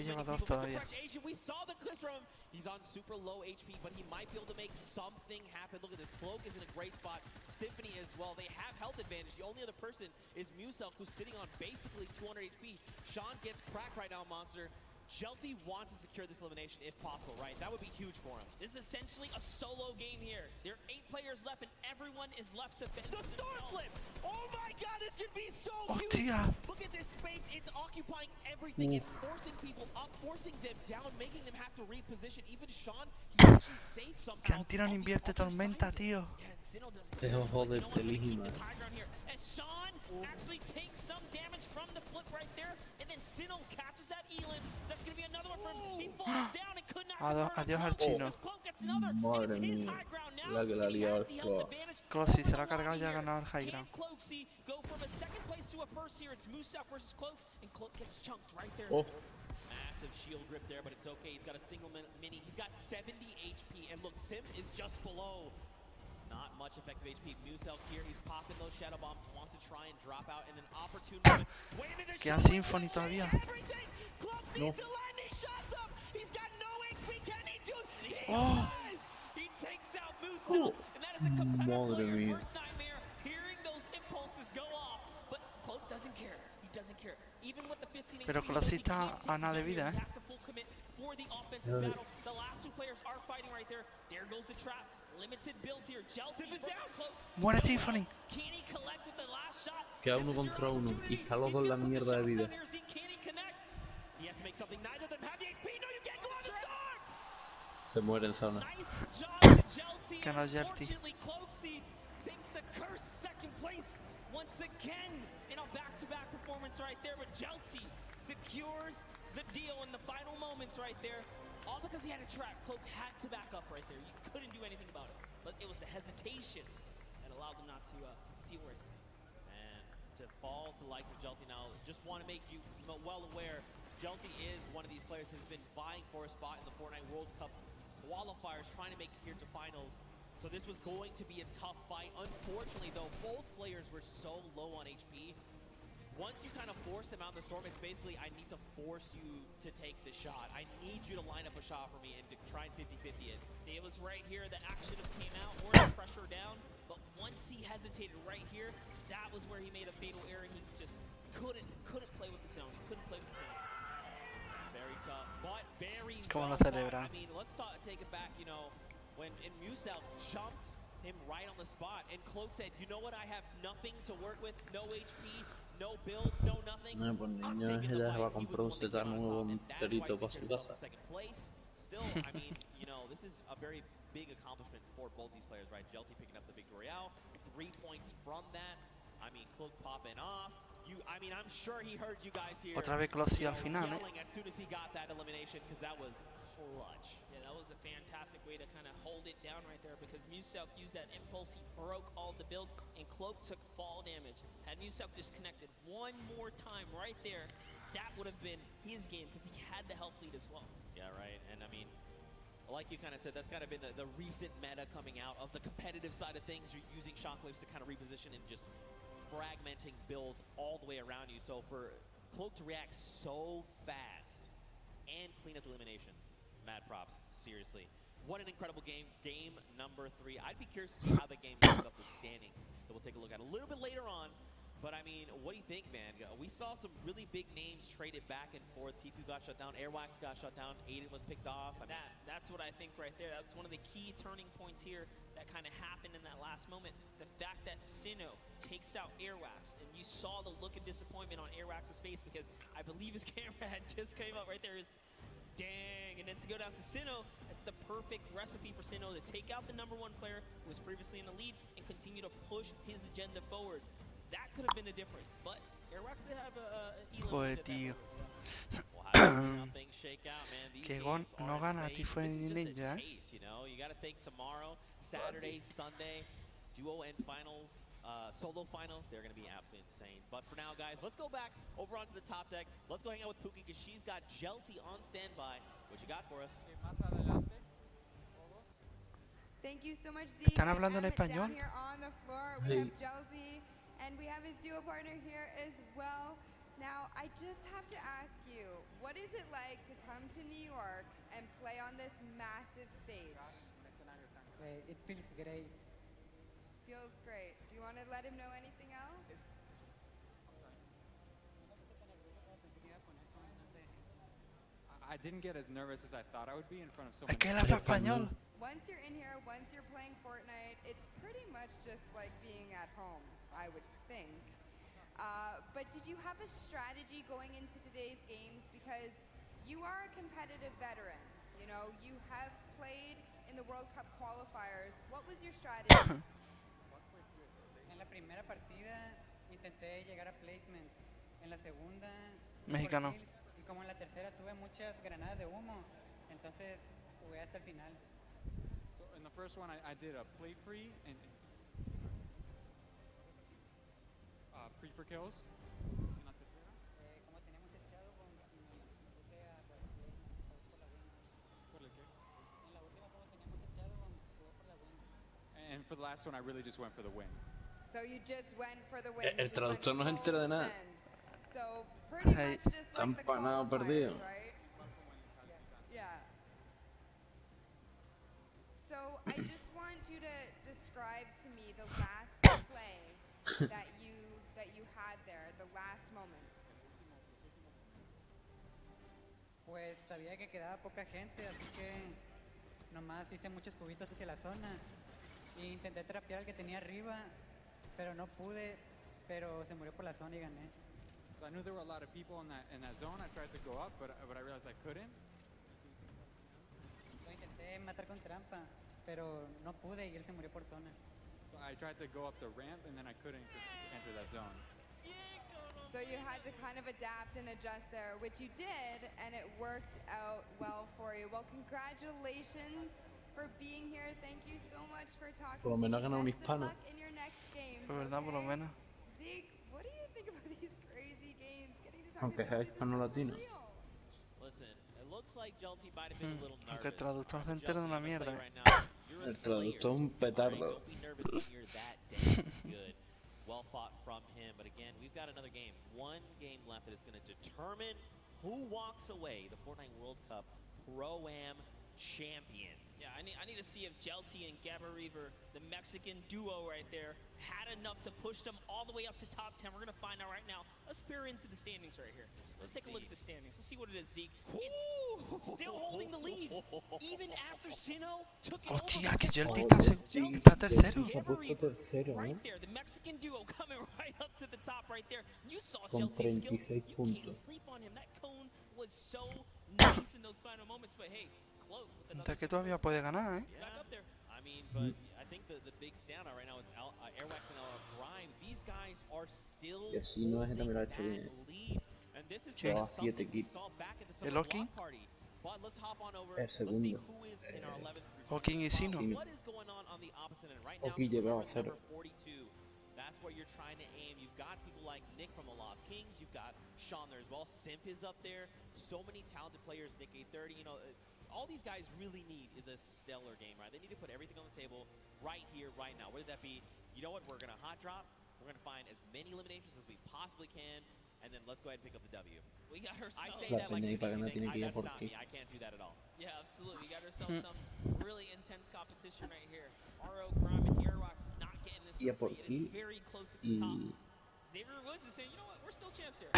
lleva 2 todavía. We saw the clips from him. He's on super low HP, but he might be able to make something happen. Look at this. Cloak is in a great spot. Symphony as well. They have health advantage. The only other person is Muself, who's sitting on basically 200 HP. Sean gets cracked right now, Monster. Jelty wants to secure this elimination if possible, right? That would be huge for him. This is essentially a solo game here. There are 8 players left, and everyone is left to fend. The star flip! Oh my god, this could be so huge! Look at this space. It's occupying everything. It's forcing people up, forcing them down, making them have to reposition. Even Sean, he actually saved somehow. Que Antiron invierte tormenta, tío. Eso joder, delísima. As Sean actually takes some damage from the flip right there, and then Sinnoh catches that Elim. That's going to be another one for him. He falls down and could not. Adiós al chino. Madre mía, la que la ha liado el Cloak. Cloxy se la ha cargado y ha ganado el high ground. Go from a second place to a first here. It's Muself versus Cloak, and Cloak gets chunked right there. Oh. Massive shield grip there, but it's okay. He's got a single mini. He's got 70 HP, and look, Sim is just below. Not much effective HP. Musel here, he's popping those shadow bombs, wants to try and drop out in an opportune moment. Wait a minute, Queda Symphony todavía. No. Oh. He takes out Musel, and that is a competitive Madre player's mía. worst nightmare. Hearing those impulses go off, but Cloak doesn't care. He doesn't care. Even with the 15 Pero Closita a nada de vida, has to full commit for the offensive battle. The last two players are fighting right there. There goes the trap. Limited builds here. Jelty is down. Cloak. Muere Symphony. Can he collect with the last shot? Queda uno contra uno y está los dos en la mierda de vida. He has to make something. Neither of them have the HP. No, you can't go on the start. Se muere en zona. Nice job to Jelty. Ganó Jelty. Unfortunately, Cloaksy takes the cursed second place once again in a back-to-back performance right there. But Jelty secures the deal in the final moments right there. All because he had a trap. Cloak had to back up right there. You couldn't do anything about it. But it was the hesitation that allowed them not to seal it. And to fall to the likes of Jelty now, just want to make you well aware, Jelty is one of these players who's been vying for a spot in the Fortnite World Cup qualifiers, trying to make it here to finals. So this was going to be a tough fight. Unfortunately, though, both players were so low on HP. Once you kind of force them out in the storm, it's basically, I need to force you to take the shot. I need you to line up a shot for me and to try and 50-50 it. See, it was right here that action came out, or the pressure down, but once he hesitated right here, that was where he made a fatal error. He just couldn't play with the zone. Couldn't play with the zone. Very tough, but very ¿Cómo lo well celebra? fought. I mean, let's take it back, you know, when Musel jumped him right on the spot, and Cloak said, you know what, I have nothing to work with, no HP, no builds, no nothing. Pues niño, ella se va a comprar un setup nuevo enterito para su casa. Second place. Still, I mean, you know, this is a very big accomplishment for both these players, right? Jelty picking up the big Royale, 3 points from that. I mean, Cloak popping off. I mean, I'm sure he heard you guys here. Otra vez Closy al final, yelling as soon as he got that elimination, because that was clutch. Yeah, that was a fantastic way to kind of hold it down right there, because Musel used that impulse. He broke all the builds, and Cloak took fall damage. Had Musel just connected one more time right there, that would have been his game, because he had the health lead as well. Yeah, right. And I mean, like you kind of said, that's kind of been the recent meta coming out of the competitive side of things. You're using shockwaves to kind of reposition and just fragmenting builds all the way around you. So for Cloak to react so fast and clean up the elimination, mad props, seriously. What an incredible game. Game number 3. I'd be curious to see how the game moves up the standings that we'll take a look at a little bit later on. But I mean, what do you think, man? We saw some really big names traded back and forth. Tifu got shut down, Airwax got shut down, Aiden was picked off. I mean, that's what I think right there. That's one of the key turning points here that kind of happened in that last moment. The fact that Sinnoh takes out Airwax, and you saw the look of disappointment on Airwax's face, because I believe his camera had just came up right there. Is dang, and then to go down to Sinnoh, it's the perfect recipe for Sinnoh to take out the #1 player who was previously in the lead and continue to push his agenda forwards. That could have been the difference, but Airwax did have Joder, tío. Que no gana Tifu ni Ninja, You know, you got to think tomorrow, Saturday, Sunday, duo and finals, solo finals, they're going to be absolutely insane. But for now, guys, let's go back over onto the top deck. Let's go hang out with Pookie, because she's got Jelty on standby. What you got for us? Thank you so much, Z. ¿Están hablando en español? Down here on the floor, we have Jelty, and we have his duo partner here as well. Now, I just have to ask you, what is it like to come to New York and play on this massive stage? It feels great. Feels great. Do you want to let him know anything else? I didn't get as nervous as I thought I would be in front of so many people. Es que él habla español. Once you're in here, once you're playing Fortnite, it's pretty much just like being at home, I would think. But did you have a strategy going into today's games? Because you are a competitive veteran. You know, you have played in the World Cup qualifiers. What was your strategy? En la primera partida intenté llegar a placement. En la segunda, Mexicano. y como en la tercera tuve muchas granadas de humo, entonces jugué hasta el final. So in the first one, I did a play free and free for kills. En la tercera, como teníamos el Shadow Bomb, me puse a placement por la win. ¿Por el qué? En la última, como teníamos el Shadow Bomb, jugó por la win. And for the last one, I really just went for the win. So you just went for the win. El traductor no se entera de nada. So pretty much just Está like the empanado perdido. qualifiers, right? Yeah. So I just want you to describe to me the last play that you had there, the last moments. Pues sabía que quedaba poca gente, así que nomás hice muchos cubitos hacia la zona e intenté trapear al que tenía arriba, pero no pude, pero se murió por la zona y gané. So I knew there were a lot of people in that zone. I tried to go up, but I realized I couldn't. Lo intenté matar con trampa, pero no pude y él se murió por zona. So I tried to go up the ramp, and then I couldn't enter that zone. So you had to kind of adapt and adjust there, which you did, and it worked out well for you. Well, congratulations for being here. Thank you so much for talking Por lo menos ha ganado un Best of hispano. luck in your next games, Por verdad, por lo okay? menos. Zeke, what do you think about these crazy games? Getting to talk Aunque to sea Jelty, this hispano is latino. real. Listen, it looks like Jelty might have been a little Aunque el nervous. traductor se entera de una mierda. El traductor es un petardo. Don't be nervous when you're that damn good. Well fought from him, but again, we've got another game. One game left that is going to determine who walks away the Fortnite World Cup Pro-Am champion. Yeah, I need to see if Jelty and Gabba Reaver, the Mexican duo right there, had enough to push them all the way up to top 10. We're going to find out right now. Let's peer into the standings right here. Let's take a look at the standings. Let's see what it is, Zeke. It's still holding the lead. Even after Sino took it Hostia, over. que Jelty está tercero. Se ha puesto tercero, ¿eh? Right there, the Mexican duo coming right up to the top right there. You saw Con Jelty's skills. 36 You puntos. can't sleep on him. That cone was so nice in those final moments, but hey, close with another. Hasta que todavía puede ganar, ¿eh? Back up there. I mean, but I think the big standout right now is Airwax and Grime. These guys are still Y así no es también lo ha hecho bien. lead. And this is ¿Quién? kinda Lleva 7 something we kills. saw back at the ¿El summer Oking? block party. But let's hop on over. El Let's see segundo. who is in our 11th through Oking y 12. Sino. What is going on the opposite end right now? Oking llevaba Number 0. 42. That's where you're trying to aim. You've got people like Nick from the Lost Kings. You've got Sean there as well. Simp is up there. So many talented players. Nick A30. You know, all these guys really need is a stellar game, right? They need to put everything on the table right here, right now. Whether that be, you know what, we're going to hot drop. We're going to find as many eliminations as we possibly can. And then let's go ahead and pick up the W. We got ourselves. I say La that like pena y para ganar it's tiene que ir that's por not aquí. me. I can't do that at all. Yeah, absolutely. We got ourselves some really intense competition right here. RO, Grime, and Airwax is not getting this Y a for por free. It is aquí. very close at the top. Y Xavier Woods is saying, you know what, we're still champs here.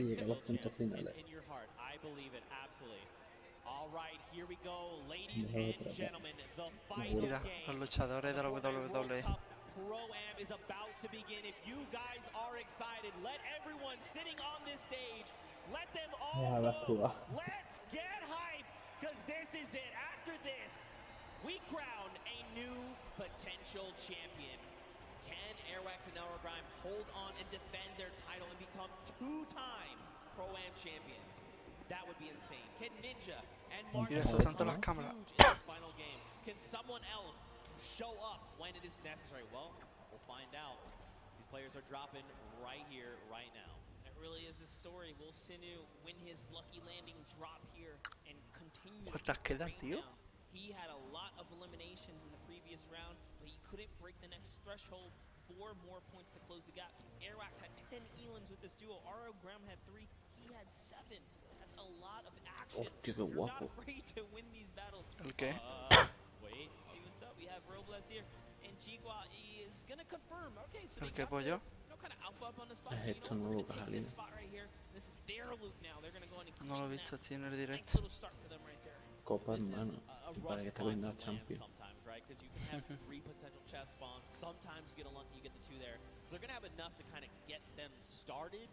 llega a los puntos finales. In your heart, I believe it absolutely. All right, here we go, ladies Mejor and otra. gentlemen. The final Mira, game. los luchadores de la WWE. Pro-Am is about to begin. If you guys are excited, let everyone sitting on this stage, let them all know. Let's get hype, because this is it. After this, we crown a new potential champion. Can Airwax and Elro Grime hold on and defend their title and become two-time Pro-Am champions? That would be insane. Can Ninja and Mark Mira, esas son todas las cámaras. huge in this final game? Can someone else show up when it is necessary? Well, we'll find out. These players are dropping right here, right now. It really is the story. Will Sinu win his lucky landing drop here and continue ¿Cuántas to quedan, rain tío? down? He had a lot of eliminations in the previous round, but he couldn't break the next threshold. 4 more points to close the gap. Airwax had 10 elims with this duo. RO Graham had 3. He had 7. That's a lot of action. Hostia, qué You're not guapo. afraid to win these battles. ¿El qué? Wait, see what's up. We have Robles here. And Chihuahua is going to confirm. Okay, so ¿El they qué, got pollo? kind of alpha up on the spot. Es So you esto know what, nuevo we're que ha going to take this salido. spot right here. This is their loop now. They're going to go in and No lo he claim visto, that. tiene el Nice directo. little start for them right there. Copa, This is hermano. a Y rough para que esta spot vez no to es land champion. sometimes, right? Because you can have 3 potential chest spawns. Sometimes you get a lucky, you get the 2 there. So they're going to have enough to kind of get them started.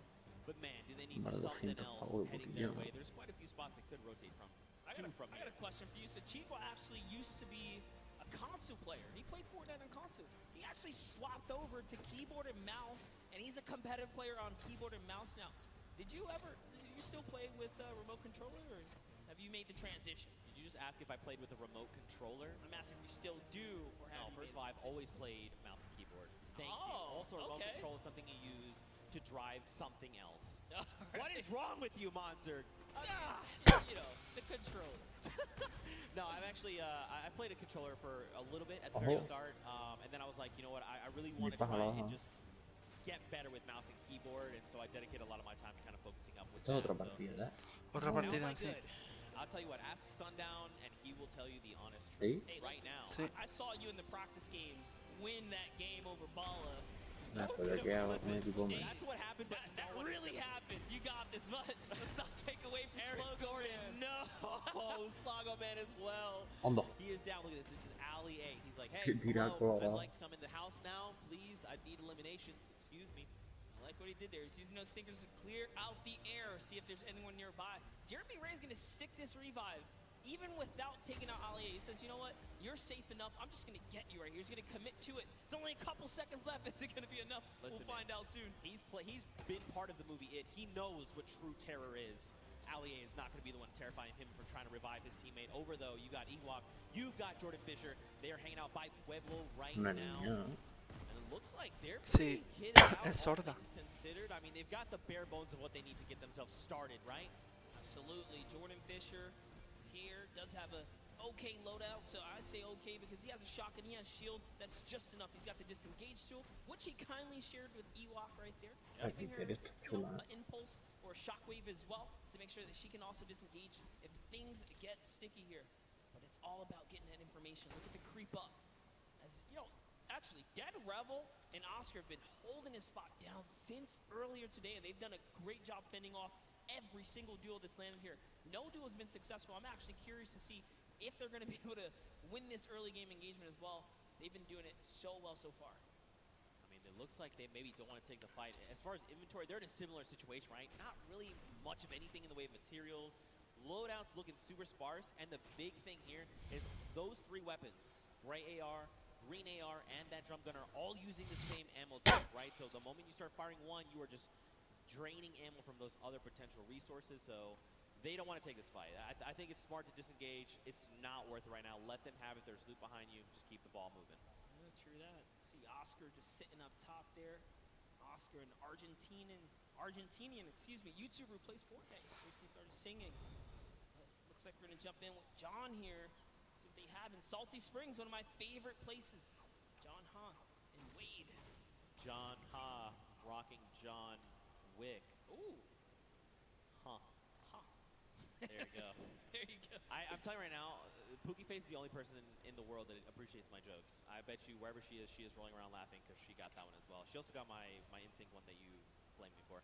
But man, do they need Vale, something 200 else pavos de heading boquilla, their ¿no? way? There's quite a few spots they could rotate from. I got a question for you. So Chihuahua actually used to be a Konsu player. He played Fortnite on Konsu. He actually swapped over to keyboard and mouse, and he's a competitive player on keyboard and mouse now. Did you still play with a remote controller, or have you made the transition? Did you just ask if I played with a remote controller? I'm asking if you still do, or have No, you first of made all, I've always played mouse and keyboard. Thank you. Oh, Also, a remote okay. control is something you use to drive something else. Alright. What is wrong with you, Monster? You know, the controller. No, I've actually I played a controller for a little bit at the very start, and then I was like, you know what, I really want to try and just get better with mouse and keyboard, and so I dedicate a lot of my time to kind of focusing up with that. Otra partida. Otra partida, sí. I'll tell you what, ask Sundown and he will tell you the honest truth. ¿Sí? Right now, Sí. I saw you in the practice games win that game over Bala. Nah, pero aquí hago un equipo menos. That's what happened. That really happened. You got this, but let's not take away from Slogo Man. No, Slogo Man as well. Hondo. He is down. Look at this. This is Ali A. He's like, hey, hello, I'd like to come in the house now, please. I need eliminations. Excuse me. I like what he did there. He's using those stinkers to clear out the air, see if there's anyone nearby. Jeremy Ray's going to stick this revive, even without taking out Ali. He says, you know what? You're safe enough. I'm just going to get you right here. He's going to commit to it. It's only a couple seconds left. Is it going to be enough? Listen, we'll find out soon. He's been part of the movie It. He knows what true terror is. Ali is not going to be the one terrifying him for trying to revive his teammate. Over, though, you got Ewok. You've got Jordan Fisher. They are hanging out by Pueblo right now. Looks like they're pretty kitted out, es sorda. Considered. I mean, they've got the bare bones of what they need to get themselves started, right? Absolutely. Jordan Fisher here does have a okay loadout, so I say okay because he has a shotgun, he has shield. That's just enough. He's got the disengage tool, which he kindly shared with Ewok right there. Giving her, an impulse or a shockwave as well to make sure that she can also disengage if things get sticky here. But it's all about getting that information. Look at the creep up. As you know, actually, Dead Rebel and Oscar have been holding his spot down since earlier today, and they've done a great job fending off every single duel that's landed here. No duel has been successful. I'm actually curious to see if they're going to be able to win this early game engagement as well. They've been doing it so well so far. I mean, it looks like they maybe don't want to take the fight. As far as inventory, they're in a similar situation, right? Not really much of anything in the way of materials. Loadouts looking super sparse, and the big thing here is those three weapons, gray AR, green AR, and that drum gun are all using the same ammo type, right? So the moment you start firing one, you are just draining ammo from those other potential resources. So they don't want to take this fight. I think it's smart to disengage. It's not worth it right now. Let them have it. There's loot behind you. Just keep the ball moving. Yeah, true that. See Oscar just sitting up top there. Oscar, an Argentinian, YouTuber who plays Fortnite. Recently started singing. Looks like we're gonna jump in with John here. See what they have in Salty Springs, one of my favorite places. John Ha and Wade. John Ha rocking John Wick. Ooh. Huh. There you go. There you go. I'm telling you right now, Pookie Face is the only person in the world that appreciates my jokes. I bet you wherever she is rolling around laughing because she got that one as well. She also got my NSYNC one that you flamed me for.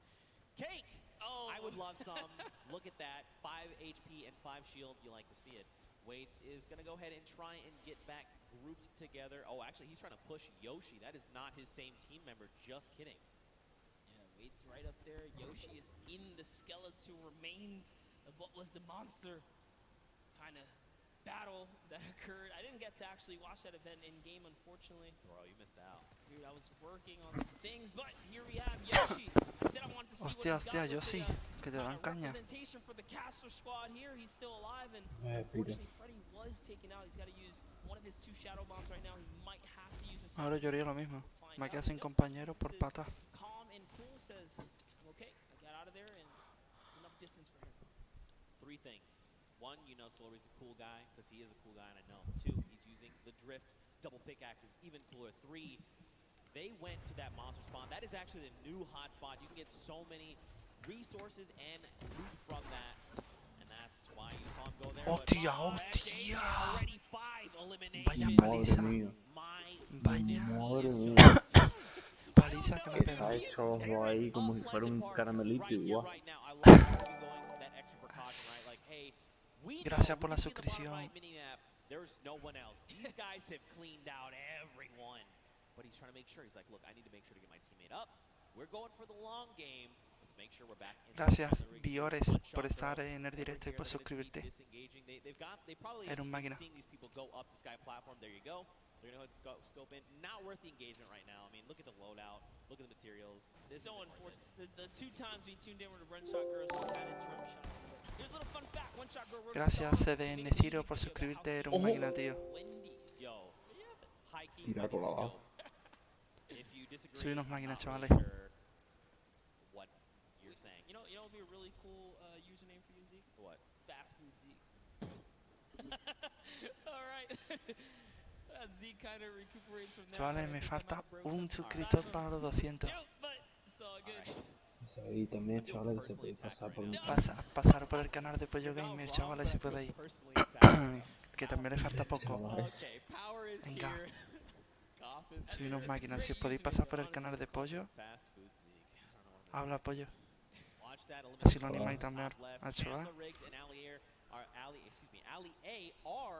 Cake! Oh, I would love some. Look at that. 5 HP and 5 shield. You like to see it. Wade is going to go ahead and try and get back grouped together. Oh, actually, he's trying to push Yoshi. That is not his same team member. Just kidding. Yeah, Wade's right up there. Yoshi is in the skeletal remains of what was the monster kind of battle that occurred. I didn't get to actually watch that event in game, unfortunately. Bro, you missed out. Dude, I was working on some things, but here we have Yoshi. I said I wanted to see Hostia, what he's hostia, got Yoshi, que te dan with the caña. representation for the Castro squad here. He's still alive, and unfortunately, Freddy was taken out. He's got to use one of his 2 shadow bombs right now. He might have to use a Ahora yo haría lo mismo. Me quedé sin compañero por pata. Calm and cool says, I'm okay. I got out of there, and it's enough distance for him. 3 things. 1, you know Solari's a cool guy, because he is a cool guy, and I know. 2, he's using the drift double pickaxes, even cooler. 3, they went to that monster spawn. That is actually the new hotspot. You can get so many resources and loot from that, and that's why you saw him go there. Hostia, hostia. Vaya Madre mía. Vaya Madre mía. paliza que le Que se ha hecho ahí como si fuera un caramelito igual. Gracias por la suscripción. There's no one else. These guys have cleaned out everyone. But he's trying to make sure. He's like, look, I need to make sure to get my teammate up. We're going for the long game. Let's make sure we're back in. Gracias, Viores, por estar en el directo y por suscribirte. Era un máquina. Seeing these people go up the sky platform. There you go. They're going to scope in. Not worth the engagement right now. I mean, look at the loadout. Look at the materials. This so unfortunate. The 2 times we tuned in with the Run Shot Girls, she had a drum shot. Here's a little fun fact. One Shot Girl wrote Gracias, CDN Ciro, por suscribirte. Era un máquina, tío. Yo. Tira por abajo. Soy unos máquinas, chavales. What you're saying. You know what would be a really cool username for you, Zeke? What? Fast Food Zeke. All right. Chavales, me falta un suscriptor para los 200. Y también, chavales, que se puede pasar por mi Pasar por el canal de PolloGamer, chavales, si podéis. Que también le falta poco. Venga. Soy unos máquinas. Si os podéis pasar por el canal de Pollo. Habla, Pollo. Así lo animáis también a chaval.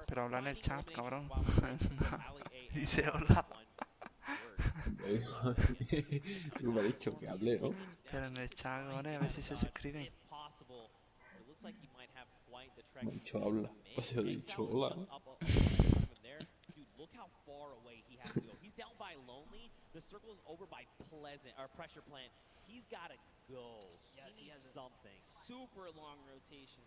Pero habla en el chat, cabrón. Dice hola. Tú me has dicho que hable, ¿no? Pero en el chat, ¿vale? A ver si se suscriben. Me ha dicho habla. Pues he dicho hola. Look how far away he has to go. He's down by Lonely. The circle is over by Pressure Plant. He's got to go. Yes, he has something. Super long rotation.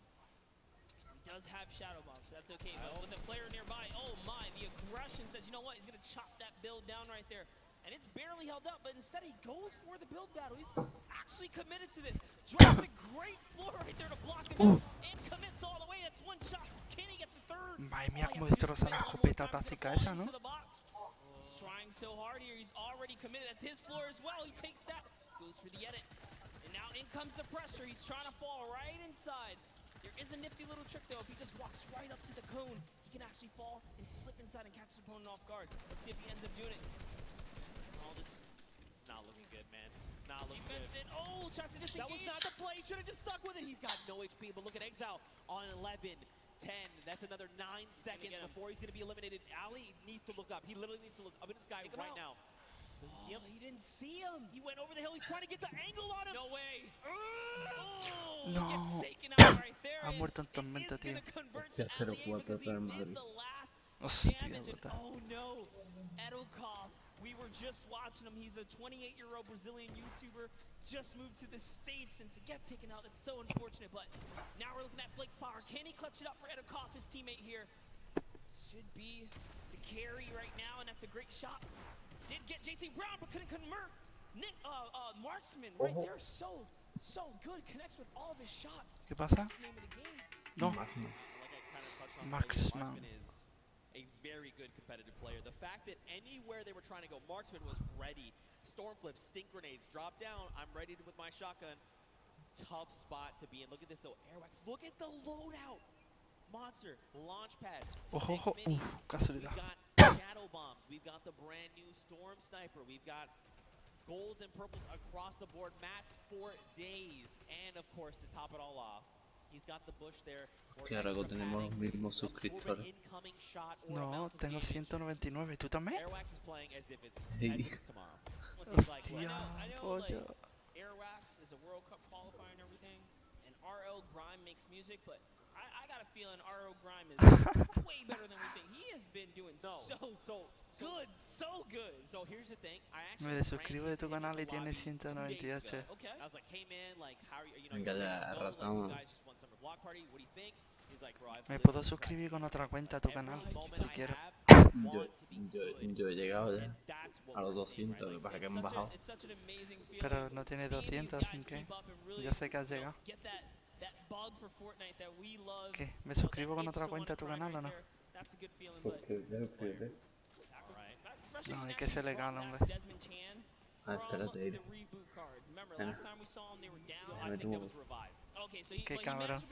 He does have Shadow Bomb, so that's okay. But with the player nearby, oh my, the aggression says, you know what? He's going to chop that build down right there. And it's barely held up, but instead he goes for the build battle. He's actually committed to this. Drops a great floor right there to block him out. And commits all the way. That's one shot. Can he get the third? Madre mía, cómo destroza la escopeta táctica esa, ¿no? He's trying so hard here. He's already committed. That's his floor as well. He takes that. Goes for the edit. And now in comes the pressure. He's trying to fall right inside. There is a nifty little trick, though. If he just walks right up to the cone, he can actually fall and slip inside and catch his opponent off guard. Let's see if he ends up doing it. It's not looking good, man. It's not looking good. Oh, tries to disengage. That was not the play. Should have just stuck with it. He's got no HP, but look at Exile on 11. 10. That's another 9 seconds before he's going to be eliminated. Ali needs to look up. He literally needs to look up in the sky right now. Does he see him? He didn't see him. He went over the hill. He's trying to get the angle on him. No way. Oh, no. Gets taken out right there. Ha muerto en tormenta, tío. Hostia, 0-4 Real Madrid. Hostia, puta. Oh no. Edokov. We were just watching him. He's a 28-year-old Brazilian YouTuber. Just moved to the States, and to get taken out, it's so unfortunate. But now we're looking at Flake's power. Can he clutch it up for Edokov, his teammate here? Should be the carry right now, and that's a great shot. Did get JT Brown, but couldn't convert. Marksman right there, so good. Connects with all of his shots. ¿Qué pasa? No. Marksman is a very good competitive player. The fact that anywhere they were trying to go, Marksman was ready. Stormflip, stink grenades, drop down. I'm ready with my shotgun. Tough spot to be in. Look at this though, Airwax. Look at the loadout. Monster, Launchpad. Ojo, ojo. Casualidad. We've got Shadow Bombs. We've got the brand new Storm Sniper. We've got golds and purples across the board. Mats for days. And of course, to top it all off, he's got the bush there. Hostia, ahora tenemos los mismos suscriptores. No, tengo 199. ¿Tú también? Sí. Hostia, pollo. Airwax is a World Cup qualifier and everything. And RL Grime makes music, but I got a feeling RL Grime is way better than we think. He has been doing so good. So here's the thing. Me desuscribo de tu canal y tiene 198. Okay. I was like, hey man, like how are you? Venga ya, ratón. Me puedo suscribir con otra cuenta a tu canal, si quieres. Yo he llegado ya a los 200, me parece que hemos bajado. Pero no tiene 200, sin que ya sé que has llegado. ¿Qué? ¿Me suscribo con otra cuenta a tu canal o no? No, hay que ser legal, hombre. Espérate, Qué cabrón.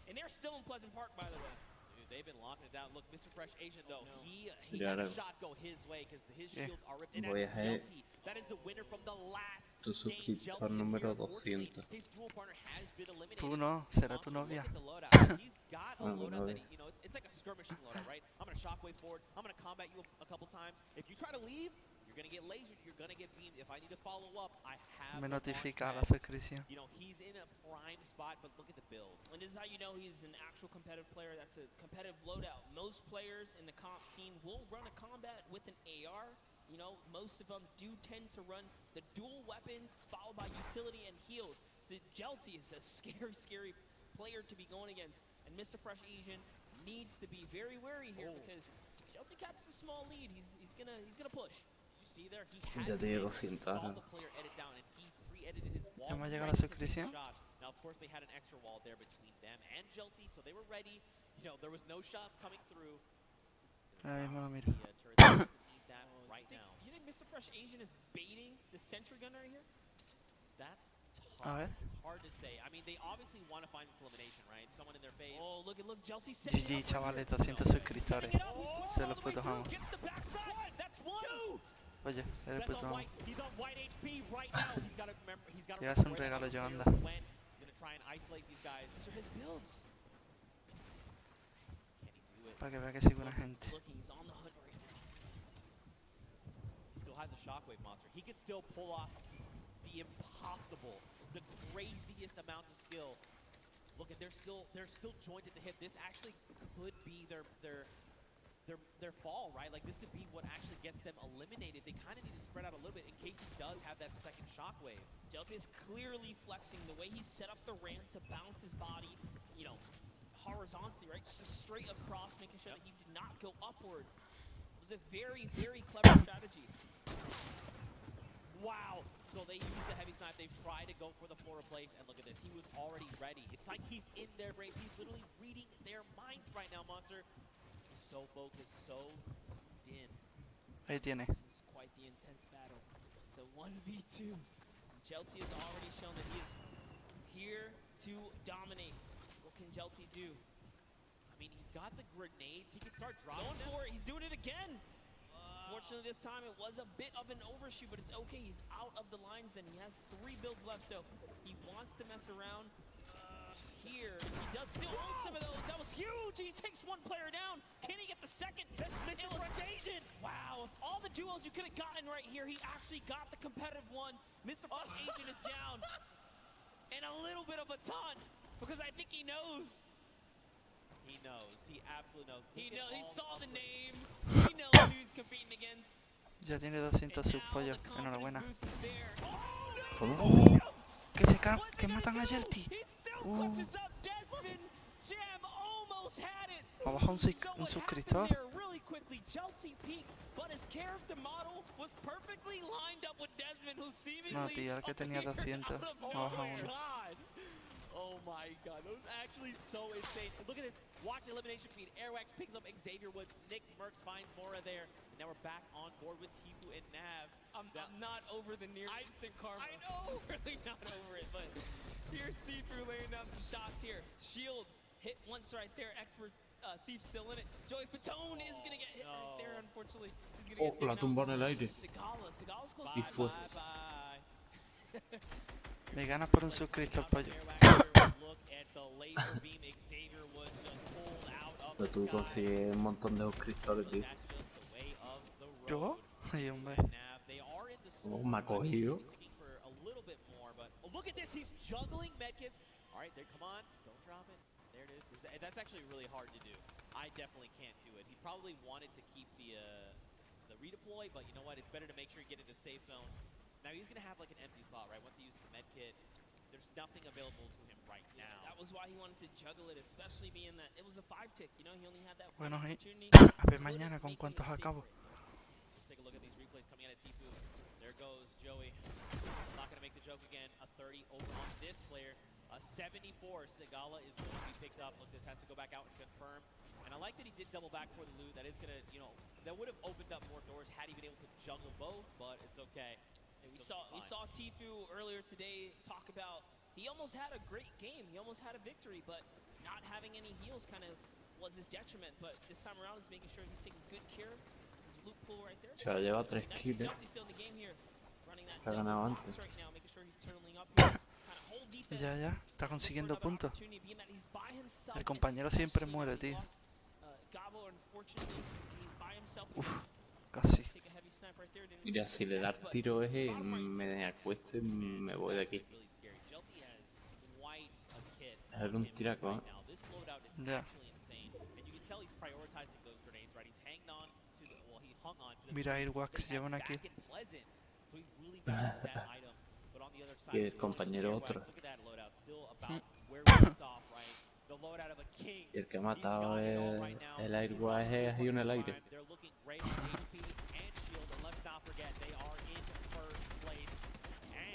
And they're still in Pleasant Park, by the way. Dude, they've been locking it down. Look, Mr. Fresh Asian, though, he had a shot go his way because his shields are ripped. And voy a hacer that is the winner from the last tu suscriptor número 200. His dual partner has been eliminated. Tú no, será tu novia. He's got a loadout that, you know, it's like a skirmishing loadout, right? I'm going to shockwave forward. I'm going to combat you a couple times. If you try to leave, you're going to get lasered. You're going to get beamed. If I need to follow up, I have Me notifica la suscripción. You know, he's in a prime spot, but look at the builds. And this is how you know he's an actual competitive player. That's a competitive loadout. Most players in the comp scene will run a combat with an AR. You know, most of them do tend to run the dual weapons followed by utility and heals. So Jelty is a scary player to be going against. And Mr. Fresh Asian needs to be very wary here because Jelty catches a small lead. He's gonna push. You see there, he had saw the player edit down and he pre-edited his wall. ¿Ya me ha llegado la suscripción? Now, of course, they had an extra wall there between them and Jelty, so they were ready. You know, there was no shots coming through. Ahora mismo lo miro. You think Mr. Fresh Asian is baiting the sentry gun right here? That's A ver. It's hard to say. I mean, they obviously want to find this elimination, right? Someone in their face. Oh, look, Chelsea GG, chavales, 200 suscriptores. Se los putos amo. Oye, eres el puto amo. Llevas un regalo, yo, anda. Para que vea que soy buena gente. Still has a shockwave monster. He could still pull off the impossible, the craziest amount of skill. Look at they're still jointed to hit. This actually could be their fall, right? Like this could be what actually gets them eliminated. They kind of need to spread out a little bit in case he does have that second shockwave. Jelty is clearly flexing the way he set up the ramp to bounce his body, you know, horizontally, right? Just straight across, making sure that he did not go upwards. It was a very, very clever strategy. Wow. So they used the heavy snipe. They've tried to go for the floor replace, and look at this. He was already ready. It's like he's in their brains. He's literally reading their minds right now, Monster. He's so focused, so zoomed in. Ahí tiene. This is quite the intense battle. It's a 1v2. Jelty has already shown that he is here to dominate. What can Jelty do? I mean, he's got the grenades. He can start dropping Going them. for it. He's doing it again. Fortunately, this time it was a bit of an overshoot, but it's okay. He's out of the lines then. He has 3 builds left, so he wants to mess around here. He does still own some of those. That was huge. He takes 1 player down. Can he get the second? It was Asian. Wow. All the duos you could have gotten right here, he actually got the competitive one. Mr. Fresh Asian is down. And a little bit of a taunt, because I think he knows. He knows. He absolutely knows. He knows. He saw the name. He knows who he's competing against. Ya tiene 200 sub pollo. Enhorabuena. ¿Cómo? ¡Oh! ¡Que se cagan! ¡Que matan a Jelty! Ha bajado un suscriptor. No, tío, el que tenía 200. Ha bajado uno. Oh my god, those actually so insane. Look at this. Watch elimination feed. Airwax picks up Xavier Woods. Nick Merckx finds Mora there. And now we're back on board with Tifu and Nav. I'm not over the near instant karma. I know! I'm really not over it, but here's Tifu laying down some shots here. Shield hit once right there. Expert Thief still in it. Joey Fatone is going to get hit right there, unfortunately. He's gonna get la tumba en el aire. Sigala's close. Y fue. Me ganas por un suscriptor, pollo. Pero tú consigues un montón de suscriptores, tío. ¿Yo? Ay, hombre. Oh, me ha cogido. Look at this, he's juggling medkits. All right, there, come on, don't drop it. There it is. That's actually really hard to do. I definitely can't do it. He probably wanted to keep the redeploy, but you know what? It's better to make sure you get into safe zone. Now he's gonna have like an empty slot, right? Once he uses the medkit, there's nothing available to him right now. That was why he wanted to juggle it, especially being that it was a 5-tick. You know, he only had that Bueno, one opportunity. A ver mañana con cuántos acabo. Let's take a look at these replays coming out of Tifu. There goes Joey. Not gonna make the joke again. A 30 over on this player. A 74. Sigala is going to be picked up. Look, this has to go back out and confirm. And I like that he did double back for the loot. That is gonna, you know, that would have opened up more doors had he been able to juggle both, but it's okay. We saw Tifu earlier today talk about he almost had a great game. He almost had a victory, but not having any heals kind of was his detriment. But this time around, he's making sure he's taking good care of his loot pool right there. Se ha llevado 3 kills. Se ha ganado antes. Ya, está consiguiendo puntos. El compañero siempre muere, tío. Uf, casi. Mira, si le das tiro ese, me acuesto y me voy de aquí. Es un tiraco, ¿eh? Ya. Mira, Airwax lleva una kill. Y el compañero otro. Y el que ha matado el Airwax es ahí en el aire.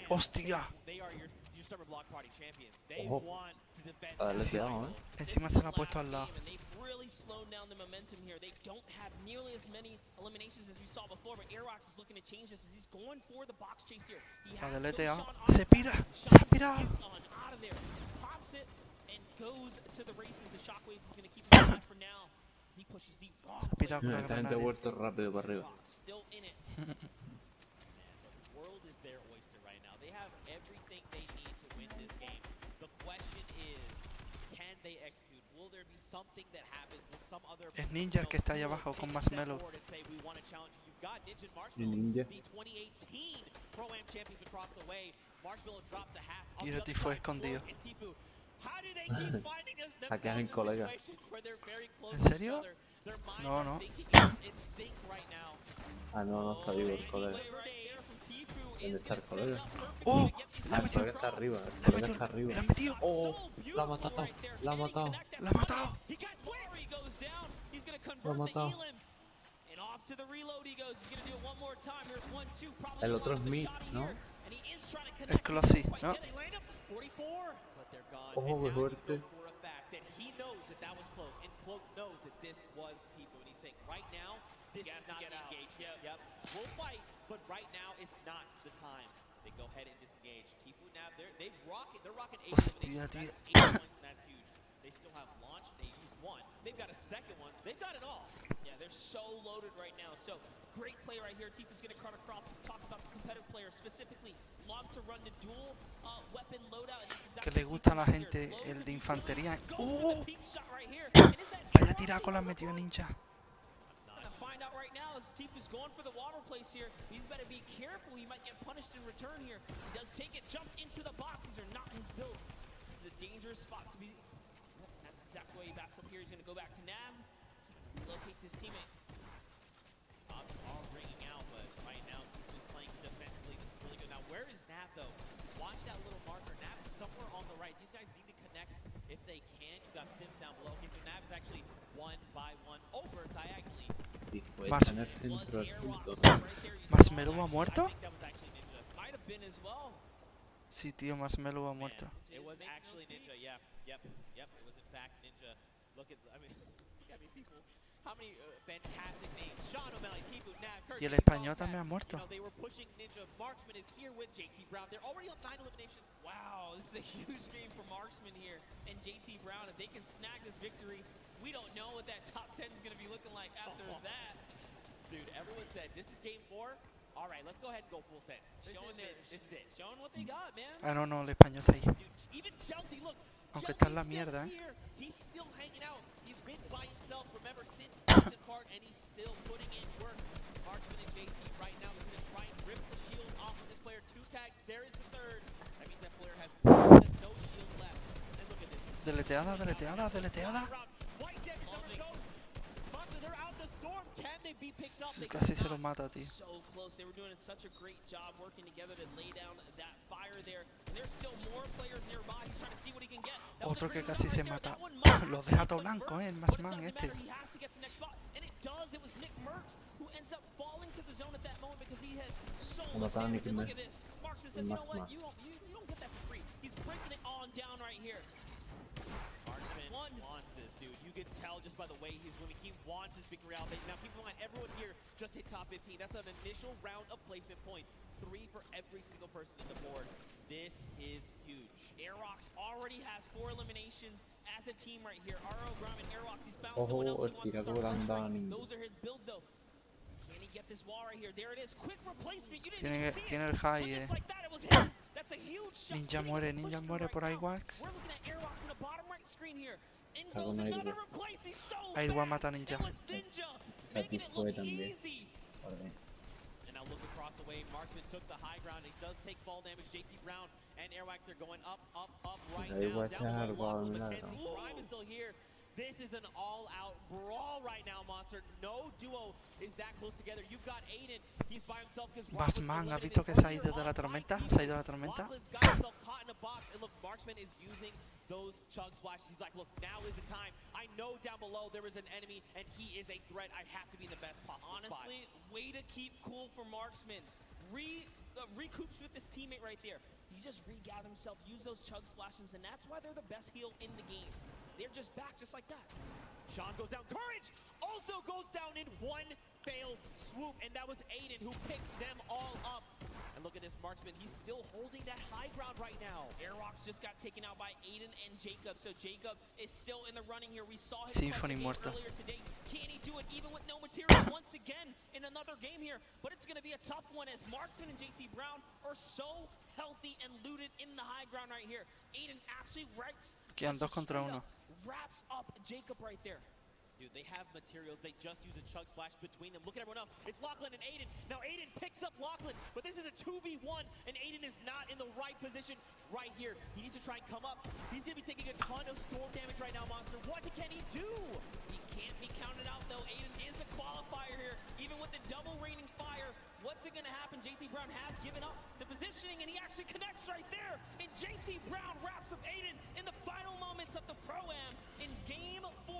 ¡Hostia! Ojo. Está leseado, Encima se la ha puesto al lado. Really slowed down the momentum here. They don't have nearly as many eliminations as we saw before, but Airrox is looking to change this as he's going for the box chase here. He La has deleteado. Shot Se pira. Se ha pirado. out of there. Pops it and goes to the races. The shockwaves is going to keep him alive for now as he pushes the wrong Se ha pirado con la Esta gente ha granada. vuelto rápido para arriba. Still in it. Man, the world is their oyster right now. They have everything they need to win this game. The question is, can they execute? Will there be something that happens with some other Es Ninja el que está ahí abajo con Marshmello. Y Ninja. Y de ti fue escondido. Hackean el colega. ¿En serio? No, no. Ah, no, está vivo el colega. ¿Dónde está el colega? ¡Oh! El colega está arriba, el colega está arriba. ¡La ha metido! ¡Oh! ¡La ha matado! ¡La ha matado! ¡La ha matado! ¡La ha matado! El otro es mid, ¿no? Es Closy, ¿no? Ojo, qué fuerte. This is not the engage. Yep. We'll fight, but right now it's not the time. They go ahead and disengage. Tifu now they're rocking 8 Hostia, tío. points, and that's huge. They still have launch. They use one. They've got a second one. They've got it all. Yeah, they're so loaded right now. So great play right here. Tifu's going to cut across. We talked about the competitive player specifically. Love to run the dual weapon loadout. Que le gusta a la gente el de infantería. ¡Oh! Vaya tirada con la metió Ninja. Find out right now as Tifu's going for the water place here. He's better be careful. He might get punished in return here. He does take it, jump into the box. These are not his builds. This is a dangerous spot to be. That's exactly why he backs up here. He's going to go back to Nab. Locates his teammate. Bob's all ringing out, but right now Tifu's playing defensively. This is really good. Now, where is Nab though? Watch that little marker. Nab is somewhere on the right. These guys need to connect if they can. You got Sims down below. Okay, so Nab is actually 1 by 1 over diagonally. Y fue en el centro del punto. ¿Marshmello ha muerto? Sí, tío, Marshmello ha muerto. It was actually Ninja, yep. It was in fact Ninja. Look at, I mean, people. How many fantastic names. Sean O'Malley, Tifu, Nab, Kirk. Y el español también ha muerto. They were pushing Ninja. Marksman is here with JT Brown. They're already on 9 eliminations. Wow, this is a huge game for Marksman here. And JT Brown, if they can snag this victory, we don't know what that top 10 is going to be looking like after that. Dude, everyone said, this is game 4. All right, let's go ahead and go full set. This is it. Showing what they got, man. Ah, no, no, el español está ahí. Even Shelty, look. Aunque está en la mierda, He's still hanging out. He's been by himself, remember, since Boston Park, and he's still putting in work. Marksman and JT right now is going to try and rip the shield off of this player. 2 tags. There is the third. That means that player has no shield left. And look at this. Deleteada, deleteada, deleteada. Casi se lo mata, tío. So close. They were doing such a great job working together to lay down that fire there. And there's still more players nearby. He's trying to see what he can get. Otro que casi se mata. Lo deja todo blanco, el Marksman este. He has to get to the next spot. And it does. It was Nick Merckx who ends up falling to the zone at that moment because he had so much damage. And look at this. Marksman says, you know what? You don't get that for free. He's breaking it on down right here. Marksman wants this, dude. You can tell just by the way he's moving. He wants this victory out. Now, keep in mind, everyone here just hit top 15. That's an initial round of placement points. 3 for every single person on the board. This is huge. Airrox already has 4 eliminations as a team right here. RO, Grom, and Airrox. He's found someone else who wants to start first. Those are his builds, though. Can he get this wall right here? There it is. Quick replacement. You didn't see tiene el high, just like that, it was his. That's a huge shot. Ninja muere por Airwax. We're looking at Airrox in the bottom right screen here. In goes another replace. He's so Airwax mata Ninja. It was Ninja. Making it look easy. And now look across the way. Marksman took the high ground. He does take fall damage. JT Brown and Airwax, they're going up right now. Down below Mackenzie. Prime is still here. This is an all-out brawl right now, Monster. No duo is that close together. You've got Aiden. He's by himself because Marksman, ¿has visto que se ha ido de la tormenta? Se ha ido de la tormenta. Got himself caught in a box, and look, Marksman is using those chug splashes. He's like, look, now is the time. I know down below there is an enemy, and he is a threat. I have to be in the best possible spot. Way to keep cool for Marksman. Recoups with this teammate right there. He's just regathered himself, used those chug splashes, and that's why they're the best heal in the game. They're just back just like that. Sean goes down. Courage also goes down in one failed swoop, and that was Aiden who picked them all up. And look at this marksman. He's still holding that high ground right now. Airwalks just got taken out by Aiden and Jacob, so Jacob is still in the running here. We saw him Symphony muerto. earlier today. Can he do it even with no materials once again in another game here? But it's going to be a tough one as Marksman and JT Brown are so healthy and looted in the high ground right here. Aiden actually wraps up Jacob right there. Dude, they have materials. They just use a chug splash between them. Look at everyone else. It's Lachlan and Aiden. Now Aiden picks up Lachlan, but this is a 2v1, and Aiden is not in the right position right here. He needs to try and come up. He's going to be taking a ton of storm damage right now, Monster. What can he do? He can't be counted out, though. Aiden is a qualifier here, even with the double raining fire. What's it going to happen? JT Brown has given up the positioning, and he actually connects right there. And JT Brown wraps up Aiden in the final moments of the Pro-Am in Game 4.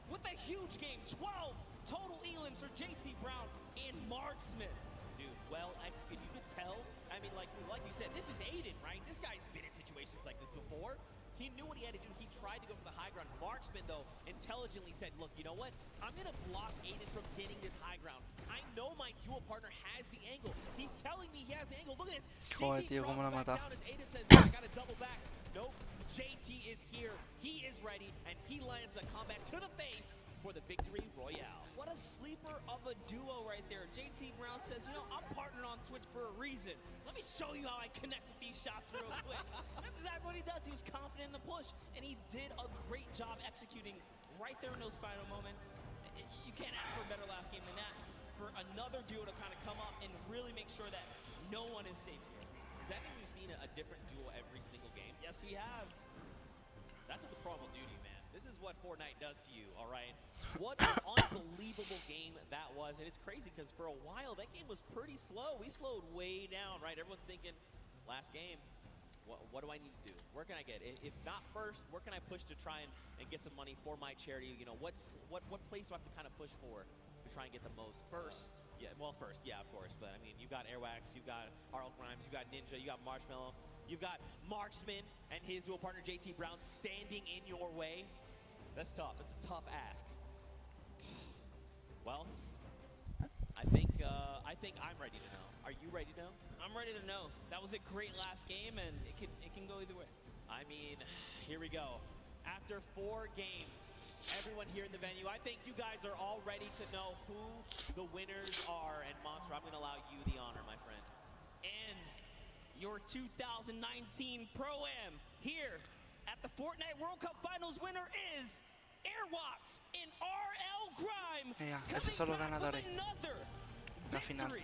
With a huge game, 12 total elims for JT Brown and Marksman. Dude, well executed. You could tell. I mean, like you said, this is Aiden, right? This guy's been in situations like this before. He knew what he had to do. He tried to go for the high ground. Marksman, though, intelligently said, look, you know what? I'm going to block Aiden from getting this high ground. I know my dual partner has the angle. He's telling me he has the angle. Look at this. JT drops back down as Aiden says, I got to double back. Nope. JT is here. He is ready, and he lands a combat to the face for the victory royale. What a sleeper of a duo right there. JT Brown says, you know, I'm partnered on Twitch for a reason. Let me show you how I connect with these shots real quick. That's exactly what he does. He was confident in the push, and he did a great job executing right there in those final moments. You can't ask for a better last game than that. For another duo to kind of come up and really make sure that no one is safe here. Does that mean we've seen a different duo every single game? Yes, we have. That's what the Pro will do to you, man. This is what Fortnite does to you, all right? What an unbelievable game that was. And it's crazy because for a while, that game was pretty slow. We slowed way down, right? Everyone's thinking, last game, what do I need to do? Where can I get? If not first, where can I push to try and get some money for my charity? You know, what place do I have to kind of push for to try and get the most? First. Yeah, well, first, yeah, of course. But, I mean, you got Airwax, you got Arl Grimes, you got Ninja, you got Marshmallow. You've got Marksman and his dual partner JT Brown standing in your way. That's tough. That's a tough ask. Well, I think I'm ready to know. Are you ready to know? I'm ready to know. That was a great last game, and it can go either way. I mean, here we go. After 4 games, everyone here in the venue, I think you guys are all ready to know who the winners are. And Monster, I'm going to allow you the honor, my friend. And your 2019 Pro-Am here at the Fortnite World Cup Finals winner is Airwalks in RL Grime. Esos son los ganadores. La final.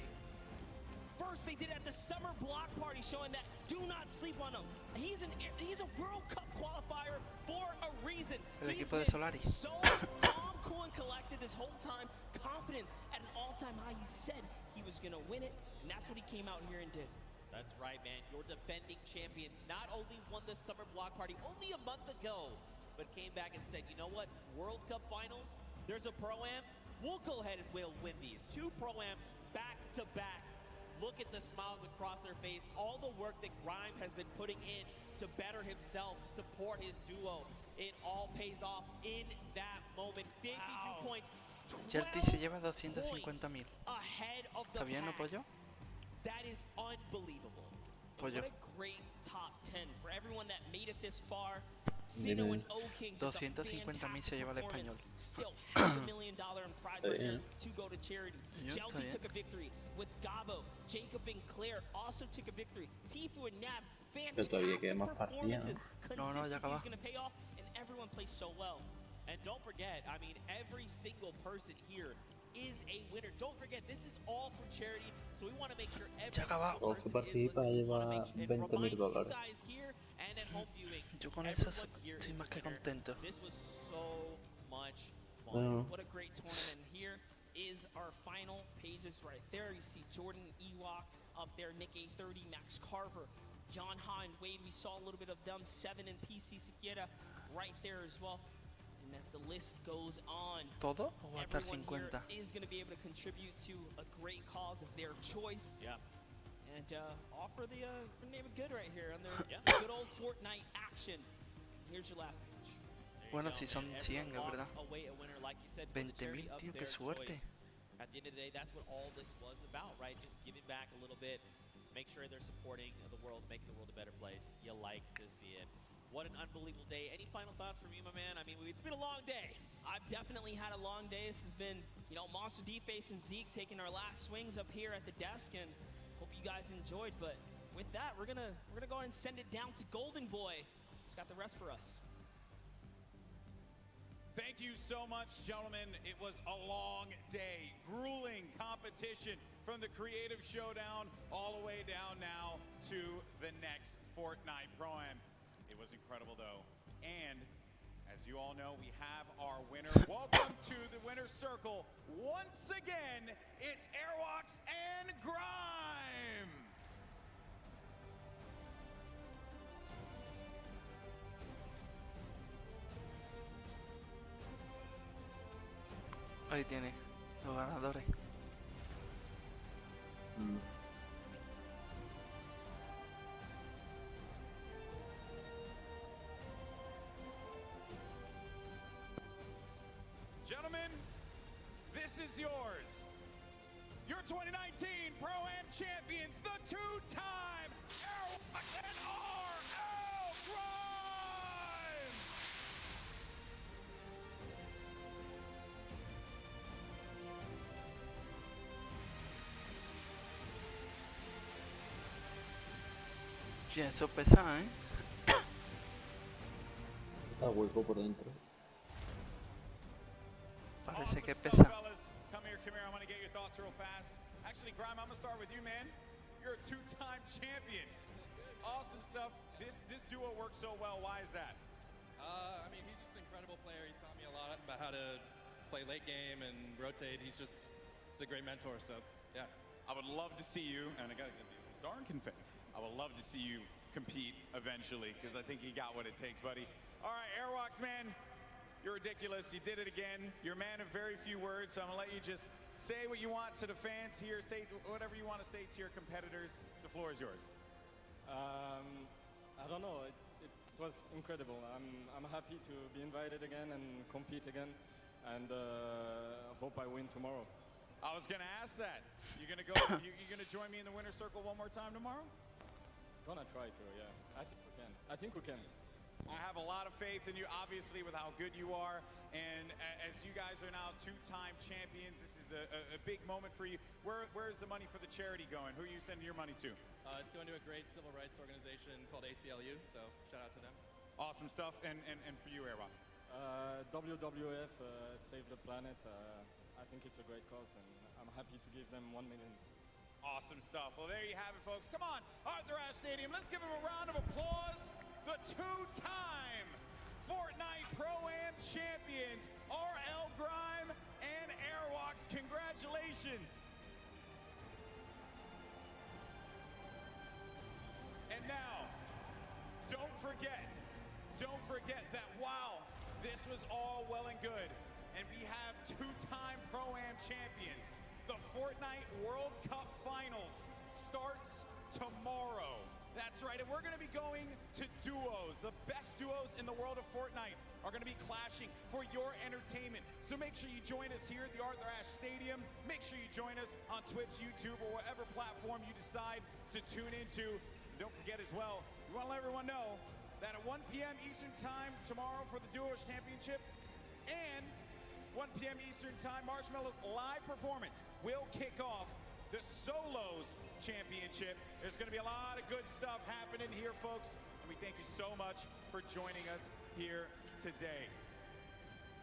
First, they did it at the summer block party, showing that do not sleep on him. He's a World Cup qualifier for a reason. El equipo de Solaris. So calm, cool, and collected this whole time. Confidence at an all-time high. He said he was gonna win it, and that's what he came out here and did. That's right, man. Your defending champions not only won the summer block party only a month ago, but came back and said, you know what? World Cup Finals, there's a Pro-Am. We'll go ahead and we'll win these. 2 Pro-Ams back to back. Look at the smiles across their face. All the work that Grime has been putting in to better himself, to support his duo. It all pays off in that moment. 52 points. Jelty se lleva 250.000. ¿Está bien, no, Pollo? That is unbelievable. Pollo. What a great top 10 for everyone that made it this far. Sino and O-King, 250.000 se lleva el español. Still $500,000 in prize right there to go to charity. Jelty took a victory with Gabo. Jacob and Claire also took a victory. Tifu and Nab, fantastic performances. Consistency is going to pay off, and everyone plays so well. And don't forget, I mean, every single person here is a winner. Don't forget, this is all for charity, so we want to make sure every single person is listening. We want to make sure and remind you guys here and at home viewing. Yo con eso estoy más que contento. This was so much fun. What a great tournament. And here is our final pages right there. You see Jordan Ewok up there, Nick A30, Max Carver, John Ha and Wade. We saw a little bit of them, 7 and PC Siquiera right there as well. And as the list goes on, ¿Todo o va a estar everyone 50? here is going to be able to contribute to a great cause of their choice. Yeah. and offer the name of good right here under good old Fortnite action. Here's your last match. Bueno, si son 100, es verdad. 20.000, tío, qué suerte. At the end of the day, that's what all this was about, right? Just giving back a little bit, make sure they're supporting the world, making the world a better place. You like to see it. What an unbelievable day. Any final thoughts from you, my man? I mean, it's been a long day. I've definitely had a long day. This has been, you know, Monster D-Face and Zeke taking our last swings up here at the desk, and hope you guys enjoyed. But with that, we're gonna go ahead and send it down to Golden Boy. He's got the rest for us. Thank you so much, gentlemen. It was a long day, grueling competition from the creative showdown all the way down now to the next Fortnite Pro-Am. It was incredible, though. And as you all know, we have our winner. Welcome to the winner's circle. Once again, it's Airwalks and Grime. Ahí tiene los ganadores. Gentlemen, this is yours. Your 2019 Pro-Am champions, the two-time Airwalks and RL Grime. Sí, eso pesa, ¿eh? Está hueco por dentro. Parece que Stuff, pesa. fellas. Come here. I'm gonna get your thoughts real fast. Actually, Grime, I'm gonna start with you, man. You're a two-time champion. Awesome stuff. This duo works so well. Why is that? I mean, he's just an incredible player. He's taught me a lot about how to play late game and rotate. He's a great mentor. So yeah. I would love to see you, and I gotta get the darn confetti. I would love to see you compete eventually, because I think you got what it takes, buddy. All right, Airwalks, man, you're ridiculous. You did it again. You're a man of very few words, so I'm gonna let you just say what you want to the fans here. Say whatever you want to say to your competitors. The floor is yours. I don't know. It was incredible. I'm happy to be invited again and compete again, and hope I win tomorrow. I was gonna ask that. You're gonna go. You're gonna join me in the winner's circle one more time tomorrow? Gonna try to, yeah. I think we can. I have a lot of faith in you, obviously, with how good you are. And as you guys are now two-time champions, this is a big moment for you. Where's the money for the charity going? Who are you sending your moned to? It's going to a great civil rights organization called ACLU, so shout out to them. Awesome stuff. And for you, Airbox? WWF, Save the Planet. I think it's a great cause, and I'm happy to give them 1 million. Awesome stuff. Well, there you have it, folks. Come on, Arthur Ashe Stadium. Let's give him a round of applause. The two-time Fortnite Pro-Am champions, RL Grime and Airwalks. Congratulations. And now, don't forget that while this was all well and good, and we have two-time Pro-Am champions, the Fortnite World Cup Finals starts tomorrow. That's right, and we're going to be going to duos. The best duos in the world of Fortnite are going to be clashing for your entertainment. So make sure you join us here at the Arthur Ashe Stadium. Make sure you join us on Twitch, YouTube, or whatever platform you decide to tune into. And don't forget as well, we want to let everyone know that at 1 p.m. Eastern Time tomorrow for the Duos Championship, and 1 p.m. Eastern Time, Marshmallow's live performance will kick off the Solos Championship. There's going to be a lot of good stuff happening here, folks, and we thank you so much for joining us here today.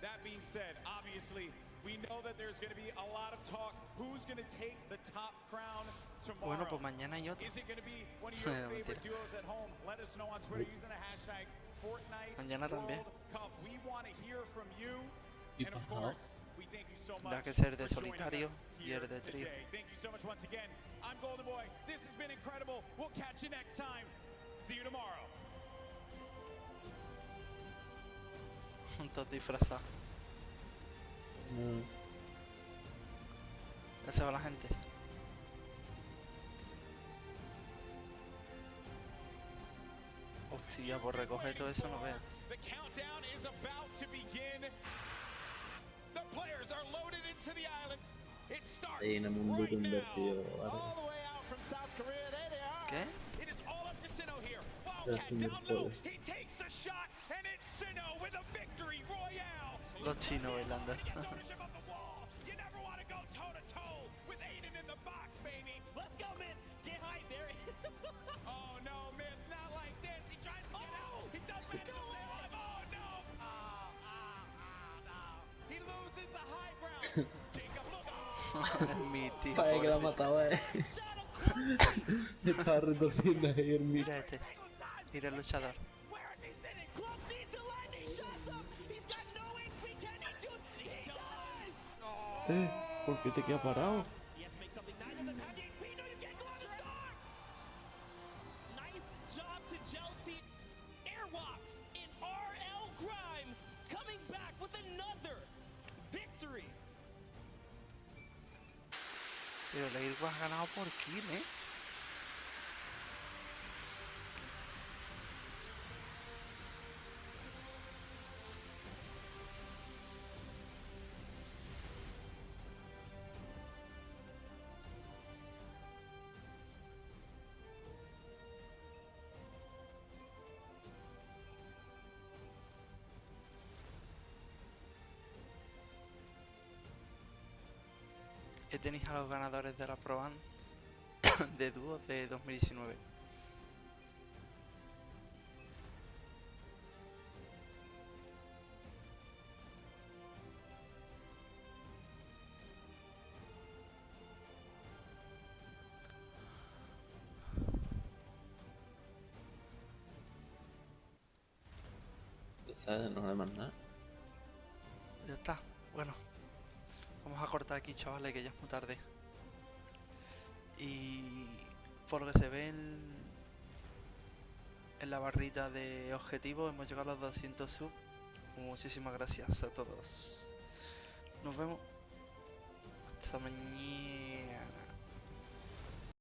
That being said, obviously, we know that there's going to be a lot of talk. Who's going to take the top crown tomorrow? Bueno, pues mañana hay otro. Is it going to be one of your favorite duos at home? Let us know on Twitter using the hashtag Fortnite Mañana también. World Cup. We want to hear from you. And of course, we thank you so much Da que ser de for joining solitario us y here el de trío. today. Thank you so much once again. I'm Golden Boy. This has been incredible. We'll catch you next time. See you tomorrow. Juntos disfrazados. Ya se va la gente. Hostia, por recoger todo eso no veo. The countdown is about to begin. The players are loaded into the island. It starts Ahí en el mundo right now. convertido. All the way out from South Korea. There they are. ¿Qué? It is all up to Sinnoh here. Los Wildcat down low. convertidos. He takes the shot, and it's Sinnoh with a victory royale. Los chinos bailando. Ownership of the wall. You never want to go toe to toe with Aiden in the box, baby. Let's go, man. Get high there. Oh no, man, not like this. He tries to get out. He does manage to stay alive. Oh no. No. He loses the high ground. Jacob, look. Mi tío. Vaya que la mataba, Estaba retorciendo ahí el Mira este. Mira el luchador. ¿Por qué te queda parado? Nice job to Gel Team. Airwalks in RL Grime coming back with another victory. Pero la Irgo ha ganado por kill, ¿eh? Tenéis a los ganadores de la Pro-Am de dúo de 2019. No le más nada. Ya está, bueno. Vamos a cortar aquí, chavales, que ya es muy tarde. Y por lo que se ve en la barrita de objetivos, hemos llegado a los 200 subs. Muchísimas gracias a todos. Nos vemos. Hasta mañana.